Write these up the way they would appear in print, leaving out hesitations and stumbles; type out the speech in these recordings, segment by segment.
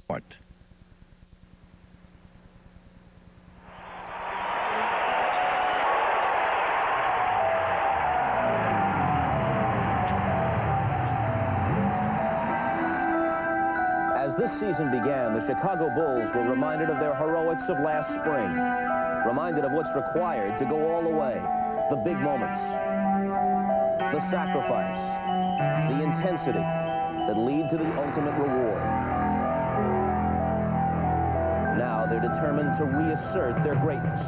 What? As this season began, the Chicago Bulls were reminded of their heroics of last spring, reminded of what's required to go all the way, the big moments, the sacrifice, the intensity that lead to the ultimate reward. Now they're determined to reassert their greatness.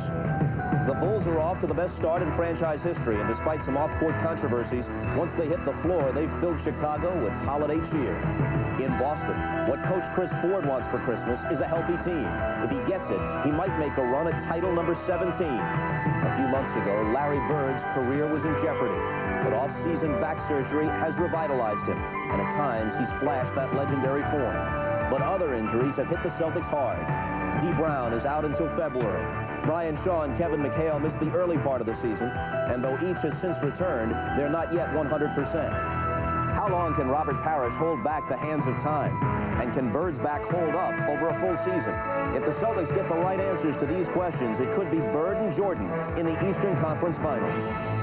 The Bulls are off to the best start in franchise history, and despite some off-court controversies, once they hit the floor, they've filled Chicago with holiday cheer. In Boston, what Coach Chris Ford wants for Christmas is a healthy team. If he gets it, he might make a run at title number 17. A few months ago, Larry Bird's career was in jeopardy, but off-season back surgery has revitalized him, and at times he's flashed that legendary form. But other injuries have hit the Celtics hard. D. Brown is out until February. Brian Shaw and Kevin McHale missed the early part of the season, and though each has since returned, they're not yet 100%. How long can Robert Parrish hold back the hands of time? And can Bird's back hold up over a full season? If the Celtics get the right answers to these questions, it could be Bird and Jordan in the Eastern Conference Finals.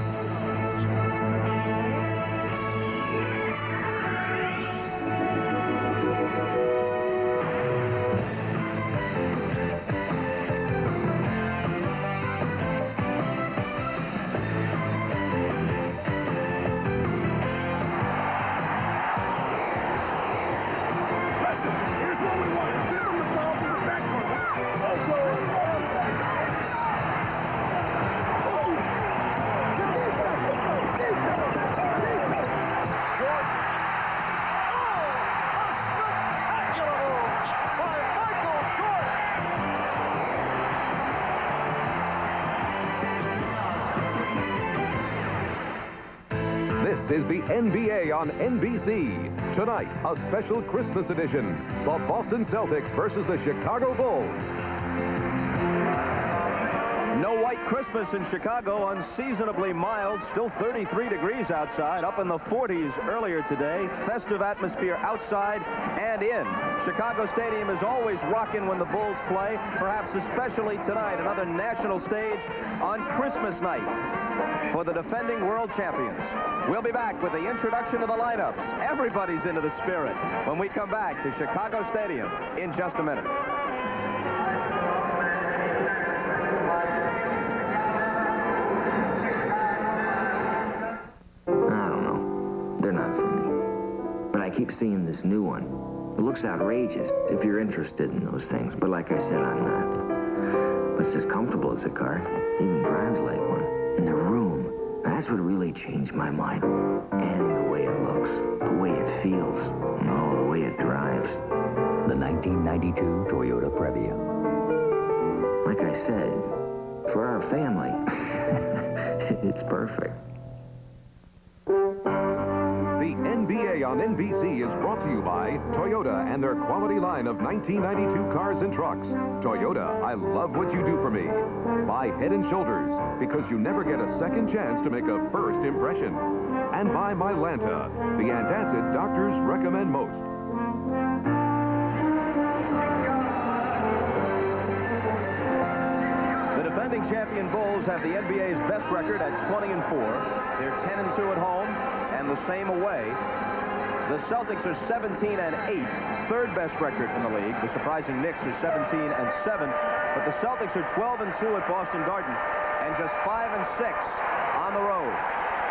This is the NBA on NBC. Tonight, a special Christmas edition. The Boston Celtics versus the Chicago Bulls. No white Christmas in Chicago, unseasonably mild, still 33 degrees outside, up in the 40s earlier today. Festive atmosphere outside and in. Chicago Stadium is always rocking when the Bulls play, perhaps especially tonight, another national stage on Christmas night for the defending world champions. We'll be back with the introduction of the lineups. Everybody's into the spirit when we come back to Chicago Stadium in just a minute. I keep seeing this new one. It looks outrageous if you're interested in those things, but like I said, I'm not. But it's as comfortable as a car. Even drives like one. And the room, that's what really changed my mind. And the way it looks, the way it feels, and the way it drives. The 1992 Toyota Previa. Like I said, for our family, it's perfect. The NBA on NBC is brought to you by Toyota and their quality line of 1992 cars and trucks. Toyota, I love what you do for me. By Head & Shoulders, because you never get a second chance to make a first impression. And by Mylanta, the antacid doctors recommend most. The defending champion Bulls have the NBA's best record at 20-4. They're 10-2 at home and the same away. The Celtics are 17-8, third best record in the league. The surprising Knicks are 17-7, but the Celtics are 12-2 at Boston Garden and just 5-6 on the road.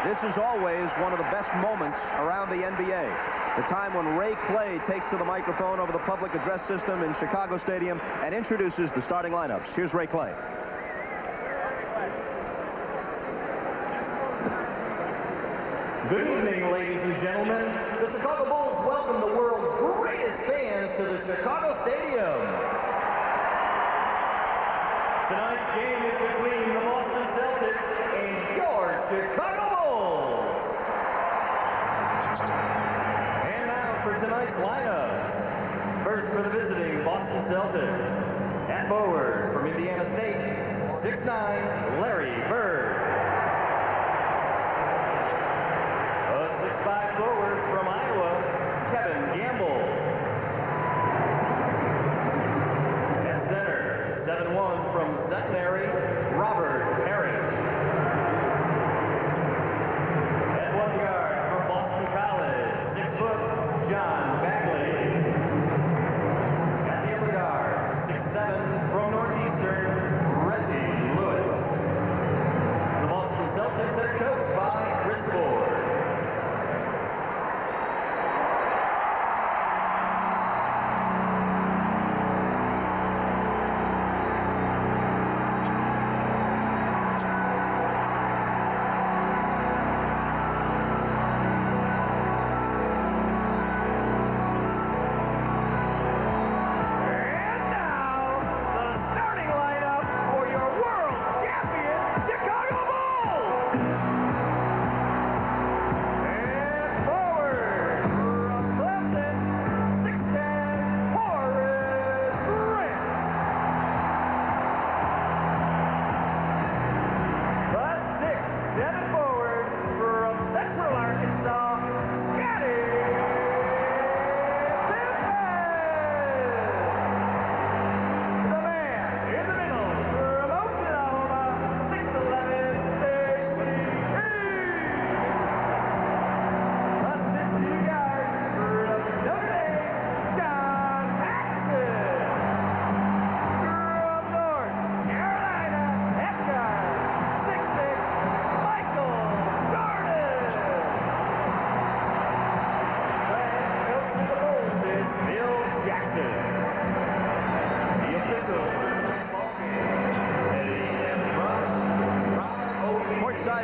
This is always one of the best moments around the NBA. The time when Ray Clay takes to the microphone over the public address system in Chicago Stadium and introduces the starting lineups. Here's Ray Clay. Good evening, ladies and gentlemen. The Chicago Bulls welcome the world's greatest fans to the Chicago Stadium. Tonight's game is between the Boston Celtics and your Chicago Bulls. And now for tonight's lineups. First for the visiting Boston Celtics. At forward from Indiana State, 6'9", Larry Bird. 6'5" forward from Iowa, Kevin Gamble. followed from Centenary, Robert Harris. At 1 yard from Boston College, 6 foot, John Bagley. At the other guard, 6'7", from Northeastern, Reggie Lewis. The Boston Celtics are coached by Chris Ford.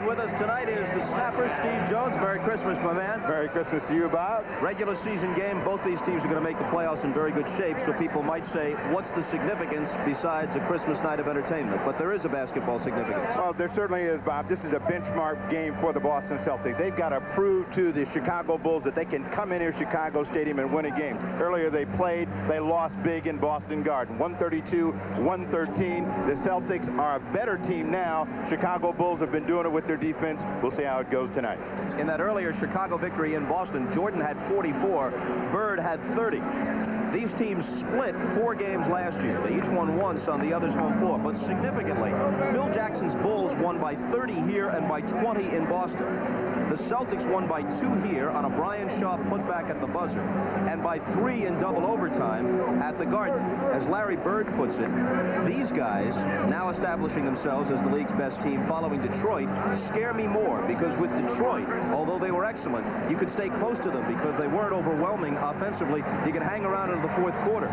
With us tonight is the snapper, Steve Jones. Merry Christmas, my man. Merry Christmas to you, Bob. Regular season game. Both these teams are going to make the playoffs in very good shape, so people might say, what's the significance besides a Christmas night of entertainment? But there is a basketball significance. Well, there certainly is, Bob. This is a benchmark game for the Boston Celtics. They've got to prove to the Chicago Bulls that they can come in here Chicago Stadium and win a game. Earlier they played, they lost big in Boston Garden. 132-113. The Celtics are a better team now. Chicago Bulls have been doing it with their defense. We'll see how it goes tonight. In that earlier Chicago victory in Boston, Jordan had 44, Bird had 30. These teams split 4 games last year. They each won once on the other's home floor. But significantly, Phil Jackson's Bulls won by 30 here and by 20 in Boston. The Celtics won by 2 here on a Brian Shaw putback at the buzzer, and by 3 in double overtime at the Garden. As Larry Bird puts it, these guys, now establishing themselves as the league's best team following Detroit, scare me more, because with Detroit, although they were excellent, you could stay close to them because they weren't overwhelming offensively. You could hang around into the fourth quarter.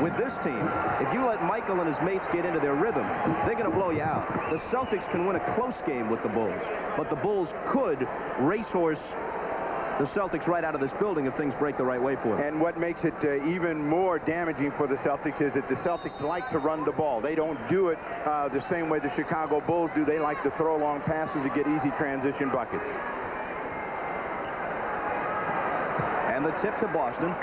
With this team, if you let Michael and his mates get into their rhythm, they're going to blow you out. The Celtics can win a close game with the Bulls, but the Bulls could racehorse the Celtics right out of this building if things break the right way for them. And what makes it even more damaging for the Celtics is that the Celtics like to run the ball. They don't do it the same way the Chicago Bulls do. They like to throw long passes to get easy transition buckets. And the tip to Boston.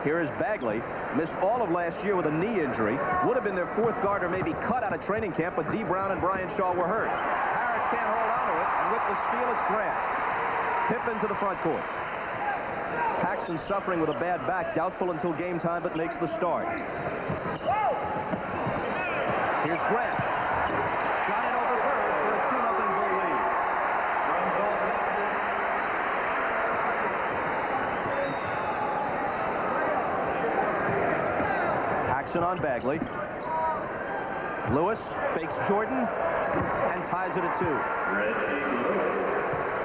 Here is Bagley. Missed all of last year with a knee injury. Would have been their 4th guard or maybe cut out of training camp, but D. Brown and Brian Shaw were hurt. Harris can't hold on to it, and with the steal, it's Grant. Pippen to the front court. Paxson suffering with a bad back, doubtful until game time, but makes the start. Here's Grant. Got it over Bird for a 2-0 Bull lead. Paxson on Bagley. Lewis fakes Jordan and ties it at 2.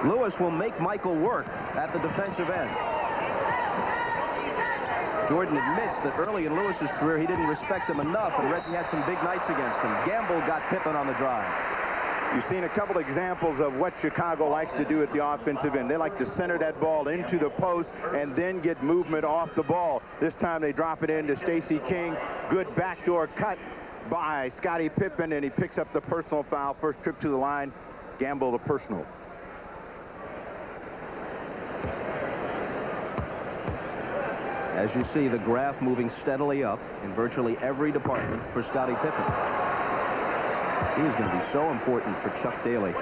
Lewis will make Michael work at the defensive end. Jordan admits that early in Lewis's career he didn't respect him enough, and Reggie had some big nights against him. Gamble got Pippen on the drive. You've seen a couple examples of what Chicago likes to do at the offensive end. They like to center that ball into the post and then get movement off the ball. This time they drop it into Stacey King. Good backdoor cut by Scottie Pippen, and he picks up the personal foul. First trip to the line, Gamble the personal. As you see, the graph moving steadily up in virtually every department for Scottie Pippen. He is going to be so important for Chuck Daly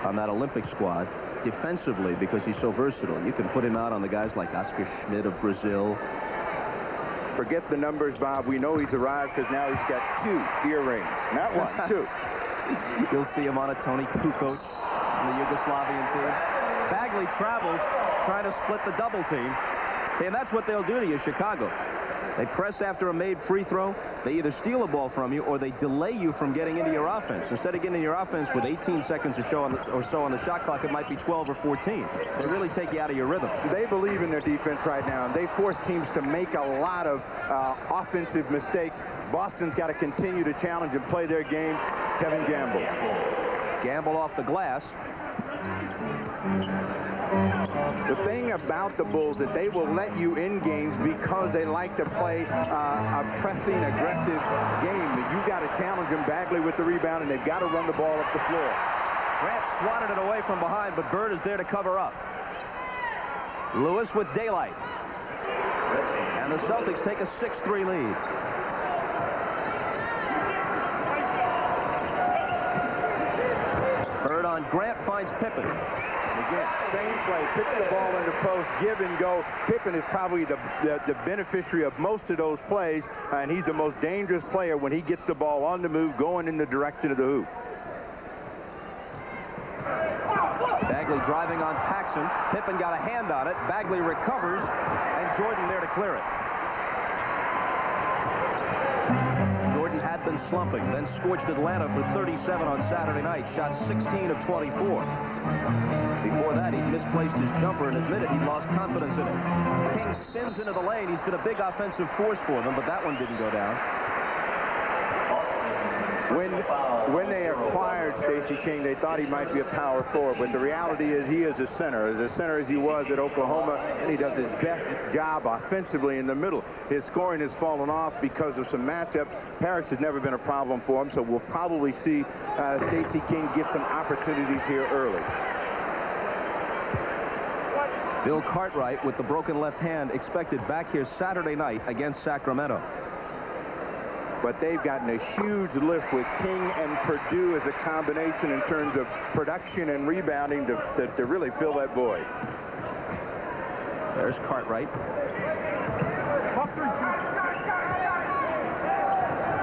on that Olympic squad defensively because he's so versatile. You can put him out on the guys like Oscar Schmidt of Brazil, Forget the numbers, Bob. We know he's arrived because now he's got 2 earrings. Not 1, 2. You'll see him on a Tony Kukoc on the Yugoslavian team. Bagley travels, trying to split the double team. See, and that's what they'll do to you, Chicago. They press after a made free throw. They either steal a ball from you or they delay you from getting into your offense. Instead of getting into your offense with 18 seconds or so on the shot clock, it might be 12 or 14. They really take you out of your rhythm. They believe in their defense right now, and they force teams to make a lot of offensive mistakes. Boston's got to continue to challenge and play their game. Kevin Gamble. Gamble off the glass. The thing about the Bulls that they will let you in games because they like to play a pressing, aggressive game. That you got to challenge them. Bagley with the rebound, and they've got to run the ball up the floor. Grant swatted it away from behind, but Bird is there to cover up. Lewis with daylight. And the Celtics take a 6-3 lead. Bird on Grant finds Pippen. Again, same play, pitch the ball into post, give and go. Pippen is probably the beneficiary of most of those plays, and he's the most dangerous player when he gets the ball on the move, going in the direction of the hoop. Bagley driving on Paxson. Pippen got a hand on it. Bagley recovers, and Jordan there to clear it. Jordan had been slumping, then scorched Atlanta for 37 on Saturday night. Shot 16 of 24. Before that, he'd misplaced his jumper and admitted he'd lost confidence in it. King spins into the lane. He's been a big offensive force for them, but that one didn't go down. When they acquired Stacey King, they thought he might be a power forward, but the reality is he is a center. As a center as he was at Oklahoma, and he does his best job offensively in the middle. His scoring has fallen off because of some matchups. Parrish has never been a problem for him, so we'll probably see Stacey King get some opportunities here early. Bill Cartwright with the broken left hand expected back here Saturday night against Sacramento. But they've gotten a huge lift with King and Purdue as a combination in terms of production and rebounding to really fill that void. There's Cartwright.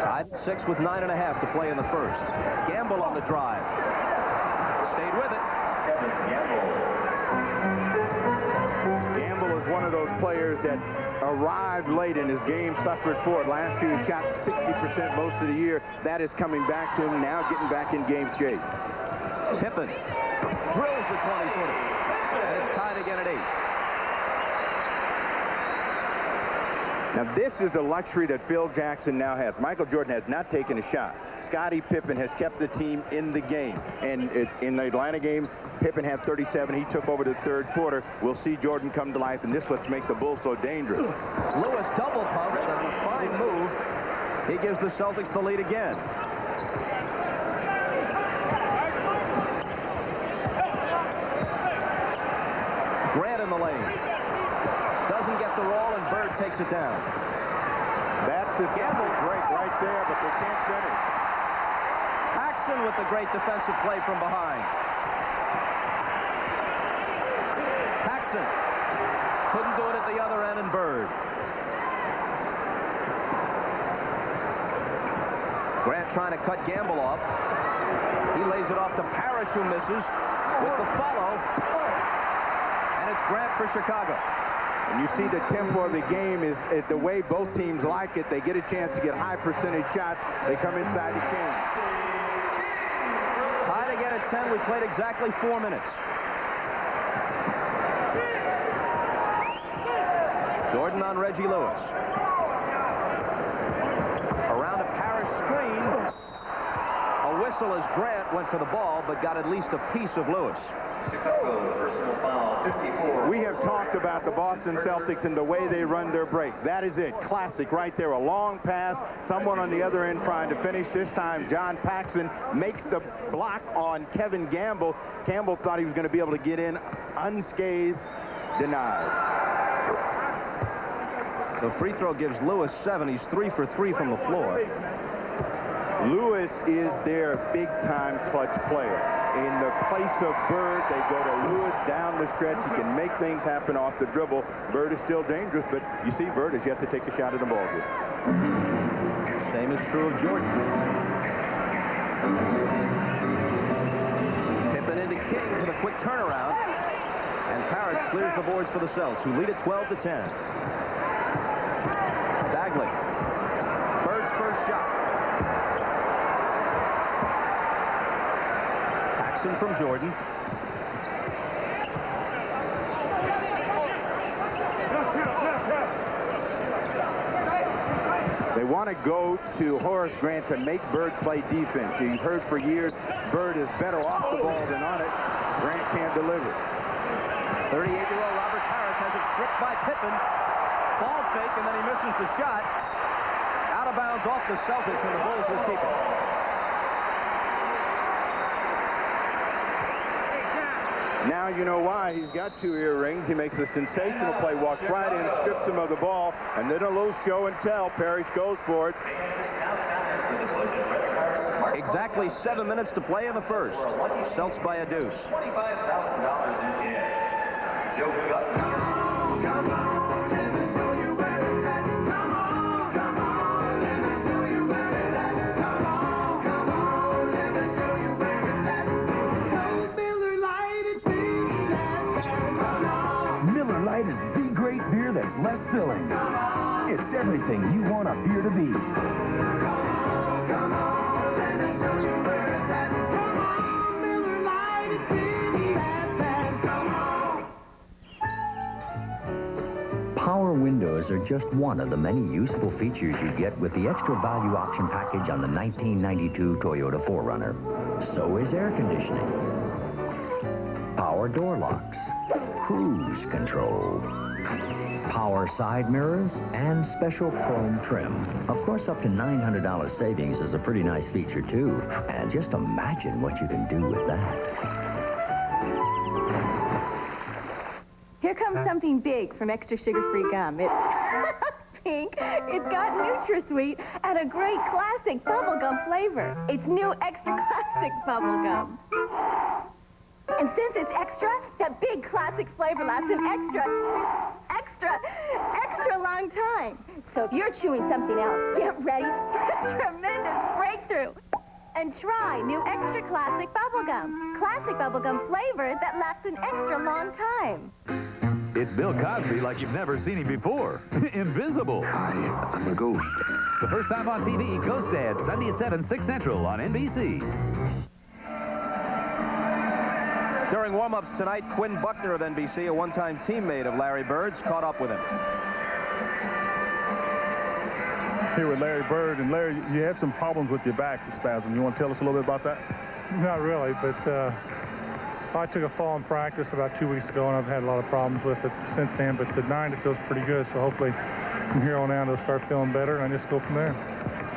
Tied at 6 with 9.5 to play in the first. Gamble on the drive. Stayed with it. Gamble is one of those players that arrived late in his game, suffered for it. Last year he shot 60% most of the year. That is coming back to him, now getting back in game shape. Pippen drills the 20-footer. And it's tied again at 8. Now this is a luxury that Phil Jackson now has. Michael Jordan has not taken a shot. Scottie Pippen has kept the team in the game. And in the Atlanta game, Pippen had 37. He took over the third quarter. We'll see Jordan come to life, and this what's make the Bulls so dangerous. Lewis double pumps, and a fine move. He gives the Celtics the lead again. Grant in the lane. Doesn't get the roll, and Bird takes it down. That's the Celtics break right there, but they can't finish. Paxson with the great defensive play from behind. Paxson couldn't do it at the other end, and Bird. Grant trying to cut Gamble off. He lays it off to Parrish, who misses with the follow. And it's Grant for Chicago. And you see the tempo of the game is the way both teams like it. They get a chance to get high percentage shots. They come inside the King. Tied again at 10. We played exactly 4 minutes. Jordan on Reggie Lewis. Around a Parrish screen. A whistle as Grant went for the ball, but got at least a piece of Lewis. Chicago, personal foul, 54. We have talked about the Boston Celtics and the way they run their break. That is it. Classic right there. A long pass. Someone on the other end trying to finish. This time, John Paxson makes the block on Kevin Gamble. Gamble thought he was going to be able to get in unscathed. Denied. The free throw gives Lewis 7. He's 3 for 3 from the floor. Lewis is their big-time clutch player. in the place of Bird. They go to Lewis down the stretch. He can make things happen off the dribble. Bird is still dangerous, but you see Bird has yet to take a shot at the ball here. Same is true of Jordan. Pippen into King for the quick turnaround. And Parrish clears the boards for the Celts, who lead it 12-10. Bagley. Bird's first shot. Paxson from Jordan. They want to go to Horace Grant to make Bird play defense. You've heard for years Bird is better off the ball than on it. Grant can't deliver. 38-year-old Robert Parrish has it stripped by Pippen. Ball fake, and then he misses the shot. Out of bounds off the Celtics, and the Bulls will keep it. Now you know why. He's got 2 earrings. He makes a sensational play, walks right in, strips him of the ball, and then a little show and tell. Parrish goes for it. Exactly 7 minutes to play in the first. Celts by a deuce. $25,000 in cash. Joe Gutton. Come on, let me show you where it's at. Come on, let me show you where it's at. Come on, let me show you where it's at. Cold Miller Lite is big that. Come on. Miller Lite is the great beer that's less filling. It's everything you want a beer to be. Come on, let me show you where it's at. Come on, Miller Lite is big that. Come on. Power windows are just one of the many useful features you get with the extra value option package on the 1992 Toyota 4Runner. So is air conditioning, power door locks, cruise control, power side mirrors, and special chrome trim. Of course, up to $900 savings is a pretty nice feature, too. And just imagine what you can do with that. Here comes something big from Extra Sugar-Free Gum. It's pink. It's got NutraSweet and a great classic bubblegum flavor. It's new Extra Classic bubblegum. And since it's extra, that big classic flavor lasts an extra long time. So if you're chewing something else, get ready for a tremendous breakthrough. And try new Extra Classic bubblegum. Classic bubblegum flavor that lasts an extra long time. It's Bill Cosby like you've never seen him before. Invisible. Hi, I'm a ghost. The first time on TV, Ghost Dad, Sunday at 7, 6 Central on NBC. During warm-ups tonight, Quinn Buckner of NBC, a one-time teammate of Larry Bird's, caught up with him. Here with Larry Bird. And Larry, you had some problems with your back spasm. You want to tell us a little bit about that? Not really, but I took a fall in practice about 2 weeks ago, and I've had a lot of problems with it since then. But tonight it feels pretty good, so hopefully from here on out it'll start feeling better, and I just go from there.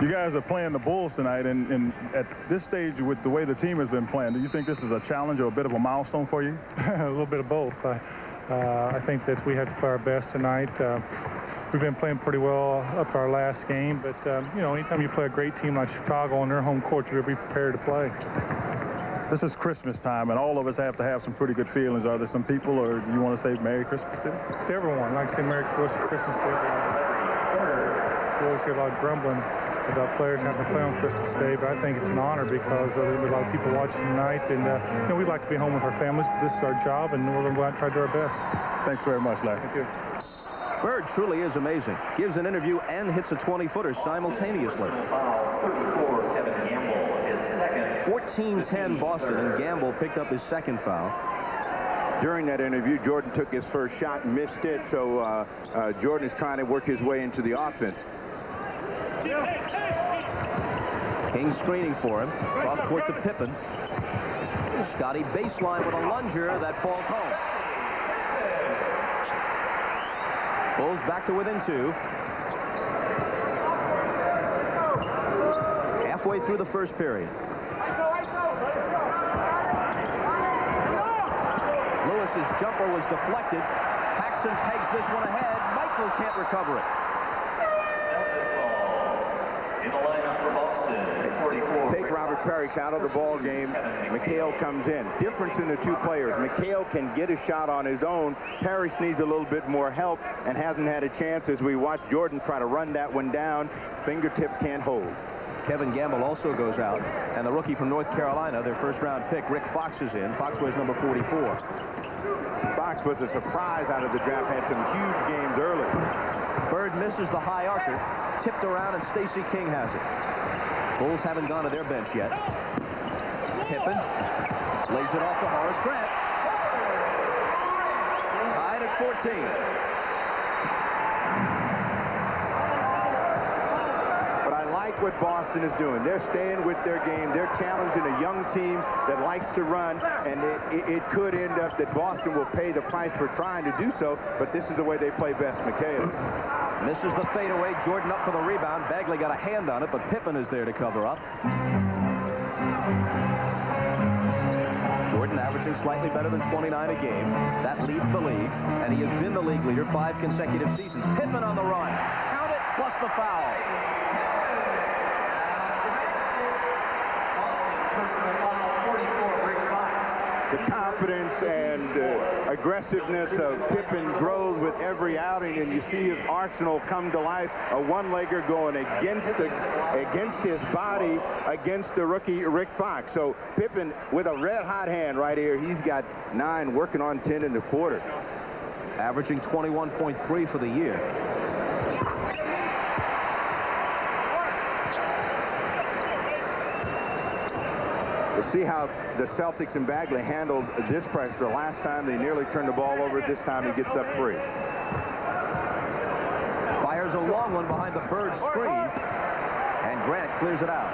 You guys are playing the Bulls tonight, and at this stage, with the way the team has been playing, do you think this is a challenge or a bit of a milestone for you? A little bit of both. I think that we have to play our best tonight. We've been playing pretty well up to our last game, but, you know, anytime you play a great team like Chicago on their home court, you're going to be prepared to play. This is Christmas time, and all of us have to have some pretty good feelings. Are there some people, or do you want to say Merry Christmas to them? To everyone. Like I say, Merry Christmas to everyone. We always hear a lot of grumbling about players having to play on Christmas Day, but I think it's an honor because there'll be a lot of people watching tonight, and you know, we'd like to be home with our families, but this is our job, and we're going to go out and try to do our best. Thanks very much, Larry. Thank you. Bird truly is amazing. Gives an interview and hits a 20-footer simultaneously. 34, Kevin Gamble, his second. 14-10 Boston, and Gamble picked up his second foul. During that interview, Jordan took his first shot and missed it, so Jordan is trying to work his way into the offense. King screening for him. Cross court to Pippen. Scotty baseline with a lunger that falls home. Bulls back to within 2. Halfway through the first period. Lewis's jumper was deflected. Paxson pegs this one ahead. Michael can't recover it. In the lineup for Boston, 44. Take Robert Parrish out of the ball game. McHale comes in. Difference in the two players. McHale can get a shot on his own. Parrish needs a little bit more help and hasn't had a chance as we watch Jordan try to run that one down. Fingertip can't hold. Kevin Gamble also goes out, and the rookie from North Carolina, their first-round pick, Rick Fox, is in. Fox wears number 44. Fox was a surprise out of the draft, had some huge games early. Bird misses the high archer, tipped around, and Stacey King has it. Bulls haven't gone to their bench yet. Pippen lays it off to Horace Grant. Tied at 14. What Boston is doing. They're staying with their game. They're challenging a young team that likes to run, and it could end up that Boston will pay the price for trying to do so, but this is the way they play best. McHale misses the fadeaway. Jordan up for the rebound. Bagley got a hand on it, but Pippen is there to cover up. Jordan averaging slightly better than 29 a game. That leads the league, and he has been the league leader 5 consecutive seasons. Pippen on the run. Count it, plus the foul. The confidence and aggressiveness of Pippen grows with every outing, and you see his arsenal come to life. A one-legger going against his body against the rookie Rick Fox. So Pippen with a red-hot hand right here. He's got 9, working on 10 in the quarter. Averaging 21.3 for the year. See how the Celtics and Bagley handled this pressure. Last time they nearly turned the ball over. This time he gets up 3. Fires a long one behind the Bird screen, and Grant clears it out.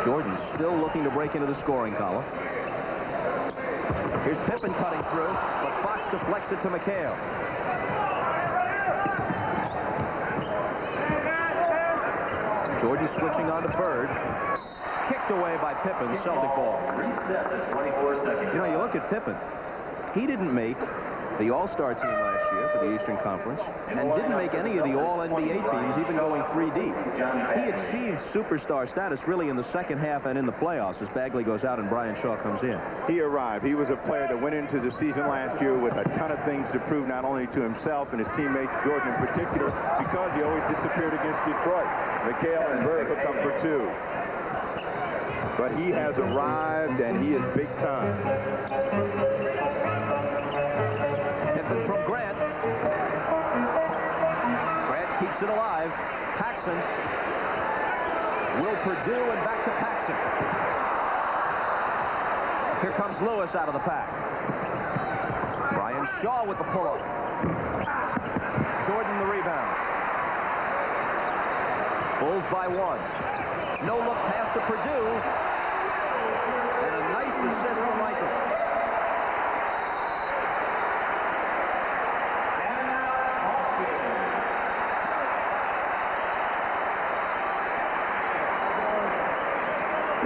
Jordan still looking to break into the scoring column. Here's Pippen cutting through, but Fox deflects it to McHale. Jordan switching on to Bird. Kicked away by Pippen, Celtic ball. You know, you look at Pippen. He didn't make the All-Star team last year for the Eastern Conference, and didn't make any of the All-NBA teams, even going 3 deep. He achieved superstar status really in the second half and in the playoffs as Bagley goes out and Brian Shaw comes in. He arrived. He was a player that went into the season last year with a ton of things to prove, not only to himself and his teammates, Jordan in particular, because he always disappeared against Detroit. McHale and Bird hook up for 2. But he has arrived, and he is big time. Pippen from Grant. Grant keeps it alive. Paxson. Will Purdue and back to Paxson. Here comes Lewis out of the pack. Brian Shaw with the pull-up. Jordan the rebound. Bulls by 1. No look pass to Purdue. And a nice assist from Michael.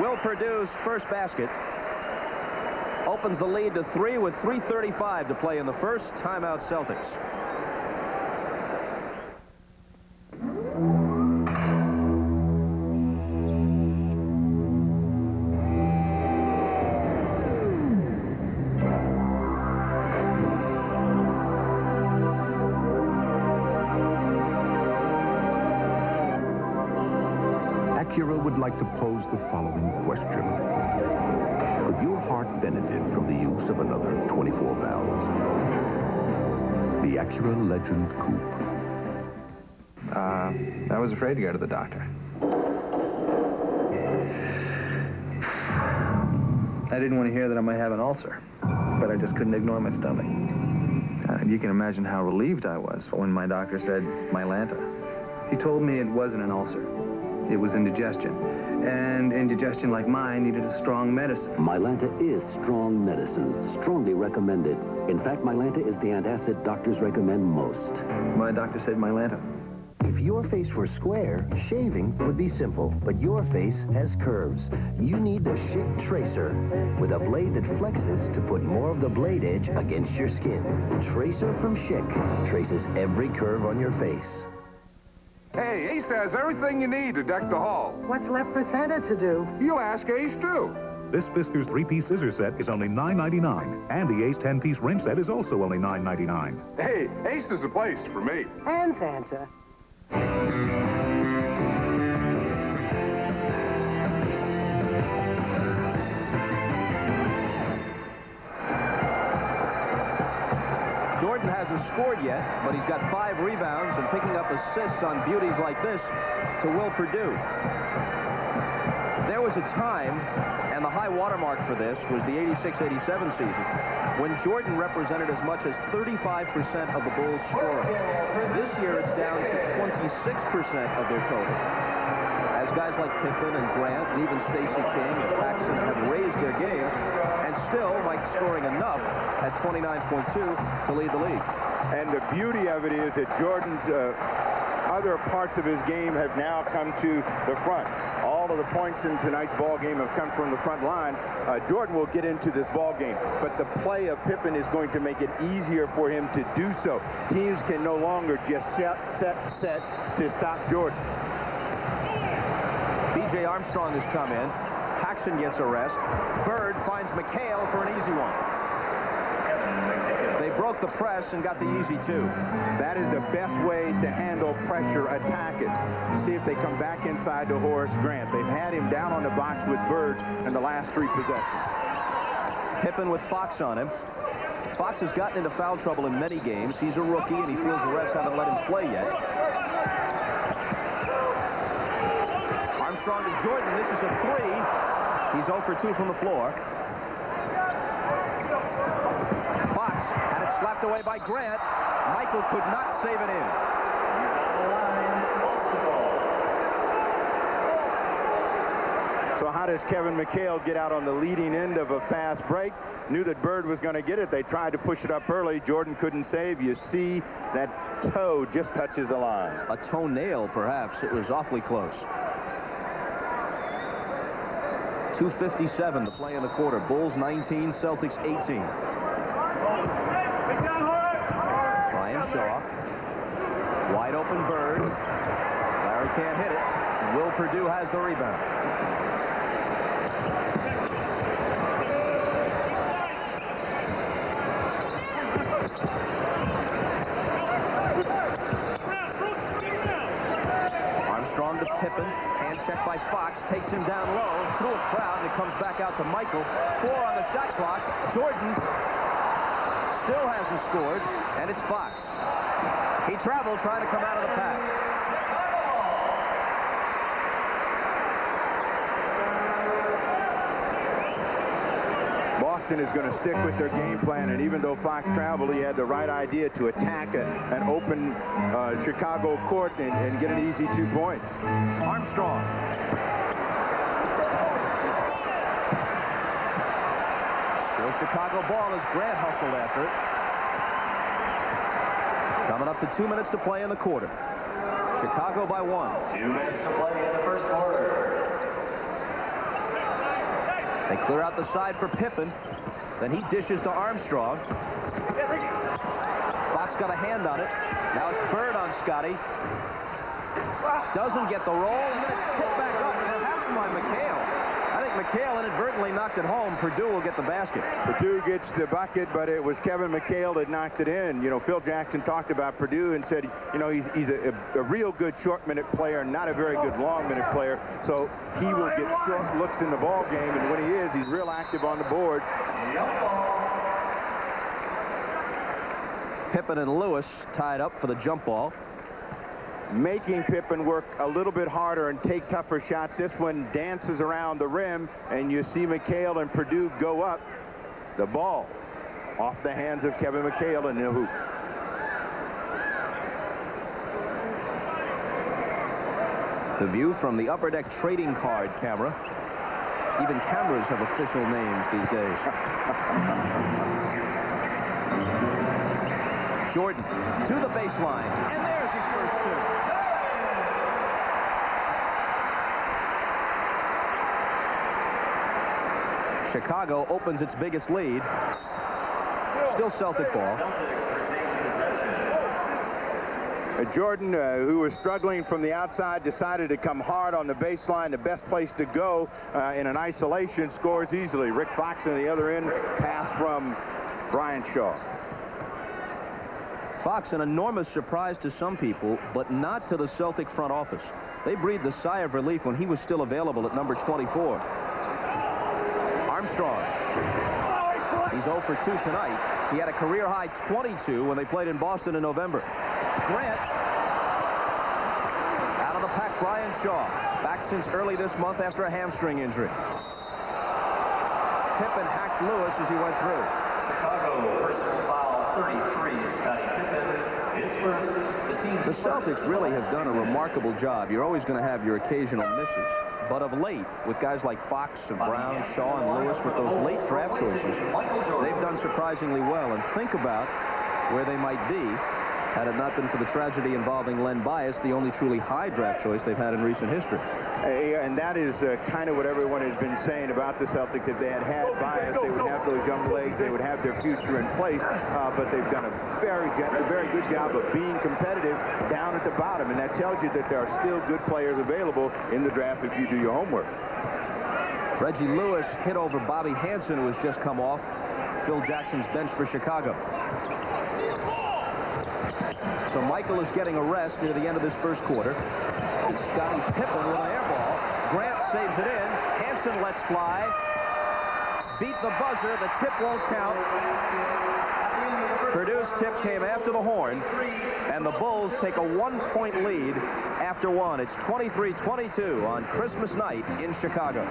Will Purdue's first basket opens the lead to 3 with 3:35 to play in the first. Timeout Celtics. Acura would like to pose the following question. Could your heart benefit from the use of another 24 valves? The Acura Legend Coupe. I was afraid to go to the doctor. I didn't want to hear that I might have an ulcer, but I just couldn't ignore my stomach. You can imagine how relieved I was when my doctor said Mylanta. He told me it wasn't an ulcer. It was indigestion. And indigestion like mine needed a strong medicine. Mylanta is strong medicine, strongly recommended. In fact, Mylanta is the antacid doctors recommend most. My doctor said Mylanta. If your face were square, shaving would be simple, but your face has curves. You need the Schick Tracer, with a blade that flexes to put more of the blade edge against your skin. Tracer from Schick traces every curve on your face. Hey, Ace has everything you need to deck the hall. What's left for Santa to do? You ask Ace, too. This Fiskars 3-piece scissor set is only $9.99, and the Ace 10-piece wrench set is also only $9.99. Hey, Ace is the place for me. And Santa. Jordan hasn't scored yet, but he's got 5 rebounds and picking up assists on beauties like this to Will Perdue. There was a time, and the high watermark for this was the 86-87 season, when Jordan represented as much as 35% of the Bulls' scoring. This year, it's down to 26% of their total. As guys like Pippen and Grant, and even Stacey King and Paxson have raised their game, and still Mike's scoring enough at 29.2 to lead the league. And the beauty of it is that Jordan's other parts of his game have now come to the front. All of the points in tonight's ball game have come from the front line. Jordan will get into this ball game, but the play of Pippen is going to make it easier for him to do so. Teams can no longer just set to stop Jordan. B.J. Armstrong has come in. Paxson gets a rest. Bird finds McHale for an easy one. They broke the press and got the easy 2. That is the best way to handle pressure, attack it. See if they come back inside to Horace Grant. They've had him down on the box with Bird in the last 3 possessions. Pippen with Fox on him. Fox has gotten into foul trouble in many games. He's a rookie, and he feels the refs haven't let him play yet. Armstrong to Jordan. This is a 3. He's 0 for 2 from the floor. Fox had it slapped away by Grant. Michael could not save it in. So how does Kevin McHale get out on the leading end of a fast break? Knew that Bird was going to get it. They tried to push it up early. Jordan couldn't save. You see that toe just touches the line. A toenail, perhaps. It was awfully close. 2:57 to play in the quarter. Bulls 19, Celtics 18. Brian Shaw. Wide open Bird. Larry can't hit it. Will Perdue has the rebound. Armstrong to Pippen. Hand check by Fox. Takes him down low. Through a crowd. And it comes back out to Michael. 4 on the shot clock. Jordan still hasn't scored. And it's Fox. He traveled trying to come out of the pack. Boston is going to stick with their game plan, and even though Fox traveled, he had the right idea to attack an open Chicago court and get an easy 2 points. Armstrong. Still Chicago ball as Grant hustled after it. Coming up to 2 minutes to play in the quarter. Chicago by 1. 2 minutes to play in the first quarter. They clear out the side for Pippen. Then he dishes to Armstrong. Fox got a hand on it. Now it's Bird on Scotty. Doesn't get the roll, and then it's tipped back up. Perhaps by McHale. I think McHale inadvertently knocked it home. Perdue will get the basket. Perdue gets the bucket, but it was Kevin McHale that knocked it in. You know, Phil Jackson talked about Perdue and said, you know, he's a real good short-minute player, not a very good long-minute player. So he will get short looks in the ball game, and when he is, he's real active on the board. Pippen and Lewis tied up for the jump ball. Making Pippen work a little bit harder and take tougher shots. This one dances around the rim, and you see McHale and Perdue go up. The ball off the hands of Kevin McHale in the hoop. The view from the upper deck trading card camera. Even cameras have official names these days. Jordan to the baseline, and there's his first 2. Chicago opens its biggest lead. Still Celtic ball. Jordan, who was struggling from the outside, decided to come hard on the baseline. The best place to go in an isolation, scores easily. Rick Fox on the other end, pass from Brian Shaw. Fox, an enormous surprise to some people, but not to the Celtic front office. They breathed a sigh of relief when he was still available at number 24. Armstrong. He's 0 for 2 tonight. He had a career-high 22 when they played in Boston in November. Grant. Out of the pack, Brian Shaw. Back since early this month after a hamstring injury. Pippen hacked Lewis as he went through. Chicago, personal foul 33, Scottie Pippen. His first, The Celtics really have done a remarkable job. You're always going to have your occasional misses. But of late, with guys like Fox and Brown, Shaw and Lewis, with those late draft choices, they've done surprisingly well. And think about where they might be had it not been for the tragedy involving Len Bias, the only truly high draft choice they've had in recent history. And that is kind of what everyone has been saying about the Celtics. If they had Bias, they would have those young legs. They would have their future in place. But they've done a very good job of being competitive down at the bottom. And that tells you that there are still good players available in the draft if you do your homework. Reggie Lewis hit over Bobby Hansen, who has just come off Phil Jackson's bench for Chicago. So Michael is getting a rest near the end of this first quarter. It's Scottie Pippen with an air ball. Grant saves it in. Hansen lets fly. Beat the buzzer. The tip won't count. Purdue's tip came after the horn, and the Bulls take a 1-point lead after one. It's 23-22 on Christmas night in Chicago.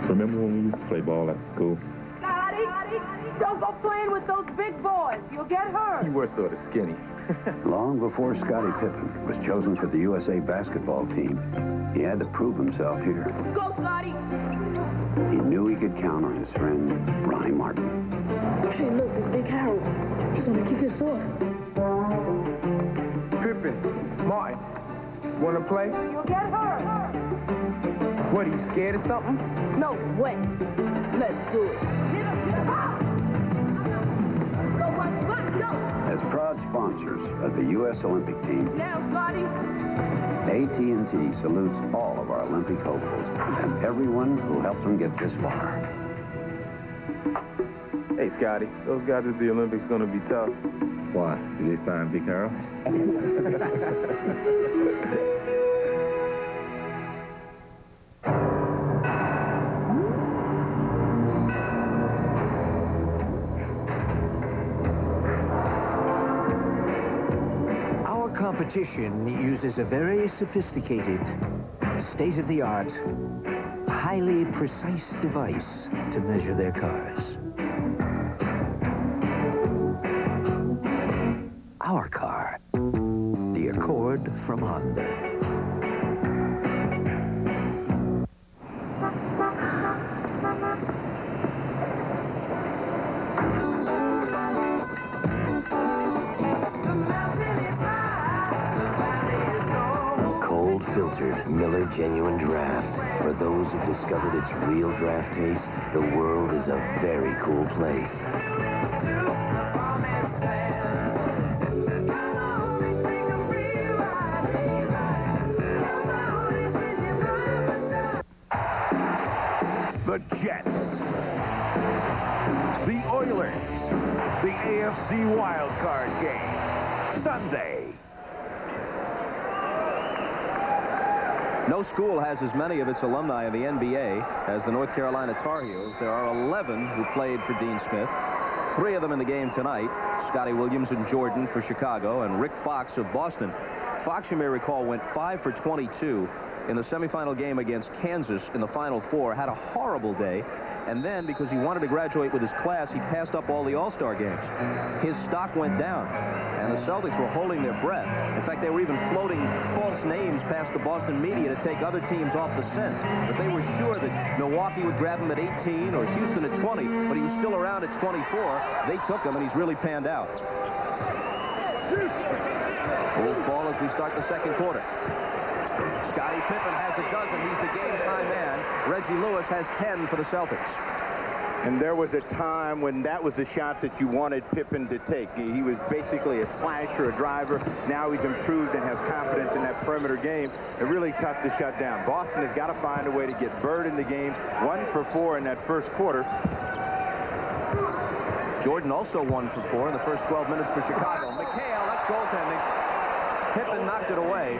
Remember when we used to play ball after school? Scotty, don't go playing with those big boys. You'll get hurt. You were sort of skinny. Long before Scottie Pippen was chosen for the USA basketball team, he had to prove himself here. Go, Scotty. He knew he could count on his friend, Ronnie Martin. Hey, look, it's Big Harold. He's gonna kick us off. Pippen, Martin, wanna play? You'll get hurt. What, are you scared of something? No way. Let's do it. Go, run, go. As proud sponsors of the U.S. Olympic team, Now, Scotty. AT&T salutes all of our Olympic hopefuls and everyone who helped them get this far. Hey, Scotty, those guys at the Olympics gonna be tough. Why? Did they sign Big Harold? Competition uses a very sophisticated, state-of-the-art, highly precise device to measure their cars. Our car, the Accord from Honda. Filtered Miller Genuine Draft. For those who've discovered its real draft taste, the world is a very cool place. The Jets, the Oilers, the AFC wildcard game, Sunday. No school has as many of its alumni in the NBA as the North Carolina Tar Heels. There are 11 who played for Dean Smith. 3 of them in the game tonight. Scotty Williams and Jordan for Chicago, and Rick Fox of Boston. Fox, you may recall, went 5 for 22 in the semifinal game against Kansas in the Final Four. Had a horrible day. And then, because he wanted to graduate with his class, he passed up all the All-Star games. His stock went down, and the Celtics were holding their breath. In fact, they were even floating false names past the Boston media to take other teams off the scent. But they were sure that Milwaukee would grab him at 18 or Houston at 20, but he was still around at 24. They took him, and he's really panned out. Bulls ball as we start the second quarter. Scottie Pippen has a dozen. He's the game-time man. Reggie Lewis has 10 for the Celtics. And there was a time when that was the shot that you wanted Pippen to take. He was basically a slasher, a driver. Now he's improved and has confidence in that perimeter game. They're really tough to shut down. Boston has got to find a way to get Bird in the game. 1 for 4 in that first quarter. Jordan also 1 for 4 in the first 12 minutes for Chicago. McHale, that's goaltending. Pippen knocked it away.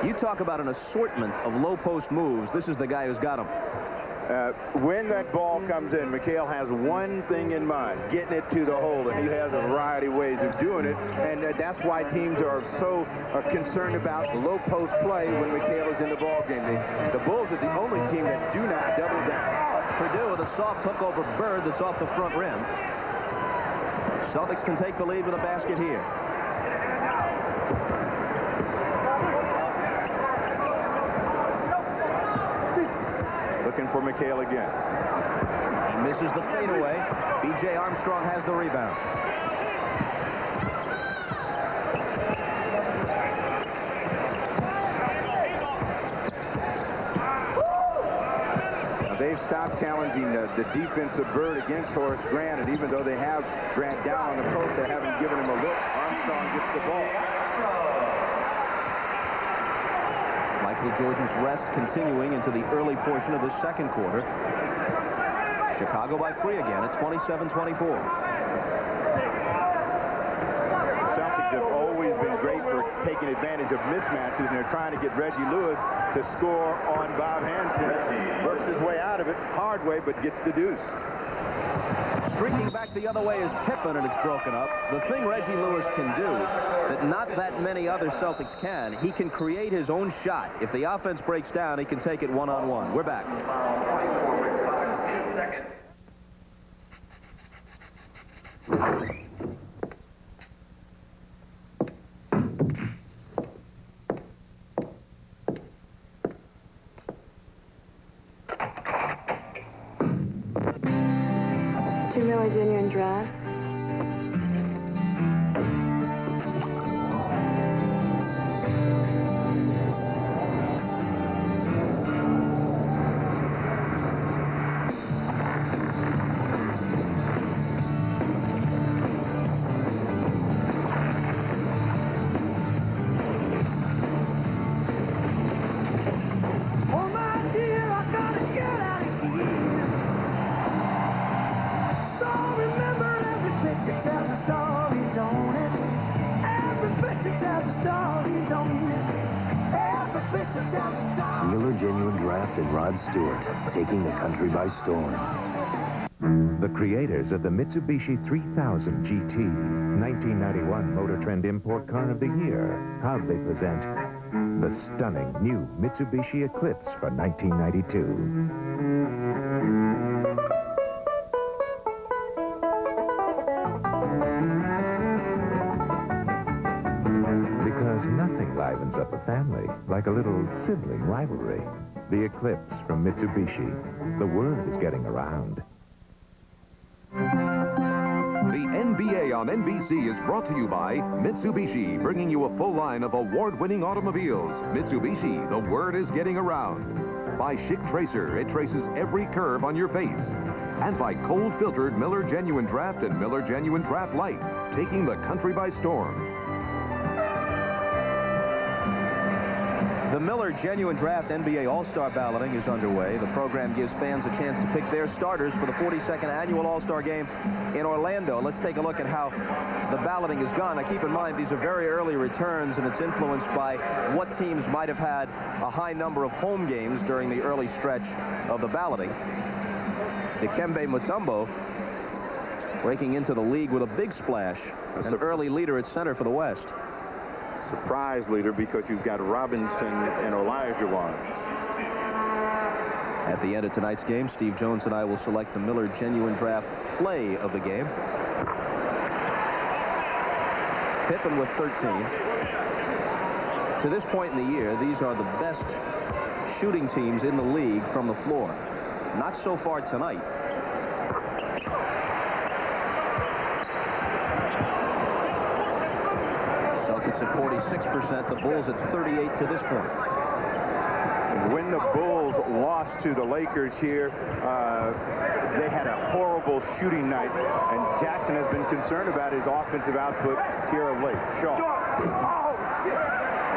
You talk about an assortment of low-post moves. This is the guy who's got them. When that ball comes in, McHale has one thing in mind, getting it to the hole, and he has a variety of ways of doing it, and that's why teams are so concerned about low post play when McHale is in the ball game. The Bulls are the only team that do not double down. Purdue with a soft hook over Bird that's off the front rim. Celtics can take the lead with a basket here. Looking for McHale again. He misses the fadeaway. B.J. Armstrong has the rebound. Now they've stopped challenging the defense of Bird against Horace Grant, and even though they have Grant down on the post, they haven't given him a look. Armstrong gets the ball. Michael Jordan's rest continuing into the early portion of the second quarter. Chicago by 3 again at 27-24. Celtics have always been great for taking advantage of mismatches, and they're trying to get Reggie Lewis to score on Bob Hansen. Works his way out of it, hard way, but gets the deuce. Streaking back the other way is Pippen, and it's broken up. The thing Reggie Lewis can do that not that many other Celtics can, he can create his own shot. If the offense breaks down, he can take it one-on-one. We're back. 2 Miller genuine draft. Miller Genuine Draft and Rod Stewart, taking the country by storm. The creators of the Mitsubishi 3000 GT, 1991 Motor Trend Import Car of the Year, proudly present the stunning new Mitsubishi Eclipse for 1992. Because nothing livens up a family like a little sibling rivalry. The Eclipse from Mitsubishi. The word is getting around. The NBA on NBC is brought to you by Mitsubishi, bringing you a full line of award-winning automobiles. Mitsubishi, the word is getting around. By Schick Tracer, it traces every curve on your face. And by cold-filtered Miller Genuine Draft and Miller Genuine Draft Light, taking the country by storm. The Miller Genuine Draft NBA All-Star balloting is underway. The program gives fans a chance to pick their starters for the 42nd annual All-Star game in Orlando. Let's take a look at how the balloting has gone. Now, keep in mind, these are very early returns, and it's influenced by what teams might have had a high number of home games during the early stretch of the balloting. Dikembe Mutombo breaking into the league with a big splash. An early leader at center for the West. Surprise leader because you've got Robinson and Olajuwon. At the end of tonight's game, Steve Jones and I will select the Miller Genuine Draft play of the game. Pippen with 13. To this point in the year, these are the best shooting teams in the league from the floor. Not so far tonight. Celtics at 46, the Bulls at 38 to this point. When the Bulls lost to the Lakers here, they had a horrible shooting night, and Jackson has been concerned about his offensive output here of late. Shaw. A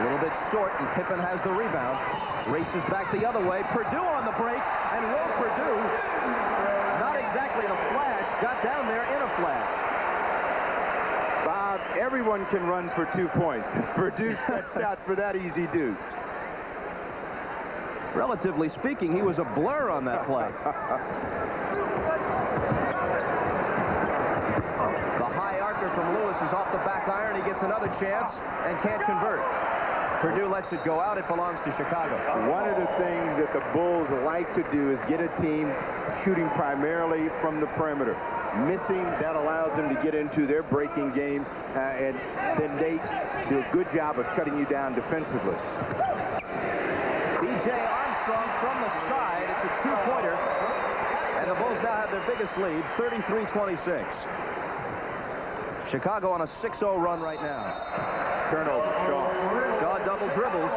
little bit short, and Pippen has the rebound. Races back the other way. Purdue on the break, and Will Purdue, not exactly in a flash, got down there in a flash. Bob, everyone can run for 2 points. Purdue stretched out for that easy deuce. Relatively speaking, he was a blur on that play. The high archer from Lewis is off the back iron. He gets another chance and can't convert. Purdue lets it go out. It belongs to Chicago. One of the things that the Bulls like to do is get a team shooting primarily from the perimeter. Missing, that allows them to get into their breaking game, and then they do a good job of shutting you down defensively. B.J. Armstrong from the side. It's a two-pointer. And the Bulls now have their biggest lead, 33-26. Chicago on a 6-0 run right now. Turnover. Shaw double dribbles.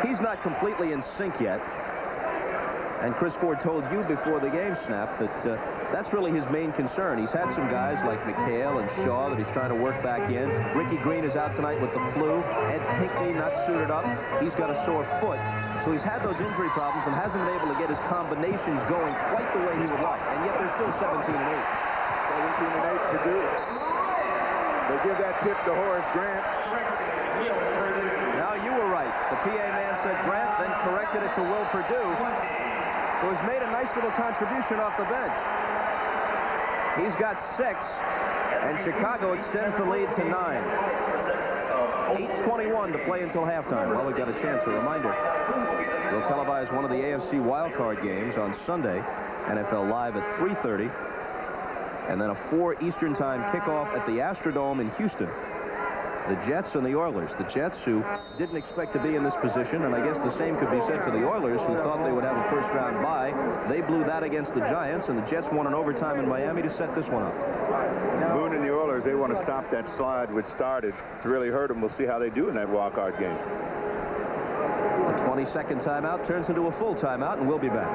He's not completely in sync yet. And Chris Ford told you before the game snapped that that's really his main concern. He's had some guys like McHale and Shaw that he's trying to work back in. Ricky Green is out tonight with the flu. Ed Pinckney not suited up. He's got a sore foot. So he's had those injury problems and hasn't been able to get his combinations going quite the way he would like. And yet they're still 17-8. 17-8 Purdue. They give that tip to Horace Grant. Now you were right. The PA man said Grant, then corrected it to Will Purdue, who has made a nice little contribution off the bench. He's got 6, and Chicago extends the lead to 9. 8:21 to play until halftime. Well, we've got a chance. A reminder, we'll televise one of the AFC wildcard games on Sunday, NFL Live at 3:30, and then a 4 Eastern Time kickoff at the Astrodome in Houston. The Jets and the Oilers. The Jets, who didn't expect to be in this position, and I guess the same could be said for the Oilers, who thought they would have a first-round bye. They blew that against the Giants, and the Jets won in overtime in Miami to set this one up. Boone and the Oilers, they want to stop that slide which started. It's really hurt them. We'll see how they do in that wild-card game. A 20-second timeout turns into a full timeout, and we'll be back.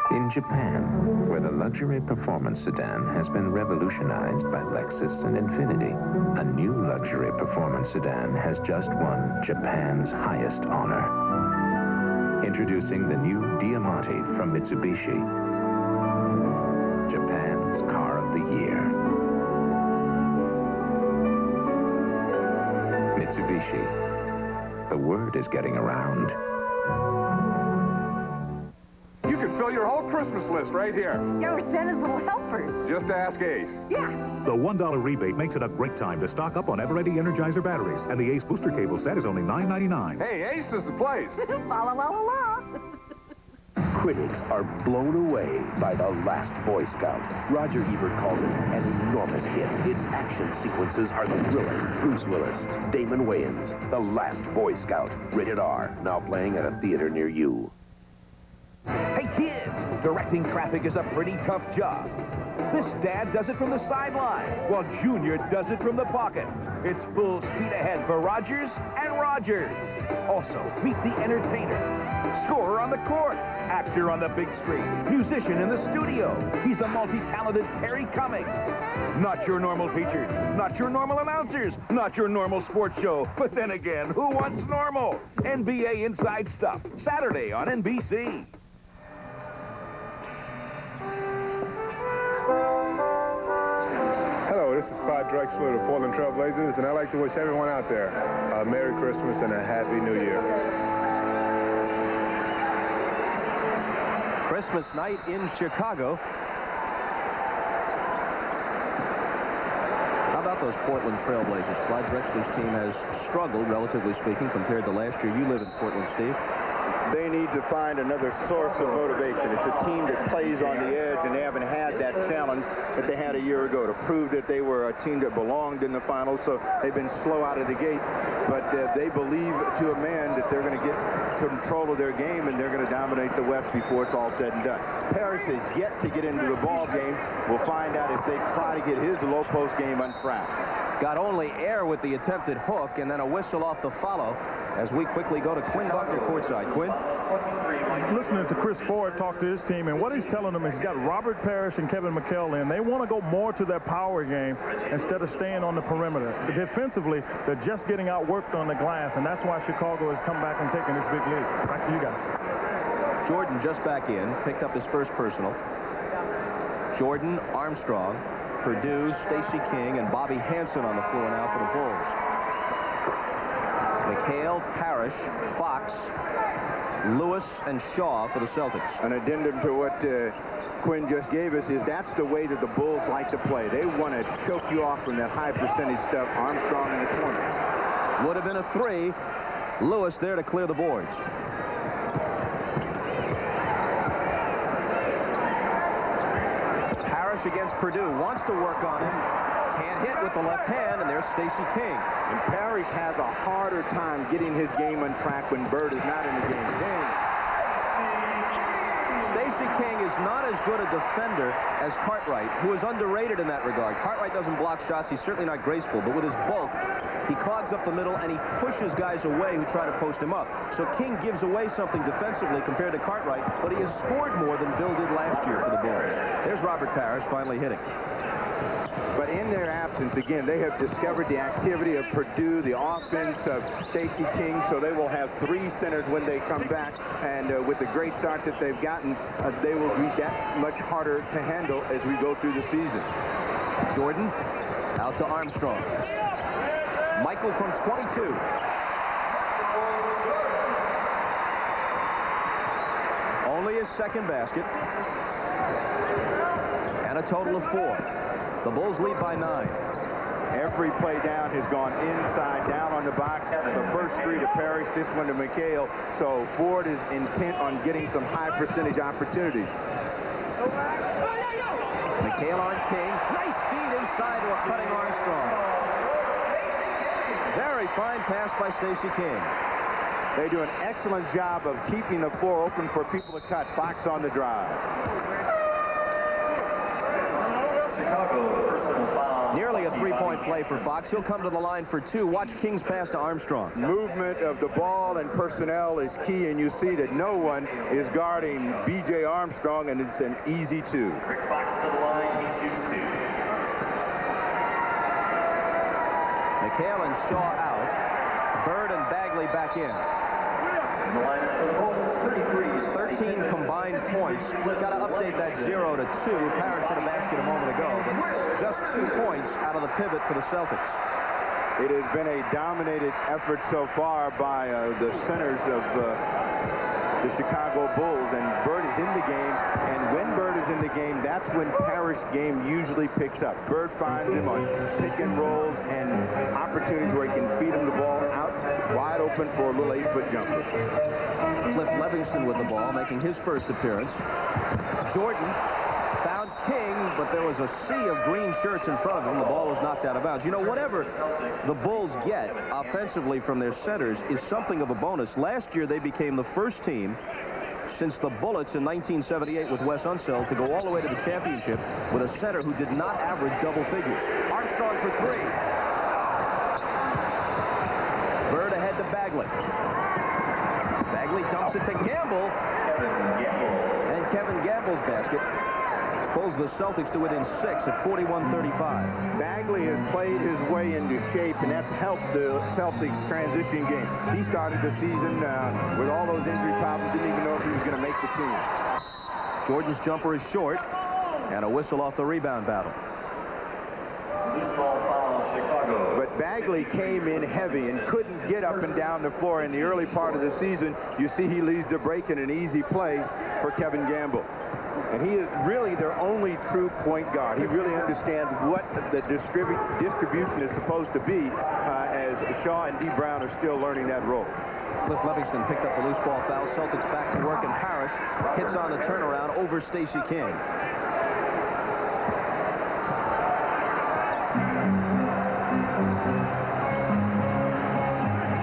In Japan, where the luxury performance sedan has been revolutionized by Lexus and Infiniti, a new luxury performance sedan has just won Japan's highest honor. Introducing the new Diamante from Mitsubishi, Japan's car of the year. Mitsubishi. The word is getting around. You can fill your whole Christmas list right here. Yeah, we're Santa's little helpers. Just ask Ace. Yeah. The $1 rebate makes it a great time to stock up on Eveready Energizer batteries, and the Ace booster cable set is only $9.99. Hey, Ace is the place. La la la la la. Critics are blown away by The Last Boy Scout. Roger Ebert calls it an enormous hit. Its action sequences are the thrillers. Bruce Willis, Damon Wayans, The Last Boy Scout. Rated R. Now playing at a theater near you. Hey, kids, directing traffic is a pretty tough job. This dad does it from the sideline, while Junior does it from the pocket. It's full speed ahead for Rogers and Rogers. Also, meet the entertainer, scorer on the court, actor on the big screen, musician in the studio. He's the multi-talented Perry Cummings. Not your normal features, not your normal announcers, not your normal sports show. But then again, who wants normal? NBA Inside Stuff, Saturday on NBC. Hello, this is Clyde Drexler of the Portland Trail Blazers, and I'd like to wish everyone out there a Merry Christmas and a Happy New Year. Christmas night in Chicago. How about those Portland Trail Blazers? Clyde Drexler's team has struggled, relatively speaking, compared to last year. You live in Portland, Steve. They need to find another source of motivation. It's a team that plays on the edge, and they haven't had that challenge that they had a year ago to prove that they were a team that belonged in the finals. So they've been slow out of the gate, but they believe to a man that they're going to get control of their game and they're going to dominate the West before it's all said and done. Parrish has yet to get into the ball game. We'll find out if they try to get his low post game unfrapped. Got only air with the attempted hook and then a whistle off the follow as we quickly go to Quinn Buckner courtside. Quinn? Listening to Chris Ford talk to his team, and what he's telling them is he's got Robert Parrish and Kevin McHale in. They want to go more to their power game instead of staying on the perimeter. Defensively, they're just getting outworked on the glass, and that's why Chicago has come back and taken this big lead. Back to you guys. Jordan just back in, picked up his first personal. Jordan, Armstrong, Purdue, Stacey King, and Bobby Hansen on the floor now for the Bulls. McHale, Parrish, Fox, Lewis, and Shaw for the Celtics. An addendum to what Quinn just gave us is that's the way that the Bulls like to play. They want to choke you off from that high percentage stuff. Armstrong in the corner. Would have been a three. Lewis there to clear the boards. Parrish against Purdue. Wants to work on him. Can't hit with the left hand, and there's Stacey King. And Parrish has a harder time getting his game on track when Bird is not in the game. Stacey King is not as good a defender as Cartwright, who is underrated in that regard. Cartwright doesn't block shots. He's certainly not graceful, but with his bulk, he clogs up the middle and he pushes guys away who try to post him up. So King gives away something defensively compared to Cartwright, but he has scored more than Bill did last year for the Bulls. There's Robert Parrish finally hitting. But in their absence, again, they have discovered the activity of Purdue, the offense of Stacey King, so they will have three centers when they come back. And with the great start that they've gotten, they will be that much harder to handle as we go through the season. Jordan out to Armstrong. Michael from 22. Only his second basket. And a total of 4. The Bulls lead by 9. Every play down has gone inside, down on the box. The first three to Parrish, this one to McHale. So Ford is intent on getting some high percentage opportunities. McHale on King. Nice feed inside to a cutting Armstrong. Very fine pass by Stacey King. They do an excellent job of keeping the floor open for people to cut. Fox on the drive. Nearly a three-point play for Fox. He'll come to the line for 2. Watch King's pass to Armstrong. Movement of the ball and personnel is key, and you see that no one is guarding B.J. Armstrong, and it's an easy 2. Fox to the line, he shoots 2. McHale and Shaw out. Bird and Bagley back in. The lineup for the Bulls, 13 combined points. Got to update that 0 to 2. Parrish hit a basket a moment ago, but just 2 points out of the pivot for the Celtics. It has been a dominated effort so far by the centers of the Chicago Bulls, and Bird is in the game, and when Bird is in the game, that's when Parrish's game usually picks up. Bird finds him on pick and rolls and opportunities where he can feed him the ball out wide open for a little 8-foot jumper. Cliff Levingston with the ball, making his first appearance. Jordan found King, but there was a sea of green shirts in front of him. The ball was knocked out of bounds. You know, whatever the Bulls get offensively from their centers is something of a bonus. Last year, they became the first team since the Bullets in 1978 with Wes Unseld to go all the way to the championship with a center who did not average double figures. Armstrong for 3. Bird ahead to Bagley. Bagley dumps it to Gamble. And Kevin Gamble's basket pulls the Celtics to within 6 at 41-35. Bagley has played his way into shape, and that's helped the Celtics transition game. He started the season with all those injury problems, didn't even know if he was going to make the team. Jordan's jumper is short, and a whistle off the rebound battle. But Bagley came in heavy and couldn't get up and down the floor in the early part of the season. You see he leads the break in an easy play for Kevin Gamble. And he is really their only true point guard. He really understands what the distribution is supposed to be as Shaw and D. Brown are still learning that role. Cliff Livingston picked up the loose ball foul. Celtics back to work, and Parrish hits on the turnaround over Stacey King.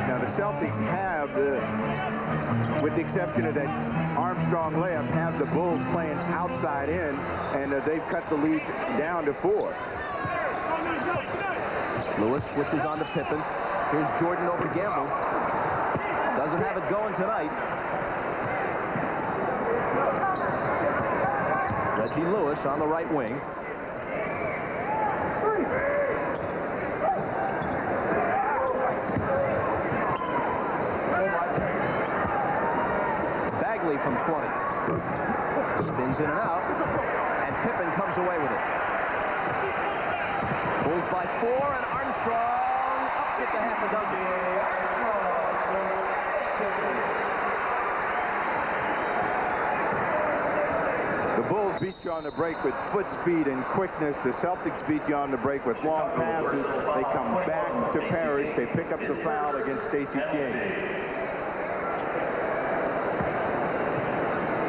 Now the Celtics have, with the exception of that Armstrong layup, have the Bulls playing outside in, and they've cut the lead down to 4. Lewis switches on to Pippen. Here's Jordan over Gamble. Doesn't have it going tonight. Reggie Lewis on the right wing. Bagley from 20. Spins in and out, and Pippen comes away with it. Bulls by 4, and Armstrong ups it to half a dozen. The Bulls beat you on the break with foot speed and quickness. The Celtics beat you on the break with long passes. They come back to Parrish. They pick up the foul against Stacey King.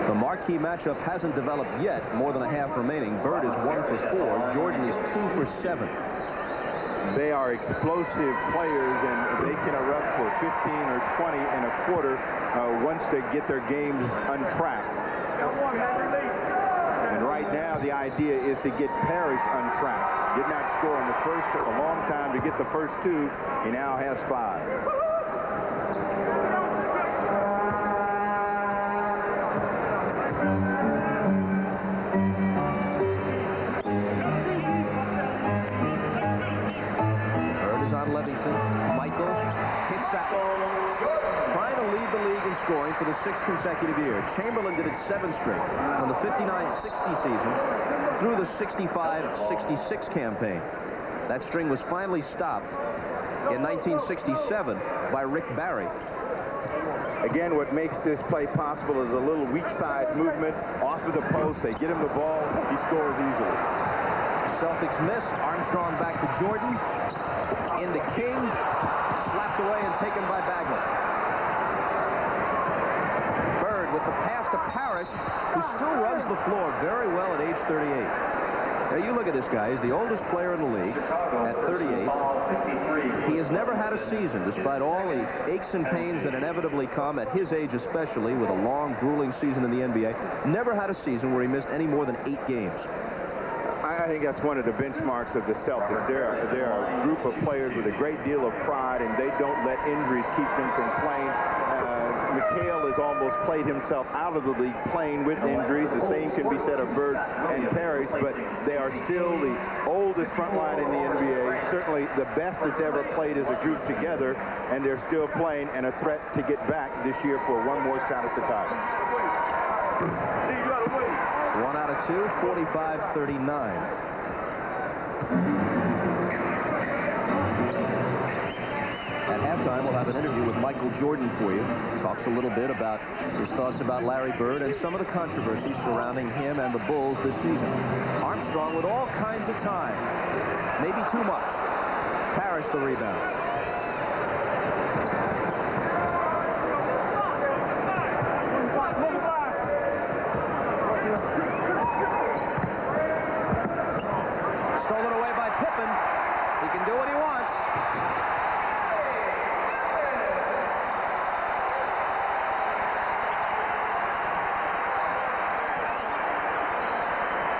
The marquee matchup hasn't developed yet. More than a half remaining. Bird is 1 for 4. Jordan is 2 for 7. They are explosive players, and they can erupt for 15 or 20 and a quarter once they get their games untracked. And right now, the idea is to get Parrish untracked. Did not score in the first. Took a long time to get the first 2. He now has 5. Michael hits that. Trying to lead the league in scoring for the 6th consecutive year. Chamberlain did it 7 straight from the 59-60 season through the 65-66 campaign. That string was finally stopped in 1967 by Rick Barry. Again, what makes this play possible is a little weak side movement off of the post. They get him the ball. He scores easily. Celtics miss. Armstrong back to Jordan. Into King, slapped away and taken by Bagley. Bird with the pass to Parrish, who still runs the floor very well at age 38. Now you look at this guy. He's the oldest player in the league at 38. He has never had a season, despite all the aches and pains that inevitably come at his age, especially with a long, grueling season in the NBA. Never had a season where he missed any more than 8 games. I think that's one of the benchmarks of the Celtics. They're a group of players with a great deal of pride, and they don't let injuries keep them from playing. McHale has almost played himself out of the league playing with injuries. The same can be said of Bird and Parrish, but they are still the oldest front line in the NBA, certainly the best that's ever played as a group together, and they're still playing and a threat to get back this year for one more shot at the title. 1 out of 2, 45-39. At halftime, we'll have an interview with Michael Jordan for you. Talks a little bit about his thoughts about Larry Bird and some of the controversies surrounding him and the Bulls this season. Armstrong with all kinds of time. Maybe too much. Parrish the rebound. Stolen away by Pippen. He can do what he wants.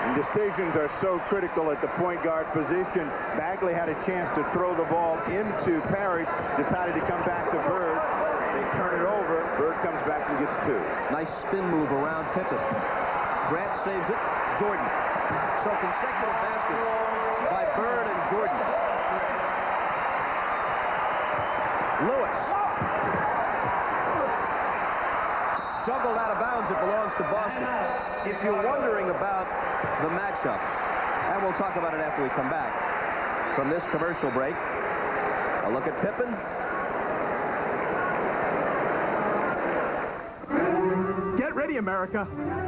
And decisions are so critical at the point guard position. Bagley had a chance to throw the ball into Parrish, decided to come back to Bird. They turn it over. Bird comes back and gets 2. Nice spin move around Pippen. Grant saves it. Jordan. So consecutive baskets by Bird and Jordan. Lewis. Juggled out of bounds. It belongs to Boston. If you're wondering about the matchup, and we'll talk about it after we come back from this commercial break, a look at Pippen. Get ready, America.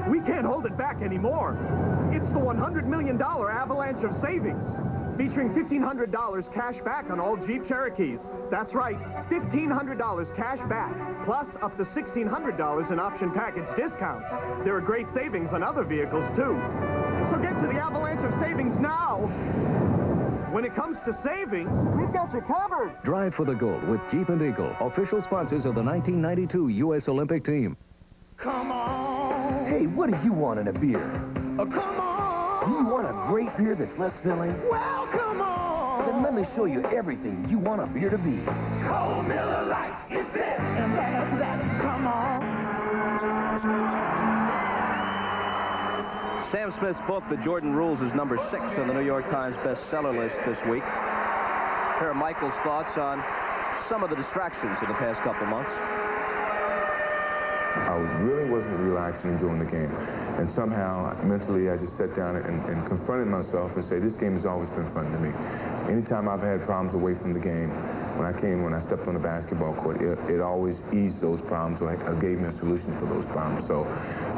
We can't hold it back anymore. It's the $100 million avalanche of savings. featuring $1,500 cash back on all Jeep Cherokees. That's right, $1,500 cash back, plus up to $1,600 in option package discounts. There are great savings on other vehicles, too. So get to the avalanche of savings now. When it comes to savings, we've got you covered. Drive for the gold with Jeep and Eagle, official sponsors of the 1992 U.S. Olympic team. Come on. Hey, what do you want in a beer? Come on. Do you want a great beer that's less filling? Well, come on. Then let me show you everything you want a beer to be. Cold Miller Lite, it's it. And that's that. Come on. Sam Smith's book, The Jordan Rules, is number 6 on the New York Times bestseller list this week. Here are Michael's thoughts on some of the distractions of the past couple months. I really wasn't relaxing, enjoying the game. And somehow, mentally, I just sat down and confronted myself and said, this game has always been fun to me. Anytime I've had problems away from the game, when I stepped on the basketball court, it always eased those problems or gave me a solution for those problems. So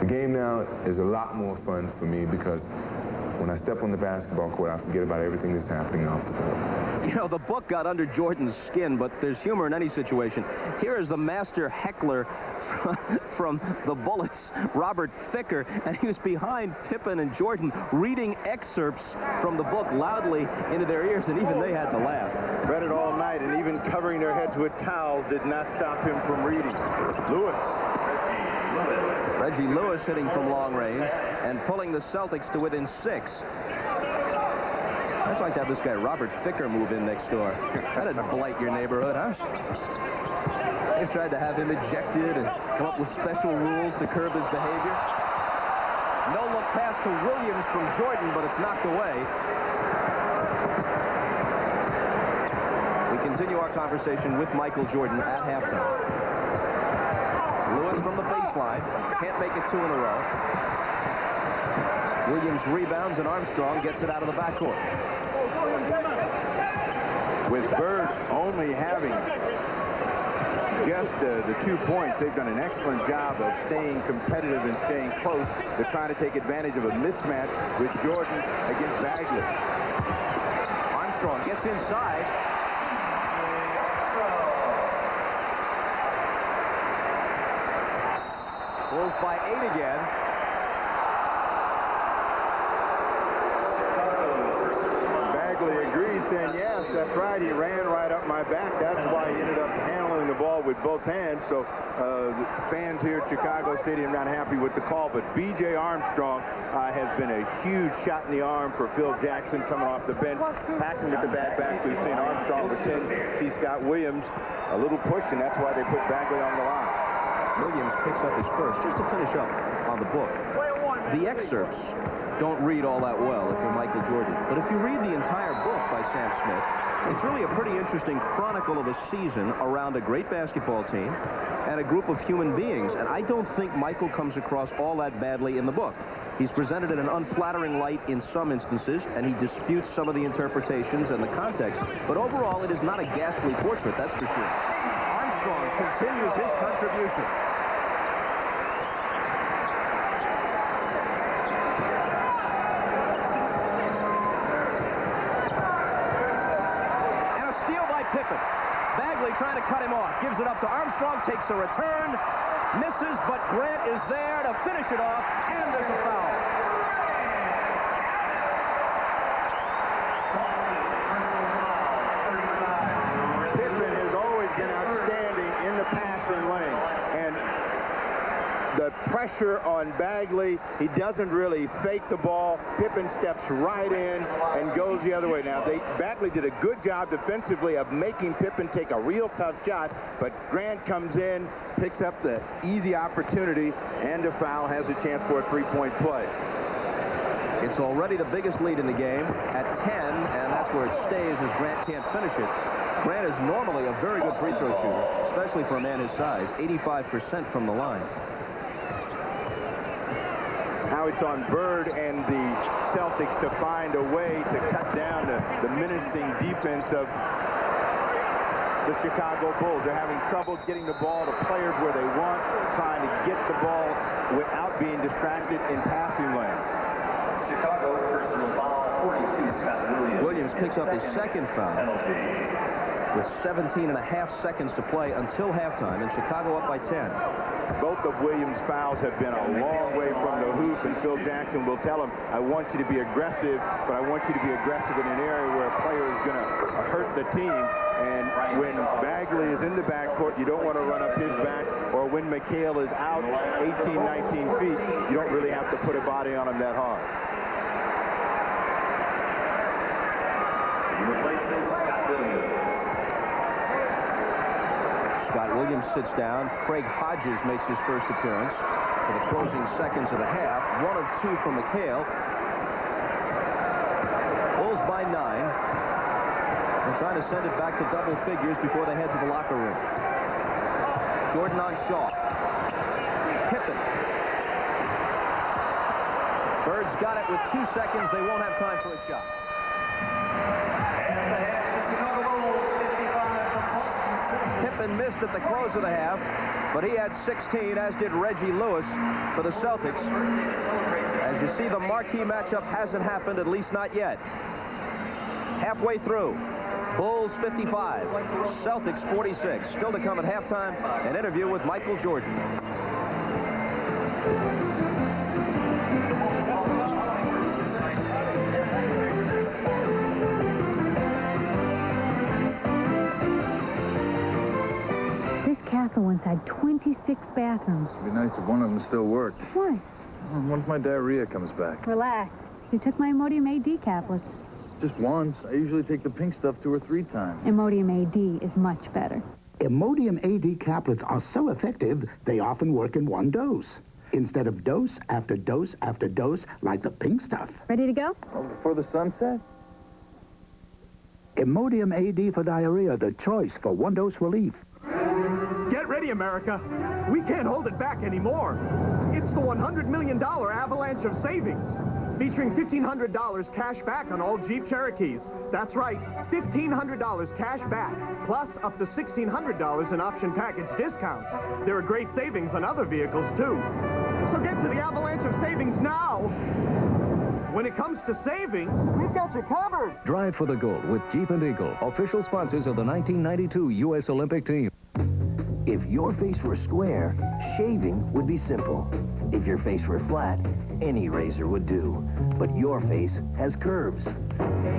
the game now is a lot more fun for me because when I step on the basketball court, I forget about everything that's happening off the court. You know, the book got under Jordan's skin, but there's humor in any situation. Here is the master heckler from the Bullets, Robert Thicker, and he was behind Pippen and Jordan reading excerpts from the book loudly into their ears, and even they had to laugh. Read it all night, and even covering their heads with towels did not stop him from reading. Lewis. Reggie Lewis hitting from long range and pulling the Celtics to within 6. I'd like to have this guy Robert Thicker move in next door. That'd blight your neighborhood, huh? They've tried to have him ejected and come up with special rules to curb his behavior. No look pass to Williams from Jordan, but it's knocked away. We continue our conversation with Michael Jordan at halftime. Lewis from the baseline. Can't make it 2 in a row. Williams rebounds, and Armstrong gets it out of the backcourt. With Bird only having just the 2 points, they've done an excellent job of staying competitive and staying close to trying to take advantage of a mismatch with Jordan against Bagley. Armstrong gets inside. Bulls by 8 again. Bagley agrees, saying, yes, that's right. He ran right up my back. That's why he ended up handling the ball with both hands. So the fans here at Chicago Stadium not happy with the call. But B.J. Armstrong has been a huge shot in the arm for Phil Jackson coming off the bench. Paxson with the bad back. We've seen Armstrong with 10. See Scott Williams, a little push, and that's why they put Bagley on the line. Williams picks up his first. Just to finish up on the book, the excerpts don't read all that well if you're Michael Jordan. But if you read the entire book by Sam Smith, it's really a pretty interesting chronicle of a season around a great basketball team and a group of human beings. And I don't think Michael comes across all that badly in the book. He's presented in an unflattering light in some instances, and he disputes some of the interpretations and the context. But overall, it is not a ghastly portrait, that's for sure. Armstrong continues his contribution. And a steal by Pippen. Bagley trying to cut him off. Gives it up to Armstrong. Takes a return. Misses, but Grant is there to finish it off. And there's a foul. Pippen has always been outstanding in the passing lane. And the pressure on Bagley, he doesn't really fake the ball. Pippen steps right in and goes the other way. Now, Bagley did a good job defensively of making Pippen take a real tough shot, but Grant comes in, picks up the easy opportunity, and the foul has a chance for a three-point play. It's already the biggest lead in the game at 10, and that's where it stays as Grant can't finish it. Grant is normally a very good free throw shooter, especially for a man his size, 85% from the line. Now it's on Bird and the Celtics to find a way to cut down the menacing defense of the Chicago Bulls. They're having trouble getting the ball to players where they want, trying to get the ball without being distracted in passing lane. Chicago personal foul Williams picks up his second foul with 17.5 seconds to play until halftime, and Chicago up by 10. Both of Williams' fouls have been a long way from the hoop, and Phil Jackson will tell him, I want you to be aggressive, but I want you to be aggressive in an area where a player is going to hurt the team. And when Bagley is in the backcourt, you don't want to run up his back, or when McHale is out 18, 19 feet, you don't really have to put a body on him that hard. Scott Williams sits down. Craig Hodges makes his first appearance for the closing seconds of the half. 1 of 2 from McHale. Bulls by 9. They're trying to send it back to double figures before they head to the locker room. Jordan on Shaw. Pippen. Bird's got it with 2 seconds. They won't have time for a shot. Pippen missed at the close of the half, but he had 16, as did Reggie Lewis for the Celtics. As you see, the marquee matchup hasn't happened, at least not yet. Halfway through, Bulls 55, Celtics 46. Still to come at halftime, an interview with Michael Jordan. Castle once had 26 bathrooms. It'd be nice if one of them still worked. Why? What if my diarrhea comes back? Relax. You took my Imodium AD caplet. Just once. I usually take the pink stuff 2 or 3 times. Imodium AD is much better. Imodium AD caplets are so effective, they often work in one dose. Instead of dose after dose after dose, like the pink stuff. Ready to go? Before the sun sets? Imodium AD for diarrhea, the choice for one-dose relief. Get ready, America. We can't hold it back anymore. It's the $100 million avalanche of savings, featuring $1,500 cash back on all Jeep Cherokees. That's right, $1,500 cash back, plus up to $1,600 in option package discounts. There are great savings on other vehicles, too. So get to the avalanche of savings now. When it comes to savings, we've got you covered. Drive for the gold with Jeep and Eagle, official sponsors of the 1992 U.S. Olympic team. If your face were square, shaving would be simple. If your face were flat, any razor would do. But your face has curves.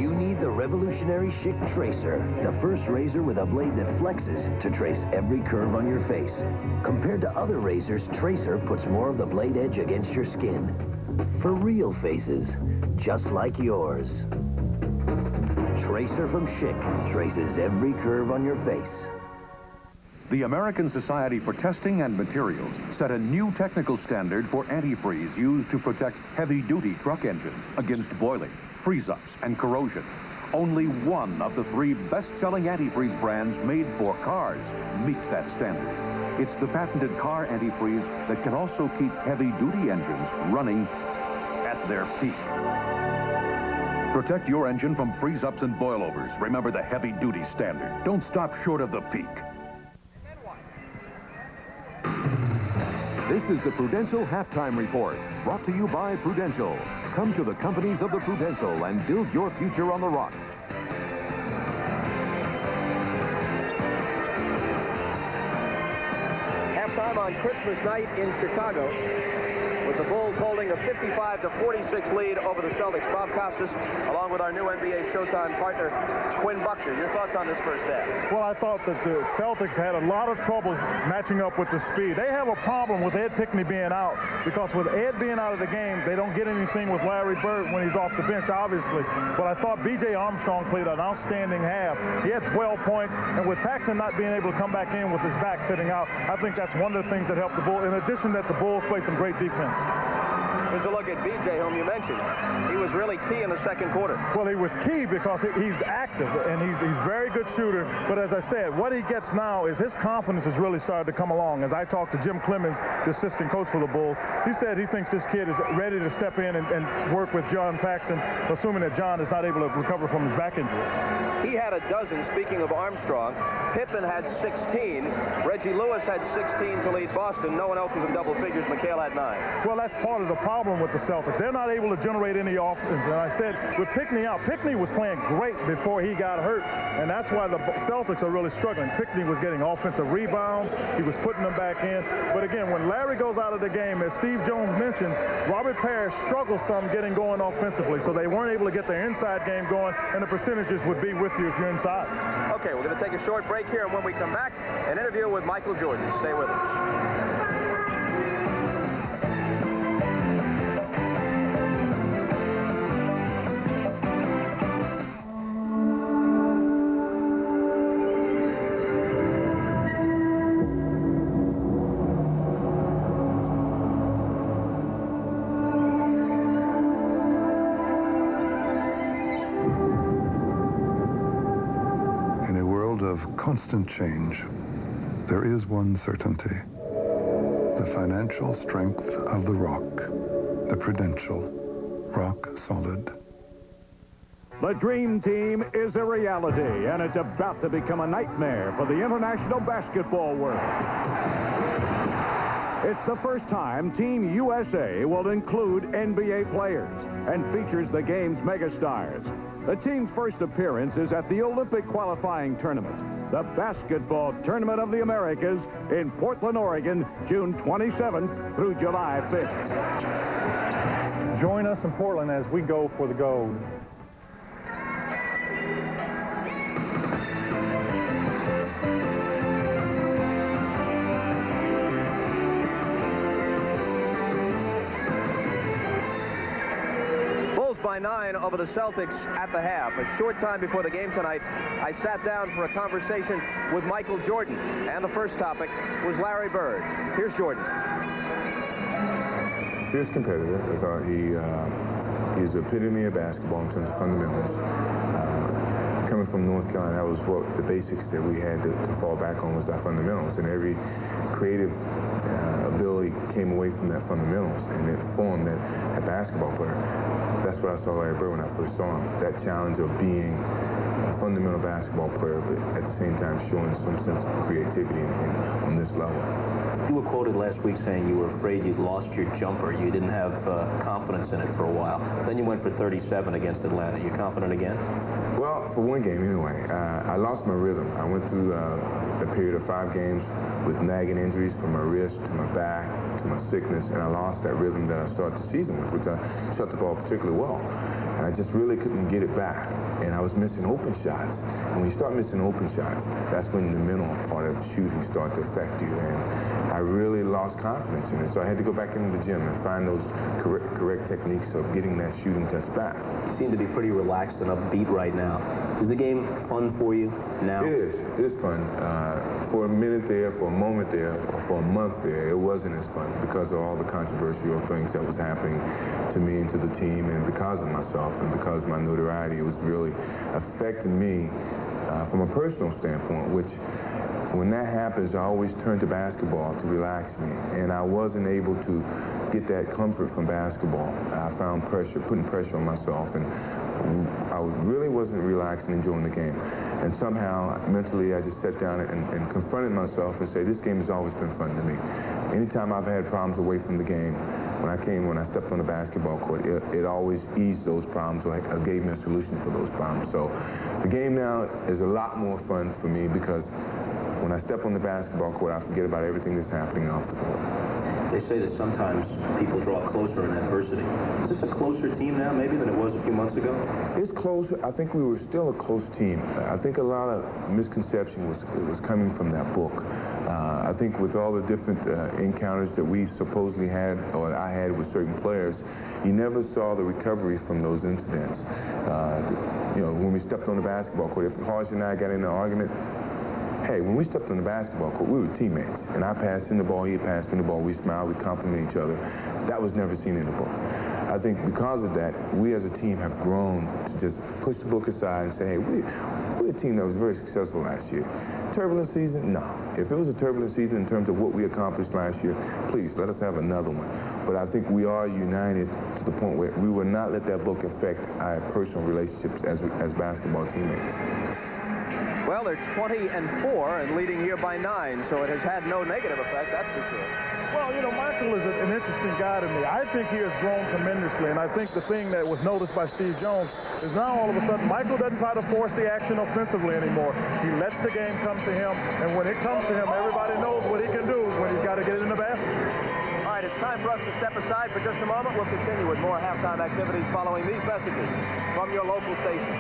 You need the revolutionary Schick Tracer, the first razor with a blade that flexes to trace every curve on your face. Compared to other razors, Tracer puts more of the blade edge against your skin. For real faces, just like yours. Tracer from Schick traces every curve on your face. The American Society for Testing and Materials set a new technical standard for antifreeze used to protect heavy-duty truck engines against boiling, freeze-ups, and corrosion. Only one of the 3 best-selling antifreeze brands made for cars meets that standard. It's the patented car antifreeze that can also keep heavy-duty engines running at their peak. Protect your engine from freeze-ups and boilovers. Remember the heavy-duty standard. Don't stop short of the peak. This is the Prudential Halftime Report, brought to you by Prudential. Come to the companies of the Prudential and build your future on the rock. Halftime on Christmas night in Chicago, with the Bulls holding a 55-46 lead over the Celtics. Bob Costas, along with our new NBA Showtime partner, Quinn Buckner. Your thoughts on this first half? Well, I thought that the Celtics had a lot of trouble matching up with the speed. They have a problem with Ed Pinckney being out, because with Ed being out of the game, they don't get anything with Larry Bird when he's off the bench, obviously. But I thought B.J. Armstrong played an outstanding half. He had 12 points, and with Paxson not being able to come back in with his back sitting out, I think that's one of the things that helped the Bulls, in addition that the Bulls played some great defense. Here's a look at B.J., whom you mentioned. He was really key in the second quarter. Well, he was key because he's active, and he's a very good shooter. But as I said, what he gets now is his confidence has really started to come along. As I talked to Jim Clemens, the assistant coach for the Bulls, he said he thinks this kid is ready to step in and work with John Paxson, assuming that John is not able to recover from his back injury. He had a dozen, speaking of Armstrong. Pippen had 16. Reggie Lewis had 16 to lead Boston. No one else was in double figures. McHale had 9. Well, that's part of the problem problem with the Celtics. They're not able to generate any offense. And I said, with Pickney out, Pickney was playing great before he got hurt, and that's why the Celtics are really struggling. Pickney was getting offensive rebounds. He was putting them back in. But again, when Larry goes out of the game, as Steve Jones mentioned, Robert Parrish struggled some getting going offensively, so they weren't able to get their inside game going, and the percentages would be with you if you're inside. Okay, we're going to take a short break here, and when we come back, an interview with Michael Jordan. Stay with us. Of constant change, there is one certainty: the financial strength of the rock, the Prudential, rock solid. The dream team is a reality, and it's about to become a nightmare for the international basketball world. It's the first time Team USA will include NBA players and features the game's megastars. The team's first appearance is at the Olympic qualifying tournament, the Basketball Tournament of the Americas in Portland, Oregon, June 27th through July 5th. Join us in Portland as we go for the gold. By 9 over the Celtics at the half. A short time before the game tonight, I sat down for a conversation with Michael Jordan, and the first topic was Larry Bird. Here's Jordan. Fierce competitor. I thought he's the epitome of basketball in terms of fundamentals. Coming from North Carolina, that was what the basics that we had to fall back on was our fundamentals, and every creative ability came away from that fundamentals, and it formed that basketball player. That's what I saw Larry Bird when I first saw him. That challenge of being a fundamental basketball player, but at the same time showing some sense of creativity on this level. You were quoted last week saying you were afraid you'd lost your jumper. You didn't have confidence in it for a while. Then you went for 37 against Atlanta. You confident again? Well, for one game anyway. I lost my rhythm. I went through a period of 5 games with nagging injuries from my wrist to my back to my sickness, and I lost that rhythm that I started the season with, which I shot the ball particularly well. And I just really couldn't get it back. And I was missing open shots. And when you start missing open shots, that's when the mental part of shooting starts to affect you. And I really lost confidence in it. So I had to go back into the gym and find those correct techniques of getting that shooting touch back. You seem to be pretty relaxed and upbeat right now. Is the game fun for you now? It is. It is fun. For a minute there, for a moment there, or for a month there, it wasn't as fun because of all the controversial things that was happening to me and to the team, and because of myself and because of my notoriety. It was really affecting me from a personal standpoint, which when that happens, I always turn to basketball to relax me, and I wasn't able to get that comfort from basketball. I found putting pressure on myself, and I really wasn't relaxing, enjoying the game. And somehow, mentally, I just sat down and confronted myself and said, this game has always been fun to me. Anytime I've had problems away from the game, when I stepped on the basketball court, it always eased those problems, or gave me a solution for those problems. So the game now is a lot more fun for me because when I step on the basketball court, I forget about everything that's happening off the court. They say that sometimes people draw closer in adversity. Is this a closer team now, maybe, than it was a few months ago? It's closer. I think we were still a close team. I think a lot of misconception was coming from that book. I think with all the different encounters that we supposedly had, or I had with certain players, you never saw the recovery from those incidents. When we stepped on the basketball court, if Harsh and I got in an argument, hey, when we stepped on the basketball court, we were teammates. And I passed him the ball, he passed me the ball. We smiled, we complimented each other. That was never seen in the book. I think because of that, we as a team have grown to just push the book aside and say, hey, we're a team that was very successful last year. Turbulent season? No. If it was a turbulent season in terms of what we accomplished last year, please, let us have another one. But I think we are united to the point where we will not let that book affect our personal relationships as basketball teammates. Well, they're 20-4 and leading here by 9, so it has had no negative effect, that's for sure. Well, you know, Michael is an interesting guy to me. I think he has grown tremendously, and I think the thing that was noticed by Steve Jones is now all of a sudden Michael doesn't try to force the action offensively anymore. He lets the game come to him, and when it comes to him, everybody knows what he can do when he's got to get it in the basket. All right, it's time for us to step aside for just a moment. We'll continue with more halftime activities following these messages from your local station.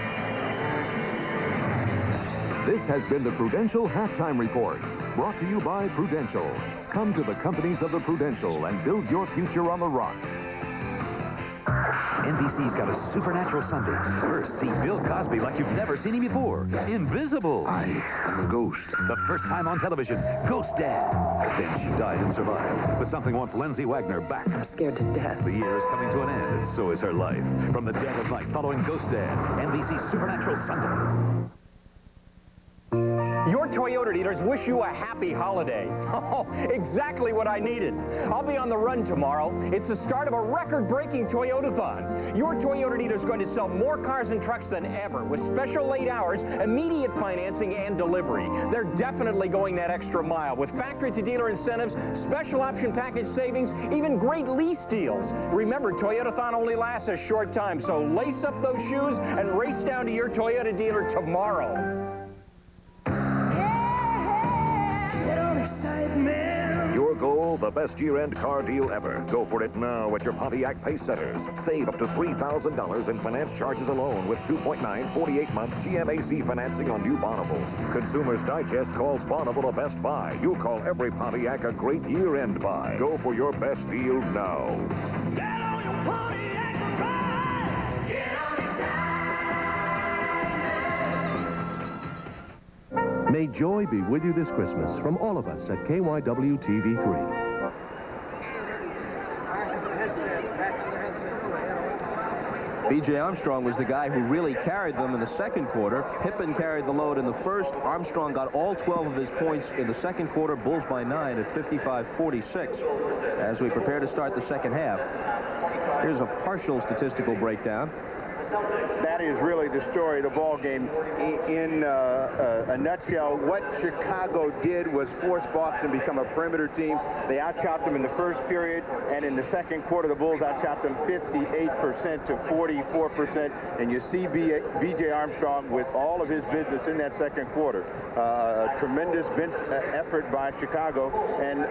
This has been the Prudential Halftime Report, brought to you by Prudential. Come to the companies of the Prudential and build your future on the rock. NBC's got a supernatural Sunday. First, see Bill Cosby like you've never seen him before. Invisible. I am a ghost. The first time on television, Ghost Dad. Then she died and survived. But something wants Lindsay Wagner back. I'm scared to death. The year is coming to an end, and so is her life. From the dead of night, following Ghost Dad, NBC's Supernatural Sunday. Your Toyota dealers wish you a happy holiday. Oh, exactly what I needed. I'll be on the run tomorrow. It's the start of a record-breaking Toyota-thon. Your Toyota dealer is going to sell more cars and trucks than ever with special late hours, immediate financing, and delivery. They're definitely going that extra mile with factory-to-dealer incentives, special option package savings, even great lease deals. Remember, Toyota-thon only lasts a short time, so lace up those shoes and race down to your Toyota dealer tomorrow. Your goal, the best year-end car deal ever. Go for it now at your Pontiac Pace Setters. Save up to $3,000 in finance charges alone with 2.9 48-month GMAC financing on new Bonnables. Consumers Digest calls Bonnable a best buy. You call every Pontiac a great year-end buy. Go for your best deal now. Get on your Pontiac ride! Get on your May joy be with you this Christmas from all of us at KYW TV3. B.J. Armstrong was the guy who really carried them in the second quarter. Pippen carried the load in the first. Armstrong got all 12 of his points in the second quarter. Bulls by 9 at 55-46 as we prepare to start the second half. Here's a partial statistical breakdown. That is really the story of the ball game. In a nutshell, what Chicago did was force Boston to become a perimeter team. They outshot them in the first period, and in the second quarter, the Bulls outshot them 58% to 44%. And you see B.J. Armstrong with all of his business in that second quarter. A tremendous effort by Chicago, and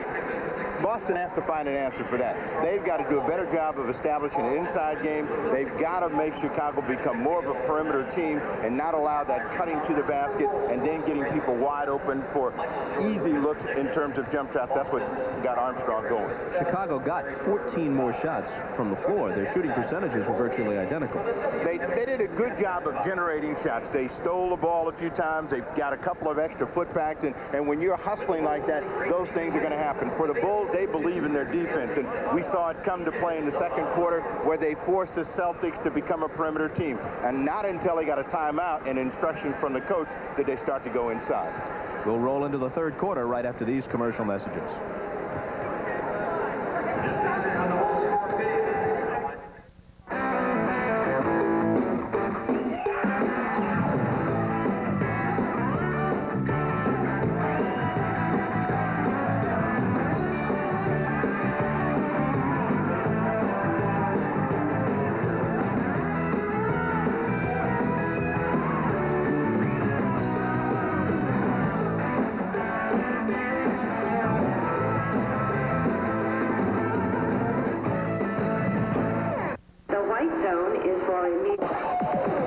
Boston has to find an answer for that. They've got to do a better job of establishing an inside game. They've got to make Chicago become more of a perimeter team and not allow that cutting to the basket and then getting people wide open for easy looks in terms of jump shots. That's what got Armstrong going. Chicago got 14 more shots from the floor. Their shooting percentages were virtually identical. They did a good job of generating shots. They stole the ball a few times. They've got a couple of extra putbacks, and when you're hustling like that, those things are going to happen. For the Bulls, they believe in their defense, and we saw it come to play in the second quarter where they forced the Celtics to become a perimeter team. And not until they got a timeout and instruction from the coach did they start to go inside. We'll roll into the third quarter right after these commercial messages.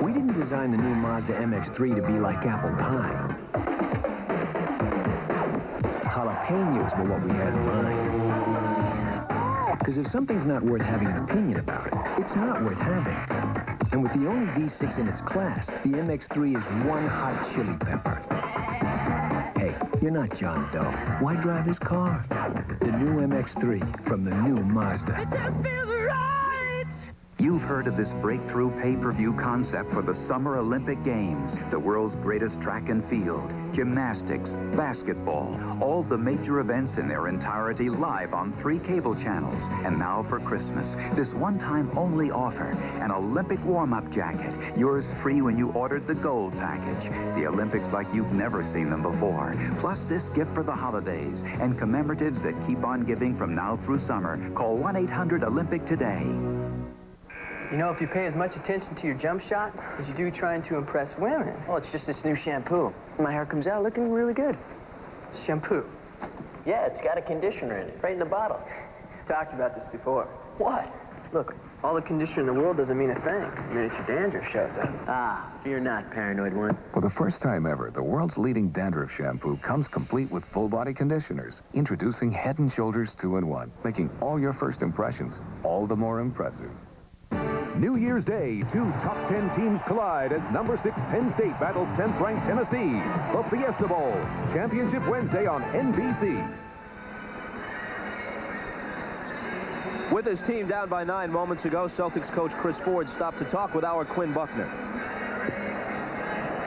We didn't design the new Mazda MX-3 to be like apple pie. Jalapenos were what we had in mind. Because if something's not worth having an opinion about it, it's not worth having. And with the only V6 in its class, the MX-3 is one hot chili pepper. Hey, you're not John Doe. Why drive his car? The new MX-3 from the new Mazda. It just feels right. You've heard of this breakthrough pay-per-view concept for the Summer Olympic Games, the world's greatest track and field, gymnastics, basketball, all the major events in their entirety live on 3 cable channels. And now for Christmas, this one-time only offer, an Olympic warm-up jacket, yours free when you ordered the gold package. The Olympics like you've never seen them before, plus this gift for the holidays and commemoratives that keep on giving from now through summer. Call 1-800-OLYMPIC today. You know, if you pay as much attention to your jump shot as you do trying to impress women, well, it's just this new shampoo. My hair comes out looking really good. Shampoo. Yeah, it's got a conditioner in it, right in the bottle. Talked about this before. What? Look, all the conditioner in the world doesn't mean a thing. I mean, it's your dandruff shows up. Ah, fear not, paranoid one. For the first time ever, the world's leading dandruff shampoo comes complete with full-body conditioners. Introducing Head & Shoulders 2-in-1, making all your first impressions all the more impressive. New Year's Day, 2 top 10 teams collide as number 6 Penn State battles 10th-ranked Tennessee. The Fiesta Bowl, Championship Wednesday on NBC. With his team down by 9 moments ago, Celtics coach Chris Ford stopped to talk with our Quinn Buckner.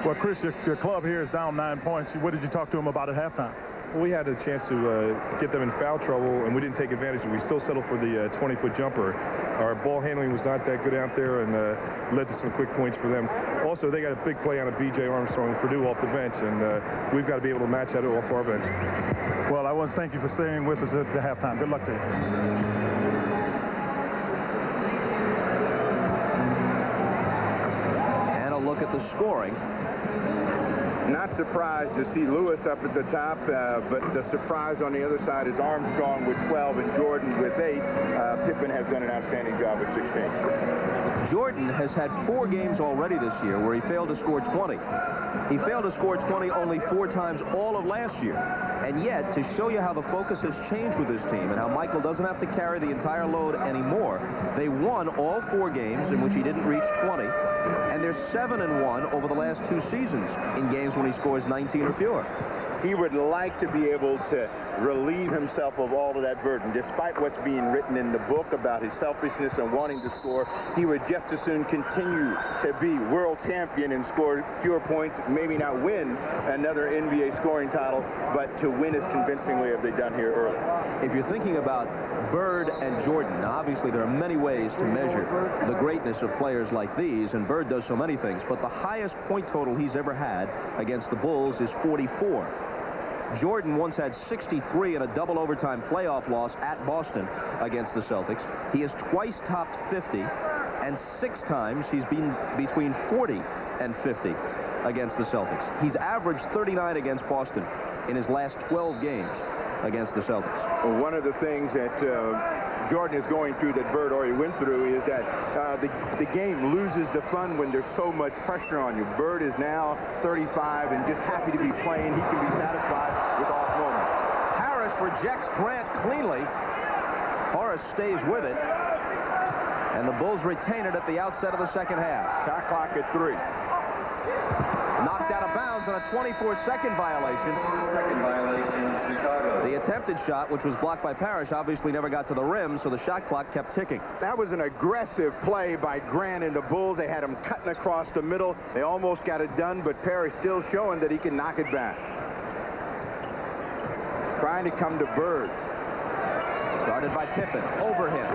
Well, Chris, your club here is down 9 points. What did you talk to him about at halftime? Well, we had a chance to get them in foul trouble, and we didn't take advantage of it. We still settled for the 20-foot jumper. Our ball handling was not that good out there and led to some quick points for them. Also, they got a big play on a B.J. Armstrong Purdue off the bench, and we've got to be able to match that off our bench. Well, I want to thank you for staying with us at the halftime. Good luck to you. And a look at the scoring. Not surprised to see Lewis up at the top, but the surprise on the other side is Armstrong with 12 and Jordan with 8. Pippen has done an outstanding job at 16. Jordan has had 4 games already this year where he failed to score 20. He failed to score 20 only 4 times all of last year. And yet, to show you how the focus has changed with this team and how Michael doesn't have to carry the entire load anymore, they won all 4 games in which he didn't reach 20. And they're 7-1 over the last 2 seasons in games when he scores 19 or fewer. He would like to be able to relieve himself of all of that burden. Despite what's being written in the book about his selfishness and wanting to score, he would just as soon continue to be world champion and score fewer points, maybe not win another NBA scoring title, but to win as convincingly as they've done here early. If you're thinking about Bird and Jordan, now obviously there are many ways to measure the greatness of players like these, and Bird does so many things, but the highest point total he's ever had against the Bulls is 44. Jordan once had 63 in a double overtime playoff loss at Boston against the Celtics. He has twice topped 50, and 6 times he's been between 40 and 50 against the Celtics. He's averaged 39 against Boston in his last 12 games against the Celtics. Well, one of the things that Jordan is going through that Bird already went through is that the game loses the fun when there's so much pressure on you. Bird is now 35 and just happy to be playing. He can be satisfied with off moments. Harris rejects Grant cleanly. Horace stays with it. And the Bulls retain it at the outset of the second half. Shot clock at 3. Knocked out of bounds on a 24-second violation. Second violation, Chicago. The attempted shot, which was blocked by Parrish, obviously never got to the rim, so the shot clock kept ticking. That was an aggressive play by Grant and the Bulls. They had him cutting across the middle. They almost got it done, but Parrish still showing that he can knock it back. Trying to come to Bird. Guarded by Pippen. Over him.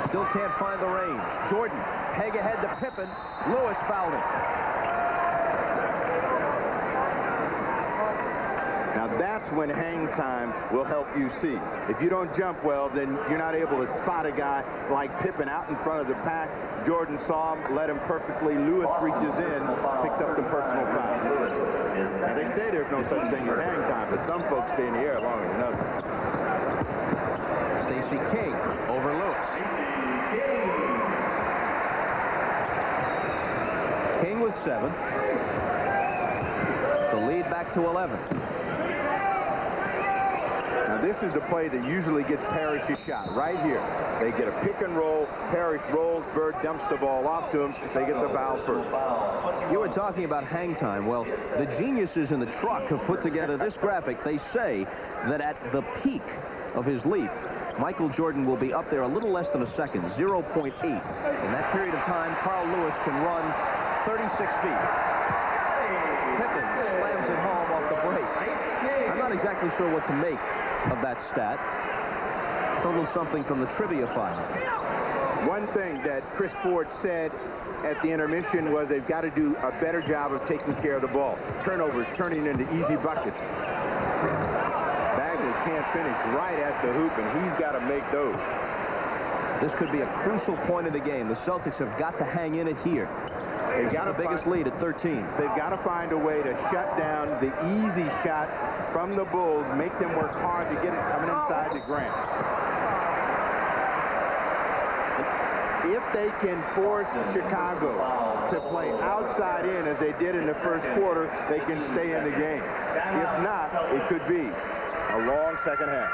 Still can't find the range. Jordan, peg ahead to Pippen. Lewis fouled him. Now that's when hang time will help you see. If you don't jump well, then you're not able to spot a guy like Pippen out in front of the pack. Jordan saw him, led him perfectly. Lewis reaches in, picks up the personal foul. Now they say there's no such thing as hang time, but some folks stay in the air longer than others. Stacey King over Lewis. King with 7. The lead back to 11. Now this is the play that usually gets Parrish's shot, right here. They get a pick and roll, Parrish rolls, Bird dumps the ball off to him, they get the foul first. You were talking about hang time. Well, the geniuses in the truck have put together this graphic. They say that at the peak of his leap, Michael Jordan will be up there a little less than a second, 0.8. In that period of time, Carl Lewis can run 36 feet. Pippen slams it home off the break. I'm not exactly sure what to make of that stat. It's a little something from the trivia file. One thing that Chris Ford said at the intermission was they've got to do a better job of taking care of the ball. Turnovers turning into easy buckets. Bagley can't finish right at the hoop, and he's got to make those. This could be a crucial point of the game. The Celtics have got to hang in it here. They've got the biggest lead at 13. They've got to find a way to shut down the easy shot from the Bulls, make them work hard to get it coming inside to Grant. If they can force Chicago to play outside in as they did in the first quarter, they can stay in the game. If not, it could be a long second half.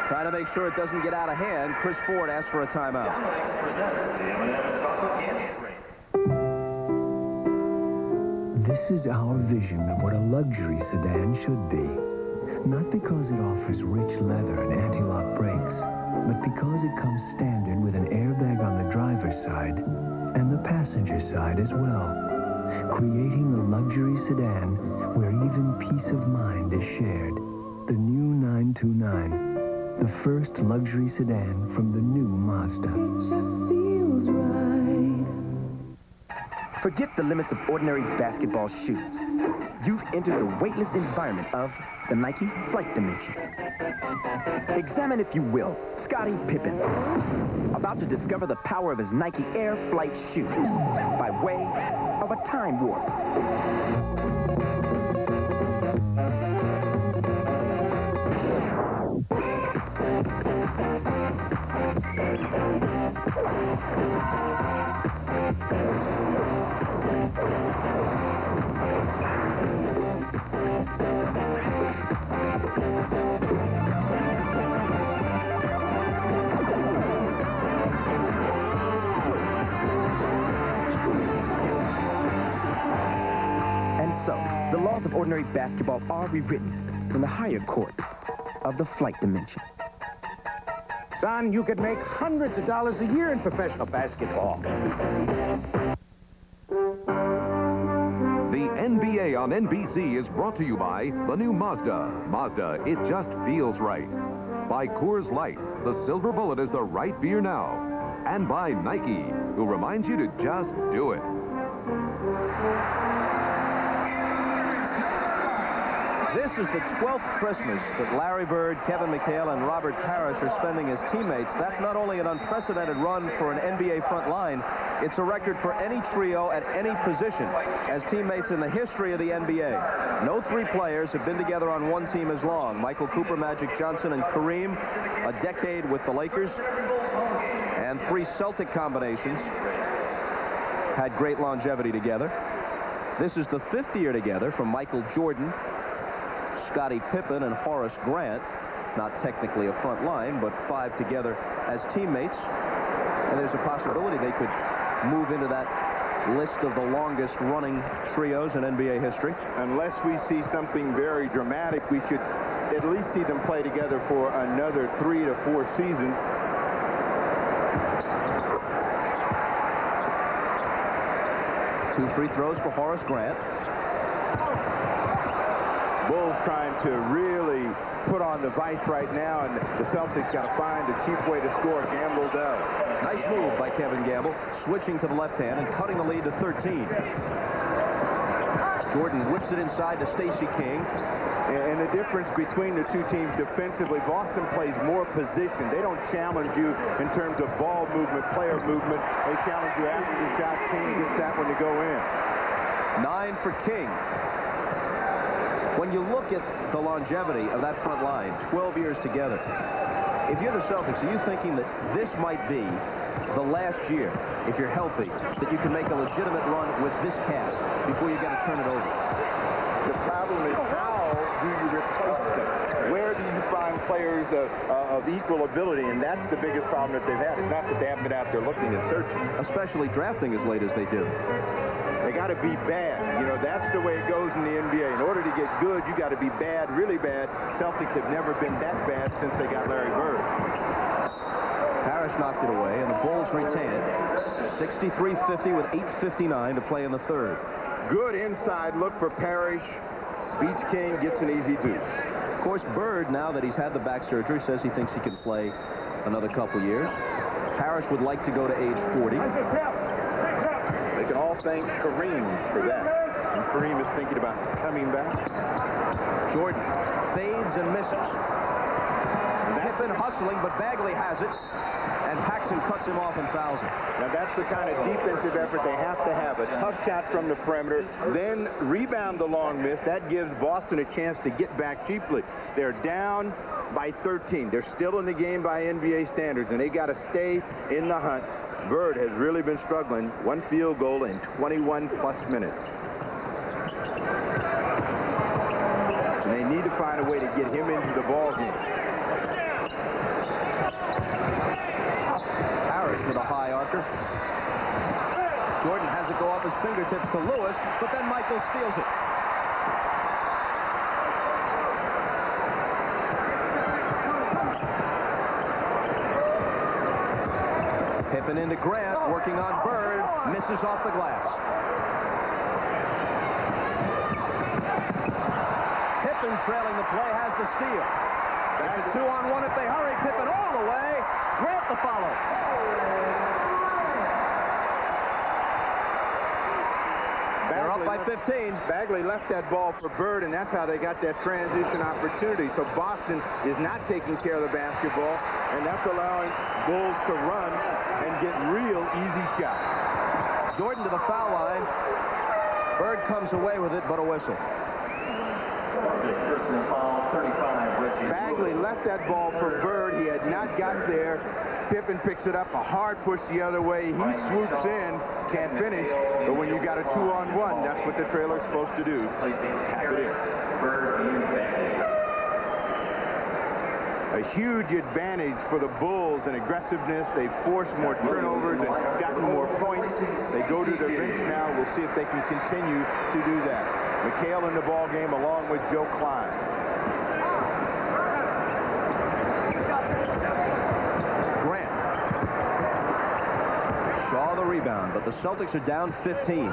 Trying to make sure it doesn't get out of hand, Chris Ford asked for a timeout. This is our vision of what a luxury sedan should be. Not because it offers rich leather and anti-lock brakes, but because it comes standard with an airbag on the driver's side and the passenger side as well, creating a luxury sedan where even peace of mind is shared. The new 929, the first luxury sedan from the new Mazda. It just feels right. Forget the limits of ordinary basketball shoes. You've entered the weightless environment of the Nike Flight Dimension. Examine, if you will, Scottie Pippen, about to discover the power of his Nike Air Flight shoes by way of a time warp. The laws of ordinary basketball are rewritten in the higher court of the Flight Dimension. Son, you could make hundreds of dollars a year in professional basketball. The NBA on NBC is brought to you by the new Mazda. Mazda, it just feels right. By Coors Light, the silver bullet is the right beer now. And by Nike, who reminds you to just do it. This is the 12th Christmas that Larry Bird, Kevin McHale, and Robert Parrish are spending as teammates. That's not only an unprecedented run for an NBA front line, it's a record for any trio at any position as teammates in the history of the NBA. No three players have been together on one team as long. Michael Cooper, Magic Johnson, and Kareem, a decade with the Lakers, and three Celtic combinations had great longevity together. This is the 5th year together from Michael Jordan, Scottie Pippen, and Horace Grant. Not technically a front line, but 5 together as teammates. And there's a possibility they could move into that list of the longest running trios in NBA history. Unless we see something very dramatic, we should at least see them play together for another 3 to 4 seasons. Two free throws for Horace Grant. Bulls trying to really put on the vice right now, and the Celtics got to find a cheap way to score. Gamble does. Nice move by Kevin Gamble, switching to the left hand and cutting the lead to 13. Jordan whips it inside to Stacey King. And the difference between the two teams defensively, Boston plays more position. They don't challenge you in terms of ball movement, player movement. They challenge you after the shot. King gets that one to go in. 9 for King. When you look at the longevity of that front line, 12 years together, if you're the Celtics, are you thinking that this might be the last year, if you're healthy, that you can make a legitimate run with this cast before you got to turn it over? The problem is, how do you replace them? Where do you find players of equal ability? And that's the biggest problem that they've had. It's not that they haven't been out there looking and searching. Especially drafting as late as they do. They got to be bad. You know, that's the way it goes in the NBA. In order to get good, you got to be bad, really bad. Celtics have never been that bad since they got Larry Bird. Parrish knocked it away, and the Bulls retain it. 63-50 with 8:59 to play in the third. Good inside look for Parrish. Beach King gets an easy deuce. Of course, Bird, now that he's had the back surgery, says he thinks he can play another couple years. Parrish would like to go to age 40. They can all thank Kareem for that. And Kareem is thinking about coming back. Jordan fades and misses. Pippen hustling, but Bagley has it. And Paxson cuts him off and fouls him. Now that's the kind of defensive effort they have to have. A tough shot from the perimeter, then rebound the long miss. That gives Boston a chance to get back cheaply. They're down by 13. They're still in the game by NBA standards, and they got to stay in the hunt. Bird has really been struggling. 1 field goal in 21+ minutes. And they need to find a way to get him into the ball game. Harris with a high archer. Jordan has it go off his fingertips to Lewis, but then Michael steals it. Pippen into Grant, working on Bird, misses off the glass. Pippen trailing the play, has the steal. That's a 2-on-1 if they hurry. Pippen all the way. Grant the follow. They're up by 15. Bagley left that ball for Bird, and that's how they got that transition opportunity. So Boston is not taking care of the basketball, and that's allowing Bulls to run and get real easy shots. Jordan to the foul line. Bird comes away with it, but a whistle. Personal foul, 35, Reggie. Bagley left that ball for Bird. He had not got there. Pippen picks it up, a hard push the other way. He swoops in, can't finish. But when you got a 2-on-1, that's what the trailer's supposed to do. Tap it in. A huge advantage for the Bulls in aggressiveness. They've forced more turnovers and gotten more points. They go to their bench now. We'll see if they can continue to do that. McHale in the ball game along with Joe Klein. Grant. Shaw the rebound, but the Celtics are down 15.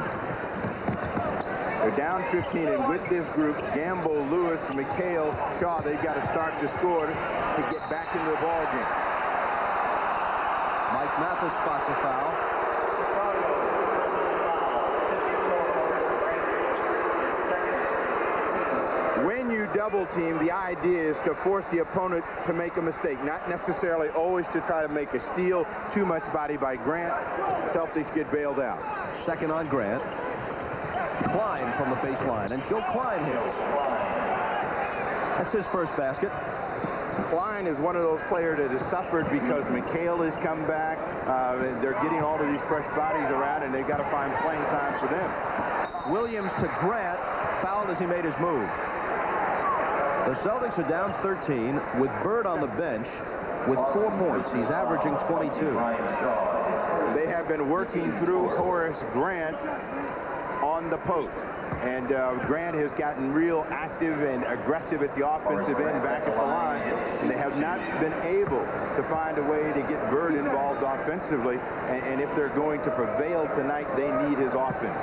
They're down 15, and with this group, Gamble, Lewis, McHale, Shaw, they've got to start to score to get back into the ball game. Mike Mathis spots a foul. When you double team, the idea is to force the opponent to make a mistake, not necessarily always to try to make a steal. Too much body by Grant. Celtics get bailed out. Second on Grant. Klein from the baseline, and Joe Klein hits. That's his first basket. Klein is one of those players that has suffered because McHale has come back. They're getting all of these fresh bodies around, and they've got to find playing time for them. Williams to Grant, fouled as he made his move. The Celtics are down 13 with Bird on the bench with 4 points. He's averaging 22. They have been working through Horace Grant on the post. And Grant has gotten real active and aggressive at the offensive end back at the line. And they have not been able to find a way to get Bird involved offensively. And if they're going to prevail tonight, they need his offense.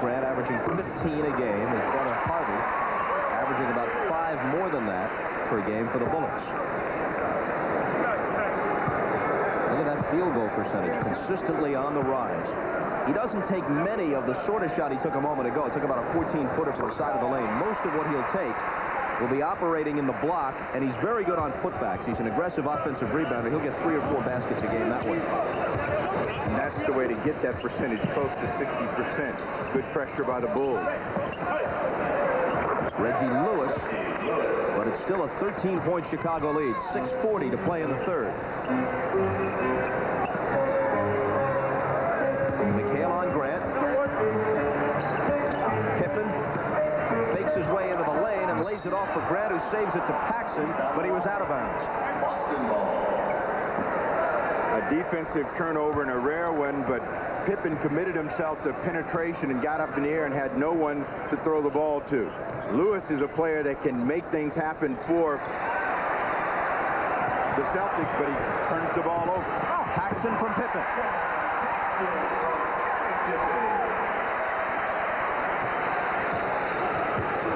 Grant averaging 15 a game. His brother Harvey averaging about 5 more than that per game for the Bullets. Look at that field goal percentage, consistently on the rise. He doesn't take many of the sort of shot he took a moment ago. It took about a 14-footer to the side of the lane. Most of what he'll take will be operating in the block, and he's very good on putbacks. He's an aggressive offensive rebounder. He'll get 3 or 4 baskets a game that way. And that's the way to get that percentage close to 60%. Good pressure by the Bulls. Reggie Lewis, but it's still a 13-point Chicago lead. 6:40 to play in the third. McHale on Grant. Pippen fakes his way into the lane and lays it off for Grant, who saves it to Paxson, but he was out of bounds. A defensive turnover and a rare one, but Pippen committed himself to penetration and got up in the air and had no one to throw the ball to. Lewis is a player that can make things happen for the Celtics, but he turns the ball over. Paxson from Pippen.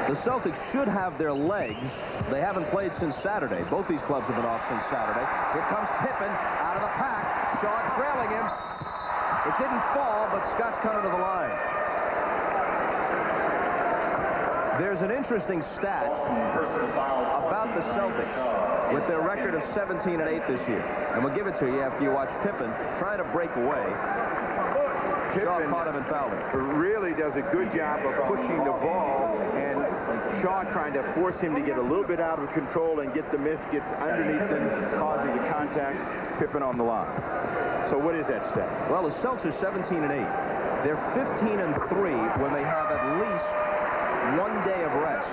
The Celtics should have their legs. They haven't played since Saturday. Both these clubs have been off since Saturday. Here comes Pippen out of the pack. Shaw trailing him. It didn't fall, but Scott's coming to the line. There's an interesting stat about the Celtics with their record of 17-8 this year. And we'll give it to you after you watch Pippen trying to break away. Shaw caught him and fouled him. Really does a good job of pushing the ball, and Shaw trying to force him to get a little bit out of control and get the miss, gets underneath him, causes a contact. Pippen on the line. So what is that stat? Well, the Celtics are 17-8. They're 15-3 when they have at least 1 day of rest.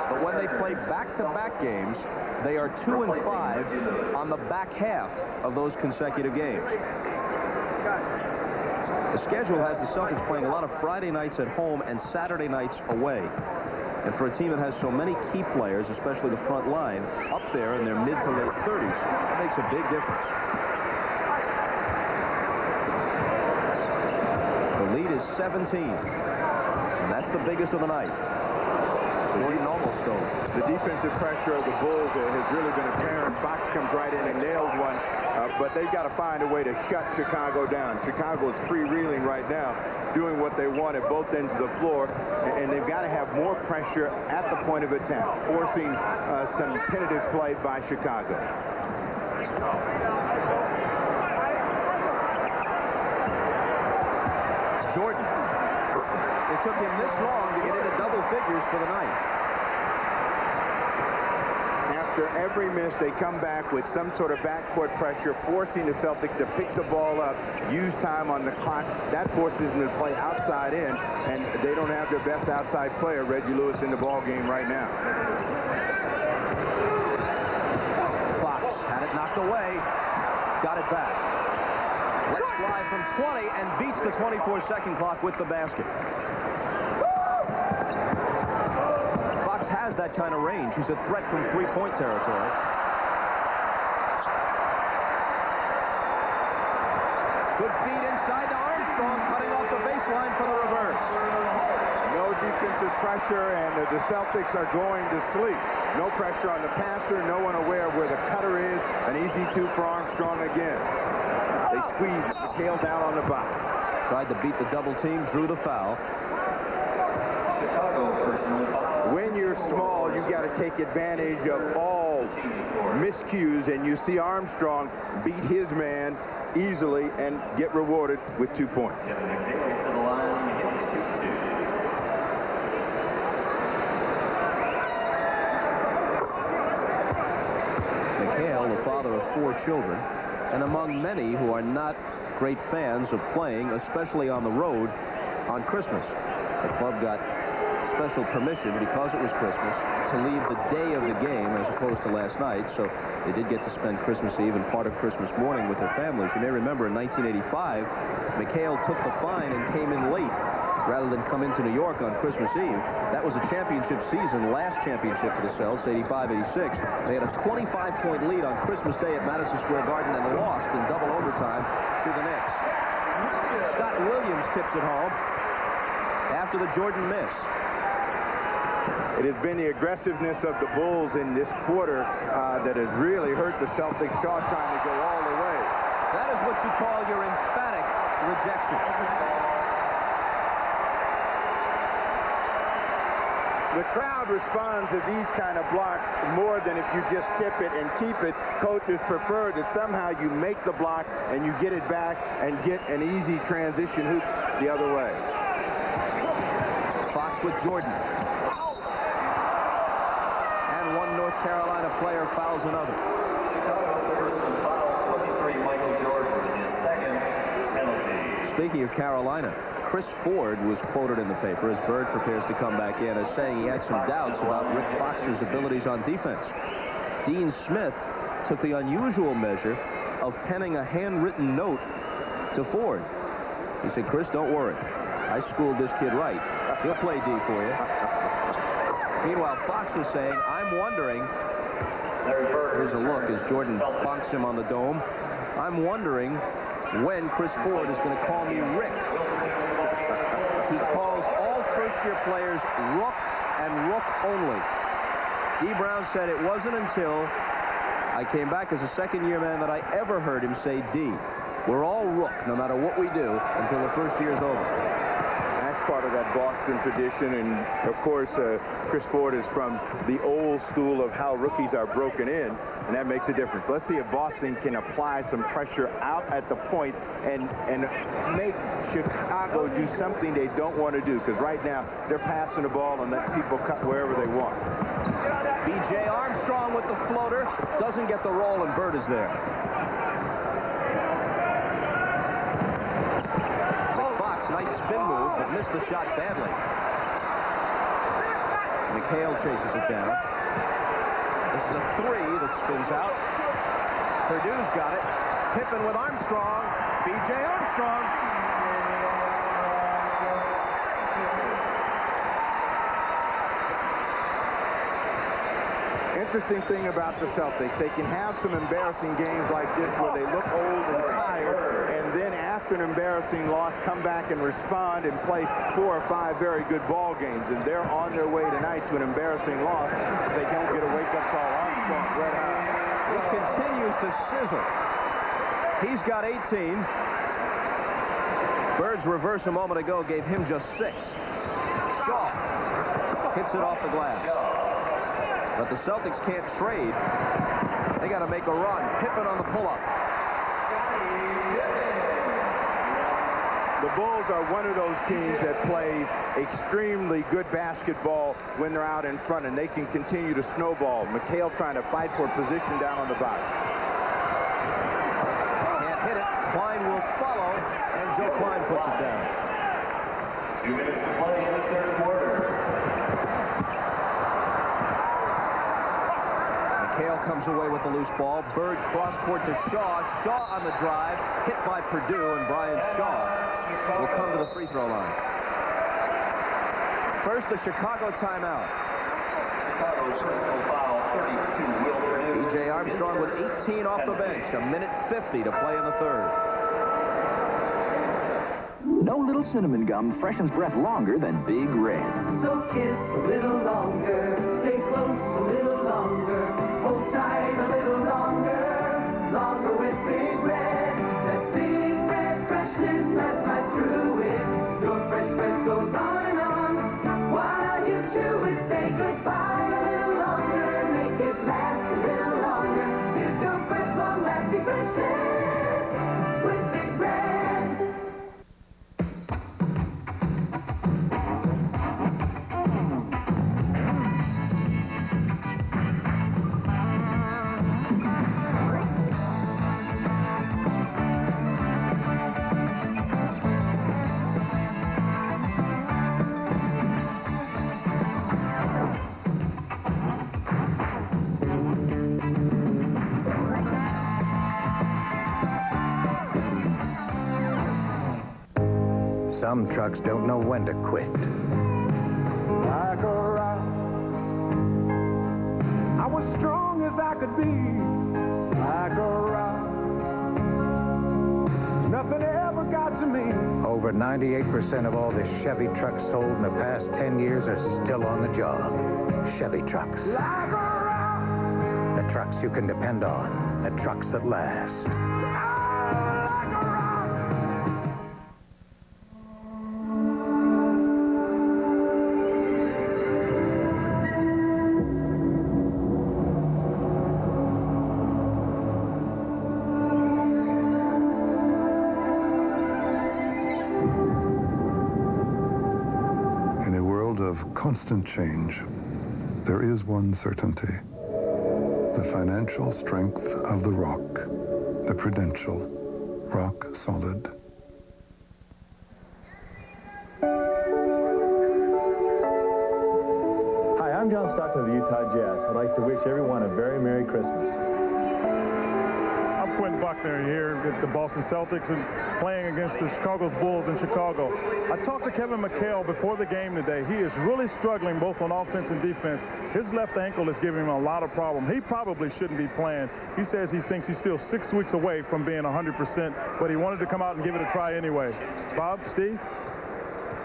But when they play back-to-back games, they are 2-5 on the back half of those consecutive games. The schedule has the Celtics playing a lot of Friday nights at home and Saturday nights away. And for a team that has so many key players, especially the front line, up there in their mid to late 30s, it makes a big difference. The lead is 17. And that's the biggest of the night. Jordan almost stole it. The defensive pressure of the Bulls has really been apparent. Fox comes right in and nails one. But they've got to find a way to shut Chicago down. Chicago is freewheeling right now, doing what they want at both ends of the floor, and they've got to have more pressure at the point of attack, forcing some tentative play by Chicago. Jordan. It took him this long to get into double figures for the night. After every miss, they come back with some sort of backcourt pressure, forcing the Celtics to pick the ball up, use time on the clock. That forces them to play outside in, and they don't have their best outside player, Reggie Lewis, in the ball game right now. Fox had it knocked away, got it back. Let's fly from 20 and beats the 24-second clock with the basket. Has that kind of range. He's a threat from three-point territory. Good feed inside to Armstrong, cutting off the baseline for the reverse. No defensive pressure, and the Celtics are going to sleep. No pressure on the passer, no one aware of where the cutter is. An easy two for Armstrong again. They squeeze McHale down on the box. Tried to beat the double team, drew the foul. Chicago personal foul. When you're small, you got to take advantage of all miscues, and you see Armstrong beat his man easily and get rewarded with 2 points. McHale, the father of 4 children, and among many who are not great fans of playing, especially on the road, on Christmas. The club got special permission because it was Christmas to leave the day of the game as opposed to last night, so they did get to spend Christmas Eve and part of Christmas morning with their families. You may remember in 1985, McHale took the fine and came in late rather than come into New York on Christmas Eve. That was a championship season, last championship for the Celtics, 85-86. They had a 25-point lead on Christmas Day at Madison Square Garden and lost in double overtime to the Knicks. Scott Williams tips it home after the Jordan miss. It has been the aggressiveness of the Bulls in this quarter that has really hurt the Celtics. Shaw trying to go all the way. That is what you call your emphatic rejection. The crowd responds to these kind of blocks more than if you just tip it and keep it. Coaches prefer that somehow you make the block and you get it back and get an easy transition hoop the other way. Fox with Jordan. North Carolina player fouls another. Chicago personal foul, 23, Michael Jordan, his second penalty. Speaking of Carolina, Chris Ford was quoted in the paper as Bird prepares to come back in as saying he had some doubts about Rick Fox's abilities on defense. Dean Smith took the unusual measure of penning a handwritten note to Ford. He said, Chris, don't worry. I schooled this kid right. He'll play D for you. Meanwhile, Fox was saying, I'm wondering, here's a look as Jordan bonks him on the dome. I'm wondering when Chris Ford is going to call me Rick. He calls all first-year players Rook and Rook only. D. Brown said it wasn't until I came back as a second-year man that I ever heard him say D. We're all Rook, no matter what we do, until the first year's over. That's part of that Boston tradition, and of course, Chris Ford is from the old school of how rookies are broken in, and that makes a difference. Let's see if Boston can apply some pressure out at the point and make Chicago do something they don't want to do, because right now they're passing the ball and letting people cut wherever they want. B.J. Armstrong with the floater, doesn't get the roll, and Bird is there. Nice spin move, but missed the shot badly. McHale chases it down. This is a three that spins out. Purdue's got it. Pippen with Armstrong. B.J. Armstrong. Interesting thing about the Celtics, they can have some embarrassing games like this where they look old and tired, and then after an embarrassing loss, come back and respond and play 4 or 5 very good ball games. And they're on their way tonight to an embarrassing loss if they don't get a wake-up call. Armstrong, red hot. He continues to sizzle. He's got 18. Bird's reverse a moment ago gave him just 6. Shaw hits it off the glass. But the Celtics can't trade. They got to make a run. Pippen on the pull-up. The Bulls are one of those teams that play extremely good basketball when they're out in front, and they can continue to snowball. McHale trying to fight for position down on the box. Can't hit it. Klein will follow, and Joe Klein puts it down. 2 minutes to play in the third quarter. McHale comes away with the loose ball. Bird cross-court to Shaw. Shaw on the drive. Hit by Purdue, and Brian Shaw will come to the free throw line. First, a Chicago timeout. Chicago's personal foul, 32, Will Purdue. B.J. Armstrong with 18 off the bench. 1:50 to play in the third. No little cinnamon gum freshens breath longer than Big Red. So kiss a little longer, stay close a little longer, hold tight a little longer, longer with Big Red. That Big Red freshness lasts right through it. Your fresh breath goes on and on. While you chew it, say goodbye a little longer, make it last a little longer. Give your breath long-lasting freshness with Big Red. Some trucks don't know when to quit. Like a rock, I was strong as I could be. Like a rock, nothing ever got to me. Over 98% of all the Chevy trucks sold in the past 10 years are still on the job. Chevy trucks. Like a rock, The trucks you can depend on. The trucks that last. like a rock. In a world of constant change, there is one certainty. The financial strength of the rock, the Prudential, rock solid. Hi, I'm John Stockton of the Utah Jazz. I'd like to wish everyone a very Merry Christmas. I'm Quentin Buckner here at the Boston Celtics and playing against the Chicago Bulls in Chicago. I talked to Kevin McHale before the game today. He is really struggling both on offense and defense. His left ankle is giving him a lot of problems. He probably shouldn't be playing. He says he thinks he's still 6 weeks away from being 100%, but he wanted to come out and give it a try anyway. Bob, Steve?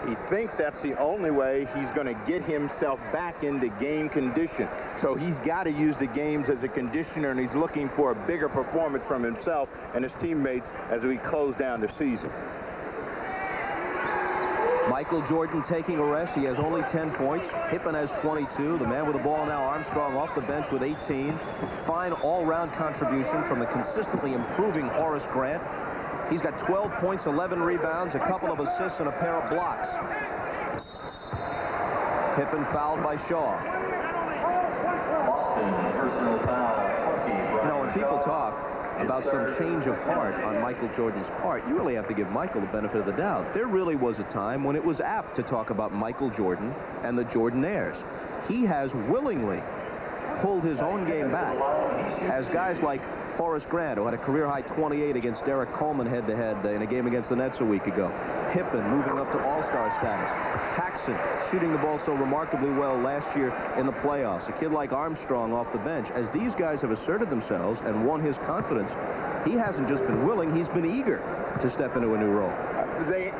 He thinks that's the only way he's going to get himself back into game condition. So he's got to use the games as a conditioner, and he's looking for a bigger performance from himself and his teammates as we close down the season. Michael Jordan taking a rest. He has only 10 points. Pippen has 22. The man with the ball now, Armstrong, off the bench with 18. Fine all-round contribution from the consistently improving Horace Grant. He's got 12 points, 11 rebounds, a couple of assists, and a pair of blocks. Pippen fouled by Shaw. Boston, personal foul, 20. You know, when people talk about some change of heart on Michael Jordan's part, you really have to give Michael the benefit of the doubt. There really was a time when it was apt to talk about Michael Jordan and the Jordan-heirs. He has willingly pulled his own game back, as guys like Horace Grant, who had a career-high 28 against Derek Coleman head-to-head in a game against the Nets a week ago. Pippen moving up to all-star status. Paxson shooting the ball so remarkably well last year in the playoffs. A kid like Armstrong off the bench. As these guys have asserted themselves and won his confidence, he hasn't just been willing, he's been eager to step into a new role.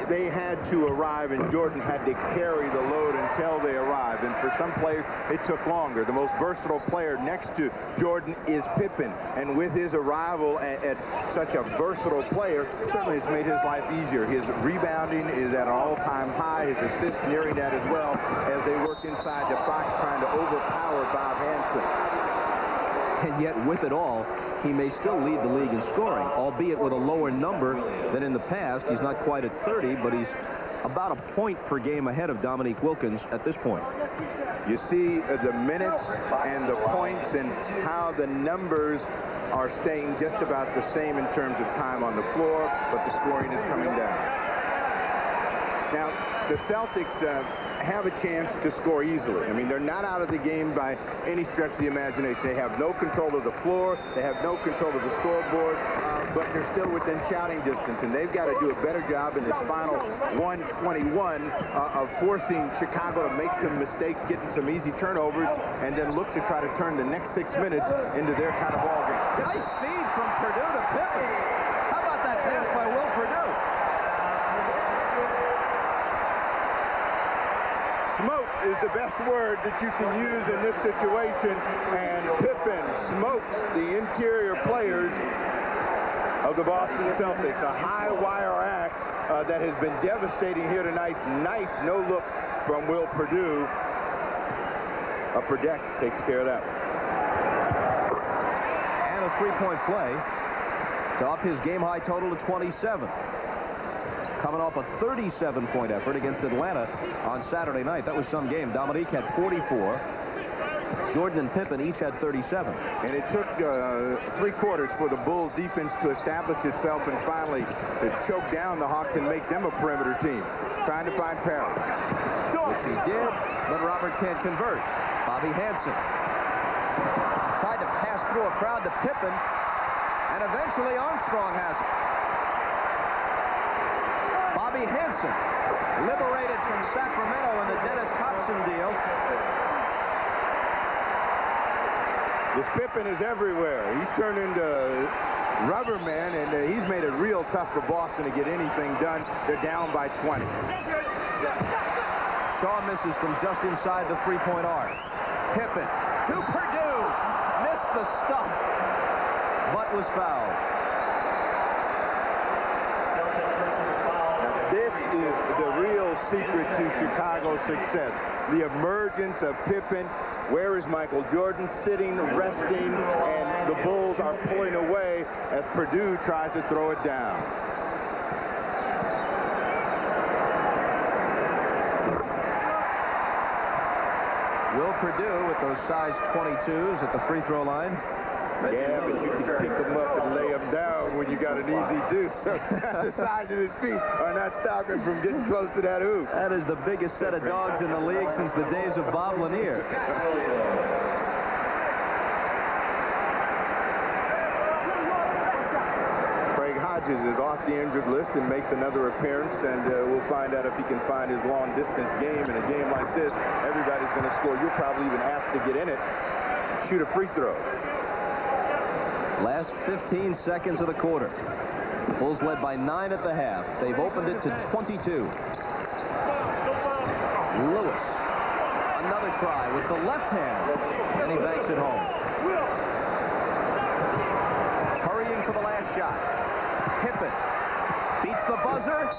They had to arrive, and Jordan had to carry the load until they arrived. And for some players, it took longer. The most versatile player next to Jordan is Pippen. And with his arrival at such a versatile player, certainly it's made his life easier. His rebounding is at an all-time high. His assists nearing that as well as they work inside the box trying to overpower Bob Hansen. And yet, with it all, he may still lead the league in scoring, albeit with a lower number than in the past. He's not quite at 30, but he's about a point per game ahead of Dominique Wilkins at this point. You see the minutes and the points and how the numbers are staying just about the same in terms of time on the floor, but the scoring is coming down. Now, the Celtics have a chance to score easily. I mean, they're not out of the game by any stretch of the imagination. They have no control of the floor. They have no control of the scoreboard, but they're still within shouting distance, and they've got to do a better job in this final 121 of forcing Chicago to make some mistakes, getting some easy turnovers, and then look to try to turn the next 6 minutes into their kind of ball game. Nice feed from Purdue to Pippen. How about that pass by Will Purdue? Smoke is the best word that you can use in this situation, and Pippen smokes the interior players of the Boston Celtics. A high-wire act that has been devastating here tonight. Nice no-look from Will Purdue. Upper deck takes care of that. And a three-point play to up his game-high total to 27. Coming off a 37-point effort against Atlanta on Saturday night. That was some game. Dominique had 44. Jordan and Pippen each had 37. And it took 3 quarters for the Bulls defense to establish itself and finally to choke down the Hawks and make them a perimeter team. Trying to find Parrish. Which he did, but Robert can't convert. Bobby Hansen tried to pass through a crowd to Pippen, and eventually Armstrong has it. Bobby Hansen, liberated from Sacramento in the Dennis Hobson deal. This Pippen is everywhere. He's turned into rubber man, and he's made it real tough for Boston to get anything done. They're down by 20. Shaw misses from just inside the three-point arc. Pippen to Purdue. Missed the stuff, but was fouled. This is the real secret to Chicago's success. The emergence of Pippen. Where is Michael Jordan? Sitting, resting, and the Bulls are pulling away as Purdue tries to throw it down. Will Purdue with those size 22s at the free throw line. Yeah, but you can pick them up and lay them down when you got an easy deuce. So the size of his feet are not stopping from getting close to that hoop. That is the biggest set of dogs in the league since the days of Bob Lanier. Hodges is off the injured list and makes another appearance, and we'll find out if he can find his long-distance game. In a game like this, everybody's going to score. You're probably even asked to get in it, shoot a free throw. Last 15 seconds of the quarter. The Bulls led by 9 at the half. They've opened it to 22. Lewis. Another try with the left hand, and he banks it home. Hurrying for the last shot. Pippen beats the buzzer,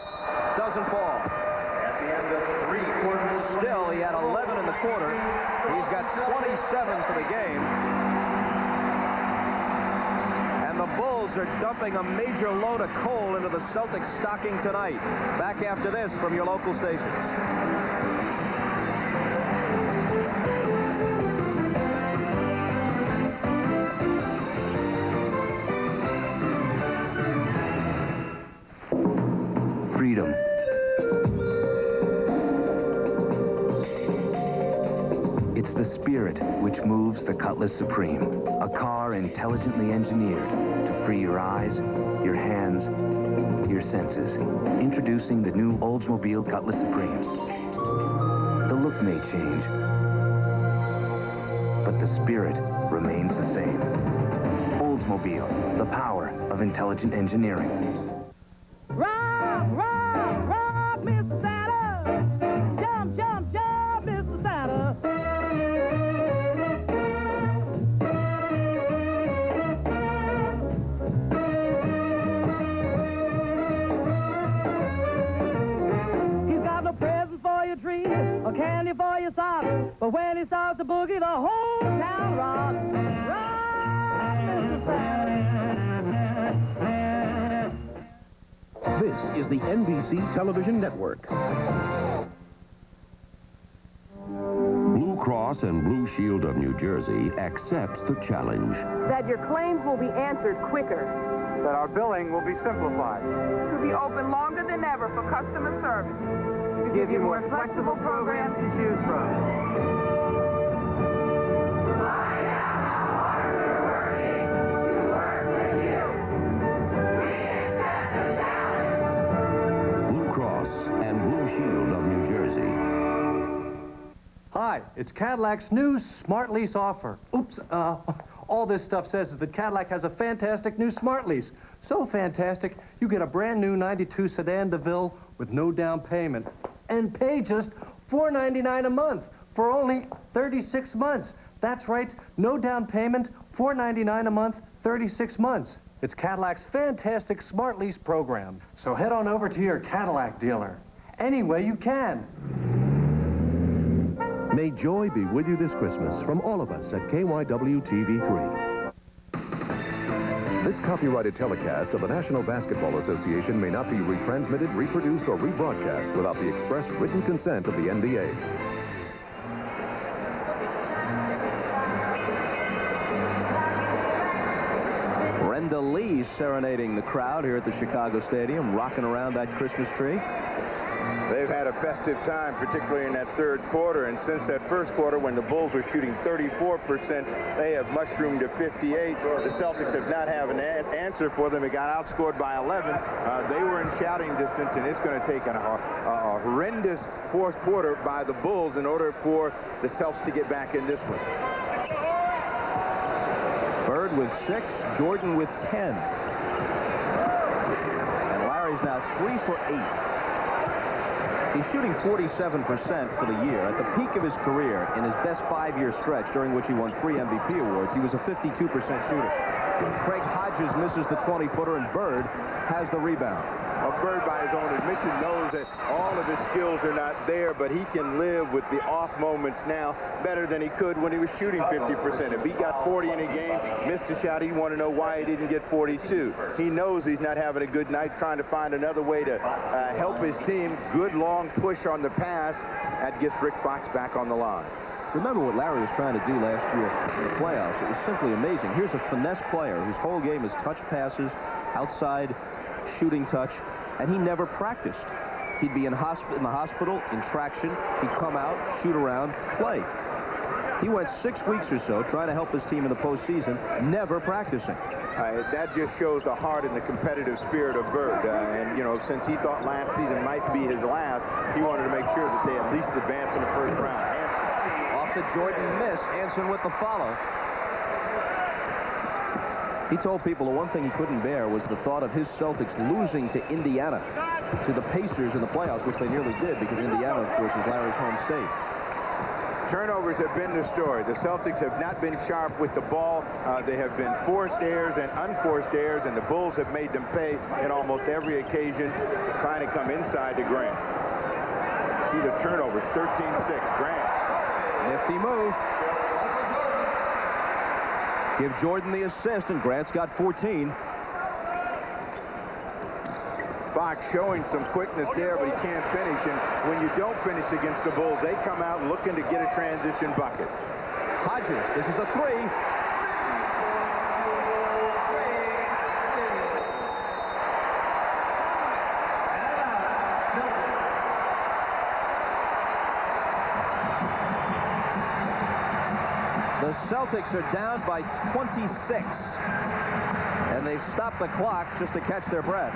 doesn't fall. At the end of 3 quarters. Still, he had 11 in the quarter. He's got 27 for the game. And the Bulls are dumping a major load of coal into the Celtics stocking tonight. Back after this from your local stations. Freedom. It's the spirit which moves the Cutlass Supreme, a car intelligently engineered to free your eyes, your hands, your senses. Introducing the new Oldsmobile Cutlass Supreme. The look may change, but the spirit remains the same. Oldsmobile, the power of intelligent engineering. Rock, rock, rock, Mr. Santa. Jump, jump, jump, Mr. Santa. He's got no presents for your tree, or candy for your socks. But when he starts to boogie, the whole town rocks. Rock, Mr. Santa. This is the NBC Television Network. Blue Cross and Blue Shield of New Jersey accepts the challenge. That your claims will be answered quicker. That our billing will be simplified. To be open longer than ever for customer service. To give you more flexible programs to choose from. Hi, it's Cadillac's new Smart Lease offer. Oops, all this stuff says is that Cadillac has a fantastic new Smart Lease. So fantastic, you get a brand new 92 sedan DeVille with no down payment and pay just $4.99 a month for only 36 months. That's right, no down payment, $4.99 a month, 36 months. It's Cadillac's fantastic Smart Lease program. So head on over to your Cadillac dealer. Any way you can. May joy be with you this Christmas from all of us at KYW TV3. This copyrighted telecast of the National Basketball Association may not be retransmitted, reproduced, or rebroadcast without the express written consent of the NBA. Brenda Lee serenading the crowd here at the Chicago Stadium, rocking around that Christmas tree. They've had a festive time, particularly in that third quarter, and since that first quarter when the Bulls were shooting 34%, they have mushroomed to 58. The Celtics have not had an answer for them. It got outscored by 11. They were in shouting distance, and it's going to take a horrendous fourth quarter by the Bulls in order for the Celtics to get back in this one. Bird with 6, Jordan with 10. And Larry's now 3 for 8. He's shooting 47% for the year. At the peak of his career, in his best 5-year stretch, during which he won 3 MVP awards, he was a 52% shooter. Craig Hodges misses the 20-footer, and Bird has the rebound. Bird, by his own admission, knows that all of his skills are not there, but he can live with the off moments now better than he could when he was shooting 50%. If he got 40 in a game, missed a shot, he'd want to know why he didn't get 42. He knows he's not having a good night, trying to find another way to help his team. Good long push on the pass. That gets Rick Fox back on the line. Remember what Larry was trying to do last year in the playoffs. It was simply amazing. Here's a finesse player whose whole game is touch passes, outside shooting touch, and he never practiced. He'd be in the hospital, in traction. He'd come out, shoot around, play. He went 6 weeks or so trying to help his team in the postseason, never practicing. That just shows the heart and the competitive spirit of Bird. And, you know, since he thought last season might be his last, he wanted to make sure that they at least advance in the first round. Hansen. Off the Jordan miss, Hansen with the follow. He told people the one thing he couldn't bear was the thought of his Celtics losing to Indiana, to the Pacers in the playoffs, which they nearly did because Indiana, of course, is Larry's home state. Turnovers have been the story. The Celtics have not been sharp with the ball. They have been forced errors and unforced errors, and the Bulls have made them pay in almost every occasion, trying to come inside to Grant. See the turnovers, 13-6. Grant. Nifty move. Give Jordan the assist, and Grant's got 14. Fox showing some quickness there, but he can't finish. And when you don't finish against the Bulls, they come out looking to get a transition bucket. Hodges, this is a three. The Celtics are down by 26. And they've stopped the clock just to catch their breath.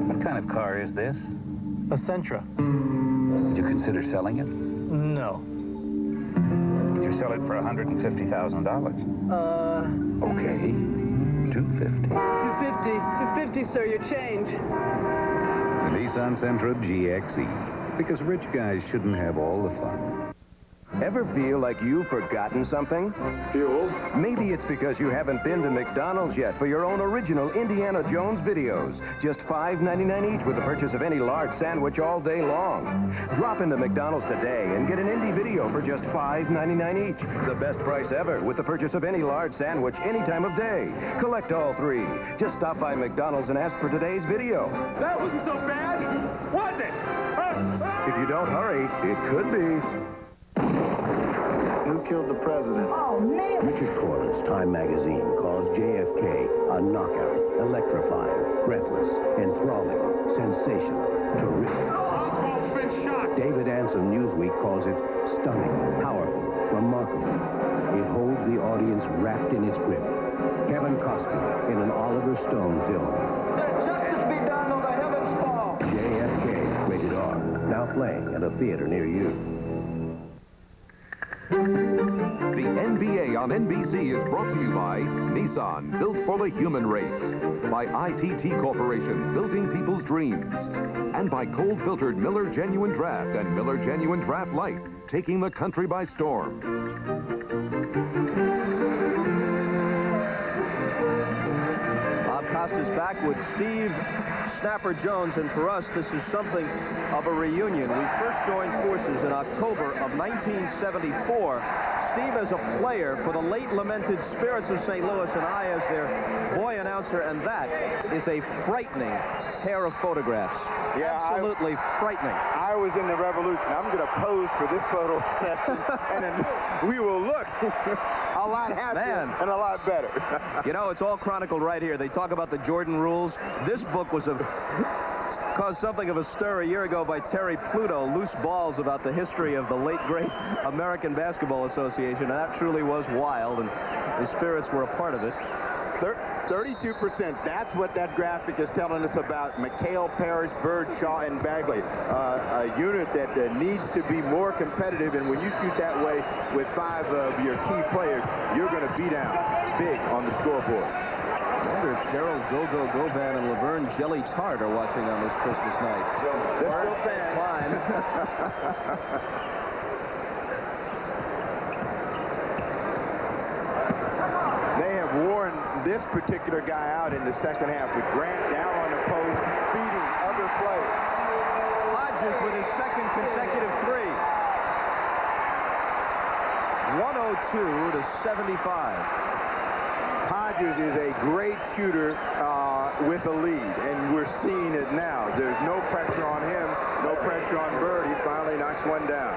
What kind of car is this? A Sentra. Would you consider selling it? No. Would you sell it for $150,000? Okay. 250. 250, sir, your change. The Nissan Sentra GXE. Because rich guys shouldn't have all the fun. Ever feel like you've forgotten something? Fuel? Maybe it's because you haven't been to McDonald's yet for your own original Indiana Jones videos. Just $5.99 each with the purchase of any large sandwich all day long. Drop into McDonald's today and get an Indy video for just $5.99 each. The best price ever with the purchase of any large sandwich any time of day. Collect all three. Just stop by McDonald's and ask for today's video. That wasn't so bad, was it? If you don't hurry, it could be. Who killed the president? Oh, man. Richard Corliss, Time magazine, calls JFK a knockout, electrifying, breathless, enthralling, sensational, terrific. Oswald's been shot. David Anson, Newsweek, calls it stunning, powerful, remarkable. It holds the audience wrapped in its grip. Kevin Costner in an Oliver Stone film. Let justice be done or the heavens fall. JFK, rated R. Now playing at a theater near you. The NBA on NBC is brought to you by Nissan, built for the human race. By ITT Corporation, building people's dreams. And by cold-filtered Miller Genuine Draft and Miller Genuine Draft Light, taking the country by storm. Bob Costa's back with Steve Snapper Jones, and for us, this is something of a reunion. We first joined forces in October of 1974. Steve as a player for the late lamented Spirits of St. Louis, and I as their boy announcer, and that is a frightening pair of photographs. Yeah, absolutely frightening. I was in the Revolution. I'm going to pose for this photo session, and then we will look a lot happier and a lot better. You know, it's all chronicled right here. They talk about the Jordan rules. This book was caused something of a stir a year ago by Terry Pluto, Loose Balls, about the history of the late, great American Basketball Association. And that truly was wild, and the Spirits were a part of it. 32%. That's what that graphic is telling us about McHale, Parrish, Bird, Shaw, and Bagley. A unit that needs to be more competitive, and when you shoot that way with 5 of your key players, you're going to be down big on the scoreboard. I wonder if Gerald Go-Go Govan and Laverne Jelly Tart are watching on this Christmas night. They're still fans. Fine. They have worn this particular guy out in the second half with Grant down on the post, feeding other players. Hodges with his second consecutive three. 102 to 75. Hodges is a great shooter with a lead, and we're seeing it now. There's no pressure on him, no pressure on Bird. He finally knocks one down.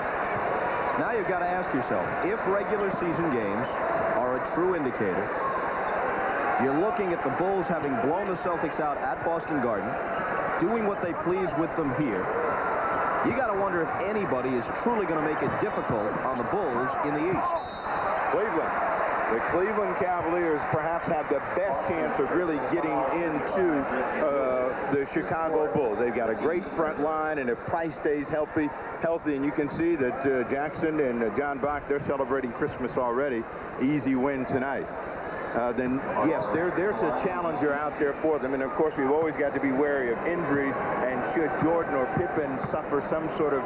Now you've got to ask yourself, if regular season games are a true indicator, You're looking at the Bulls having blown the Celtics out at Boston Garden, doing what they please with them here. You got to wonder if anybody is truly going to make it difficult on the Bulls in the East. Cleveland. The Cleveland Cavaliers perhaps have the best chance of really getting into the Chicago Bulls. They've got a great front line, and if Price stays healthy, and you can see that Jackson and John Bach, they're celebrating Christmas already. Easy win tonight. Then, yes, there's a challenger out there for them. And, of course, we've always got to be wary of injuries. And should Jordan or Pippen suffer some sort of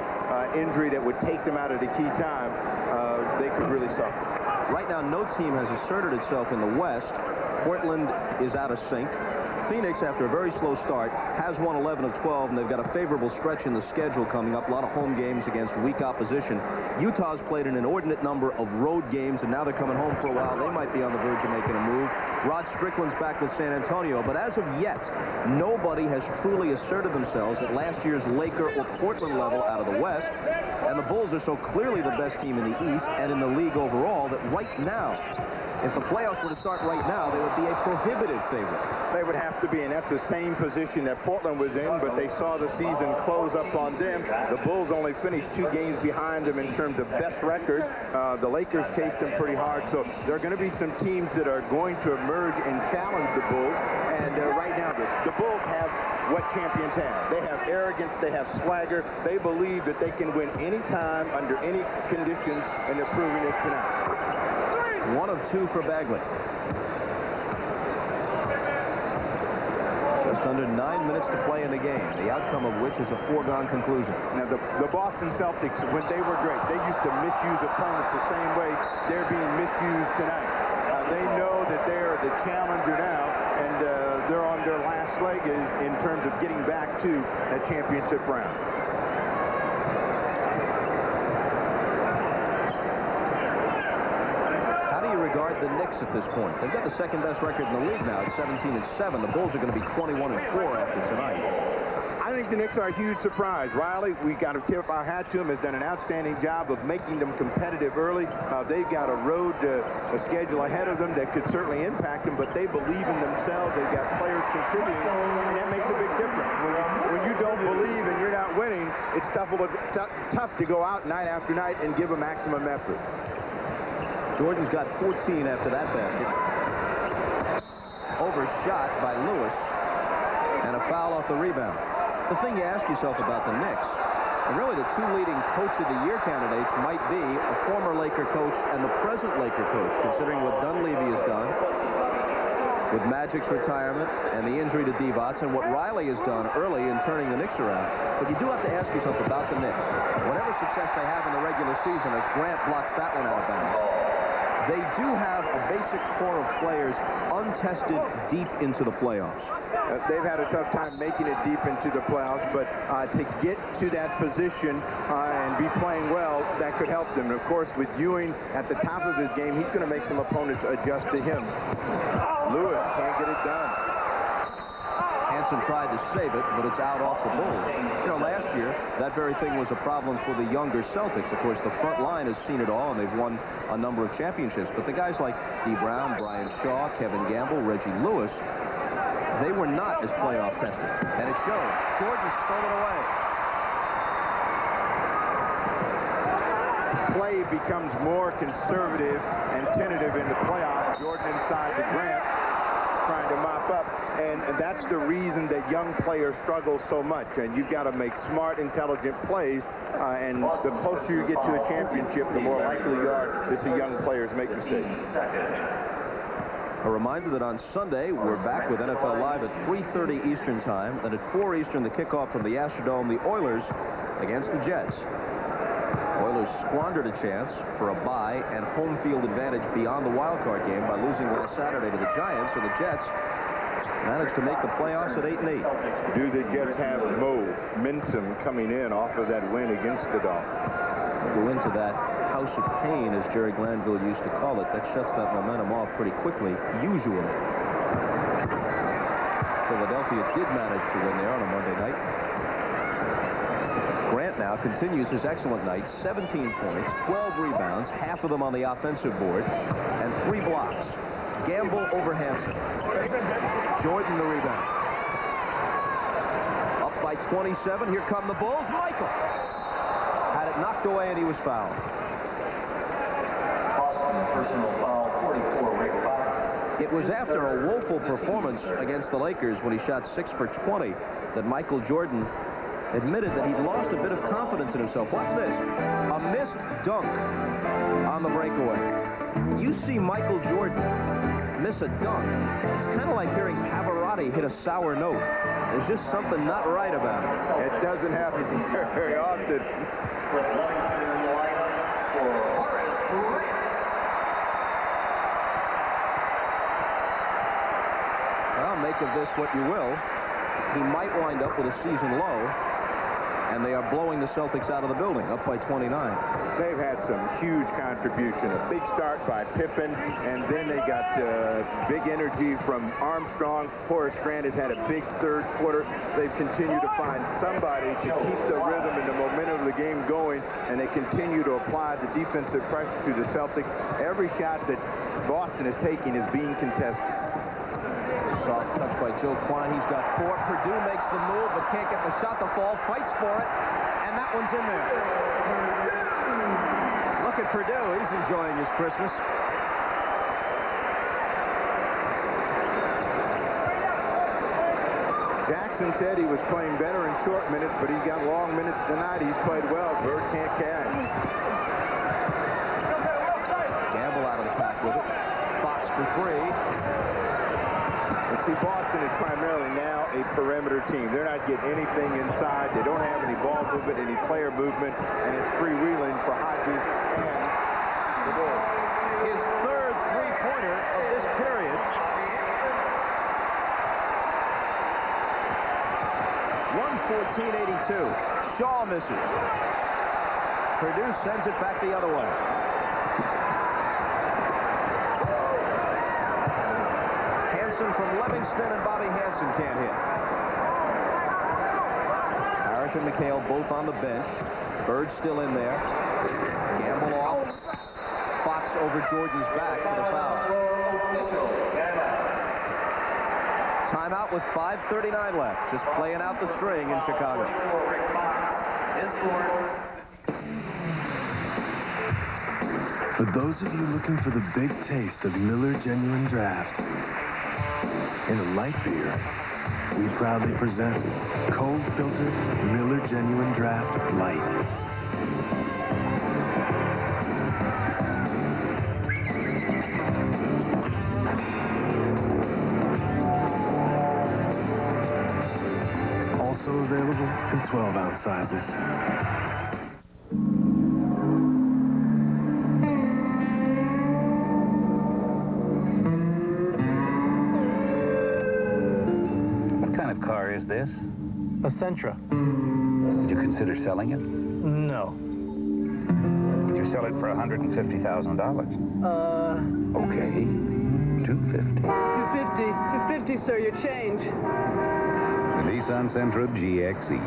injury that would take them out at a key time, they could really suffer. Right now, no team has asserted itself in the West. Portland is out of sync. Phoenix, after a very slow start, has won 11 of 12, and they've got a favorable stretch in the schedule coming up. A lot of home games against weak opposition. Utah's played an inordinate number of road games, and now they're coming home for a while. They might be on the verge of making a move. Rod Strickland's back with San Antonio, but as of yet, nobody has truly asserted themselves at last year's Laker or Portland level out of the West. And the Bulls are so clearly the best team in the East and in the league overall that right now, if the playoffs were to start right now, they would be a prohibitive favorite. They would have to be, and that's the same position that Portland was in, but they saw the season close up on them. The Bulls only finished 2 games behind them in terms of best record. The Lakers chased them pretty hard, so there are going to be some teams that are going to emerge and challenge the Bulls. And right now, the Bulls have what champions have. They have arrogance, they have swagger. They believe that they can win any time, under any conditions, and they're proving it tonight. 1 of 2 for Bagley. Just under 9 minutes to play in the game, the outcome of which is a foregone conclusion. Now, the Boston Celtics, when they were great, they used to misuse opponents the same way they're being misused tonight. They know that they're the challenger now, and they're on their last leg in terms of getting back to that championship round. Regard the Knicks at this point. They've got the second best record in the league now at 17-7. The Bulls are going to be 21-4 after tonight. I think the Knicks are a huge surprise. Riley, we got to tip our hat to him, has done an outstanding job of making them competitive early. They've got a road a schedule ahead of them that could certainly impact them, but they believe in themselves. They've got players contributing, and that makes a big difference. When you don't believe and you're not winning, it's tough to go out night after night and give a maximum effort. Jordan's got 14 after that basket. Overshot by Lewis. And a foul off the rebound. The thing you ask yourself about the Knicks, and really the 2 leading Coach of the Year candidates might be a former Laker coach and the present Laker coach, considering what Dunleavy has done with Magic's retirement and the injury to Divac, and what Riley has done early in turning the Knicks around. But you do have to ask yourself about the Knicks. Whatever success they have in the regular season, as Grant blocks that one out of bounds, they do have a basic core of players untested deep into the playoffs. They've had a tough time making it deep into the playoffs, but to get to that position and be playing well, that could help them. And of course, with Ewing at the top of his game, he's going to make some opponents adjust to him. Lewis can't get it done. Hansen tried to save it, but it's out off the Bulls. You know, last year, that very thing was a problem for the younger Celtics. Of course, the front line has seen it all, and they've won a number of championships. But the guys like D. Brown, Brian Shaw, Kevin Gamble, Reggie Lewis, they were not as playoff tested. And it showed. Jordan stole it away. Play becomes more conservative and tentative in the playoffs. Jordan inside the Grant, trying to mop up. And that's the reason that young players struggle so much. And you've got to make smart, intelligent plays. And the closer you get to a championship, the more likely you are to see young players make mistakes. A reminder that on Sunday, we're back with NFL Live at 3:30 Eastern Time. Then at 4 Eastern, the kickoff from the Astrodome, the Oilers against the Jets. Oilers squandered a chance for a bye and home field advantage beyond the wild card game by losing last Saturday to the Giants, so the Jets managed to make the playoffs at 8-8. Do the Jets have momentum coming in off of that win against the Dolphins? We'll go into that house of pain, as Jerry Glanville used to call it. That shuts that momentum off pretty quickly, usually. Philadelphia did manage to win there on a Monday night. Grant now continues his excellent night. 17 points, 12 rebounds, half of them on the offensive board, and 3 blocks. Gamble over Hansen. Jordan the rebound. Up by 27. Here come the Bulls. Michael had it knocked away, and he was fouled. Personal foul, 44, Rick Fox. It was after a woeful performance against the Lakers when he shot 6 for 20 that Michael Jordan admitted that he'd lost a bit of confidence in himself. Watch this. A missed dunk on the breakaway. You see Michael Jordan miss a dunk. It's kind of like hearing Pavarotti hit a sour note. There's just something not right about it. It doesn't happen very often. Well, make of this what you will. He might wind up with a season low, and they are blowing the Celtics out of the building, up by 29. They've had some huge contribution. A big start by Pippen, and then they got big energy from Armstrong. Horace Grant has had a big third quarter. They've continued to find somebody to keep the rhythm and the momentum of the game going, and they continue to apply the defensive pressure to the Celtics. Every shot that Boston is taking is being contested. Soft touch by Joe Klein. He's got 4. Purdue makes the move, but can't get the shot to fall. Fights for it, and that one's in there. Look at Purdue. He's enjoying his Christmas. Jackson said he was playing better in short minutes, but he's got long minutes tonight. He's played well. Bird can't catch. Gamble out of the pack with it. Fox for 3. See, Boston is primarily now a perimeter team. They're not getting anything inside. They don't have any ball movement, any player movement, and it's freewheeling for Hodges and the Bulls. His third three-pointer of this period. 114-82. Shaw misses. Purdue sends it back the other way. From Livingston, and Bobby Hansen can't hit. Parrish and McHale both on the bench. Bird still in there. Gamble off. Fox over Jordan's back for the foul. Timeout with 5:39 left. Just playing out the string in Chicago. For those of you looking for the big taste of Miller Genuine Draft, in a light beer, we proudly present cold filtered Miller Genuine Draft Light. Also available in 12-ounce sizes. Is this? A Sentra. Would you consider selling it? No. Would you sell it for $150,000? Okay. 250. 250, sir, your change. The Nissan Sentra GXE.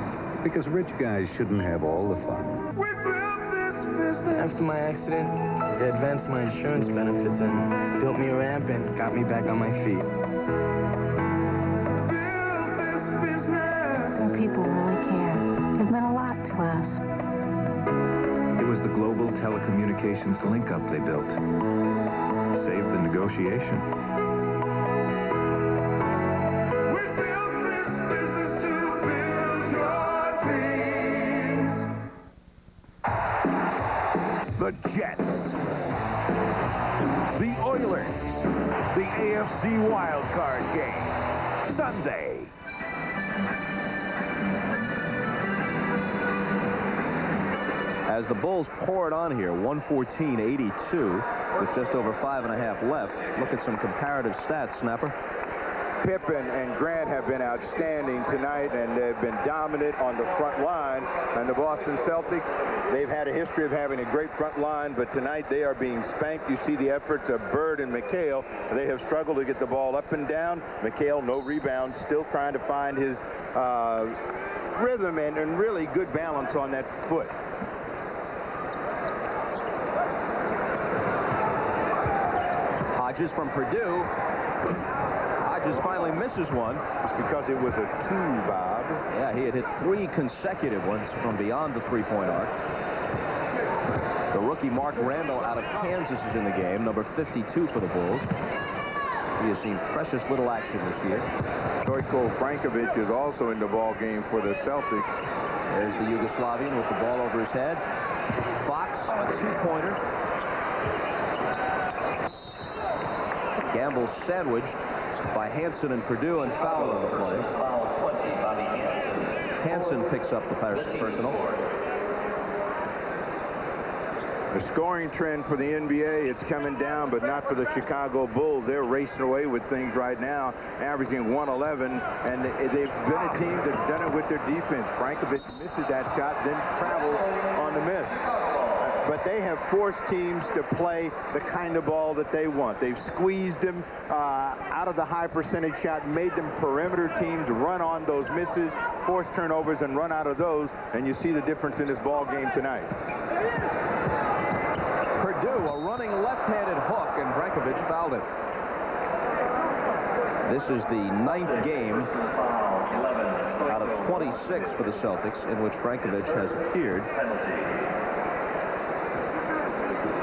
Because rich guys shouldn't have all the fun. After my accident, they advanced my insurance benefits and built me a ramp and got me back on my feet. People really care. It meant a lot to us. It was the global telecommunications link-up they built. Saved the negotiation. We built this business to build your dreams. The Jets. The Oilers. The AFC wildcard game. Sunday. As the Bulls pour it on here, 114-82 with just over 5.5 left. Look at some comparative stats, Snapper. Pippen and Grant have been outstanding tonight, and they've been dominant on the front line. And the Boston Celtics, they've had a history of having a great front line, but tonight they are being spanked. You see the efforts of Bird and McHale. They have struggled to get the ball up and down. McHale, no rebounds, still trying to find his rhythm and really good balance on that foot. Hodges from Purdue. Hodges finally misses one. It's because it was a 2, Bob. Yeah, he had hit 3 consecutive ones from beyond the three-point arc. The rookie Mark Randall out of Kansas is in the game, number 52 for the Bulls. He has seen precious little action this year. Stojko Brankovic is also in the ball game for the Celtics. There's the Yugoslavian with the ball over his head. Fox, a 2-pointer. Gamble sandwiched by Hansen and Purdue, and foul on the play. Hansen picks up the personal. The scoring trend for the NBA, it's coming down, but not for the Chicago Bulls. They're racing away with things right now, averaging 111, and they've been a team that's done it with their defense. Brankovic misses that shot, then travels on the miss. But they have forced teams to play the kind of ball that they want. They've squeezed them out of the high percentage shot, made them perimeter teams run on those misses, force turnovers, and run out of those, and you see the difference in this ball game tonight. Purdue, a running left-handed hook, and Brankovic fouled it. This is the 9th game out of 26 for the Celtics in which Brankovic has appeared.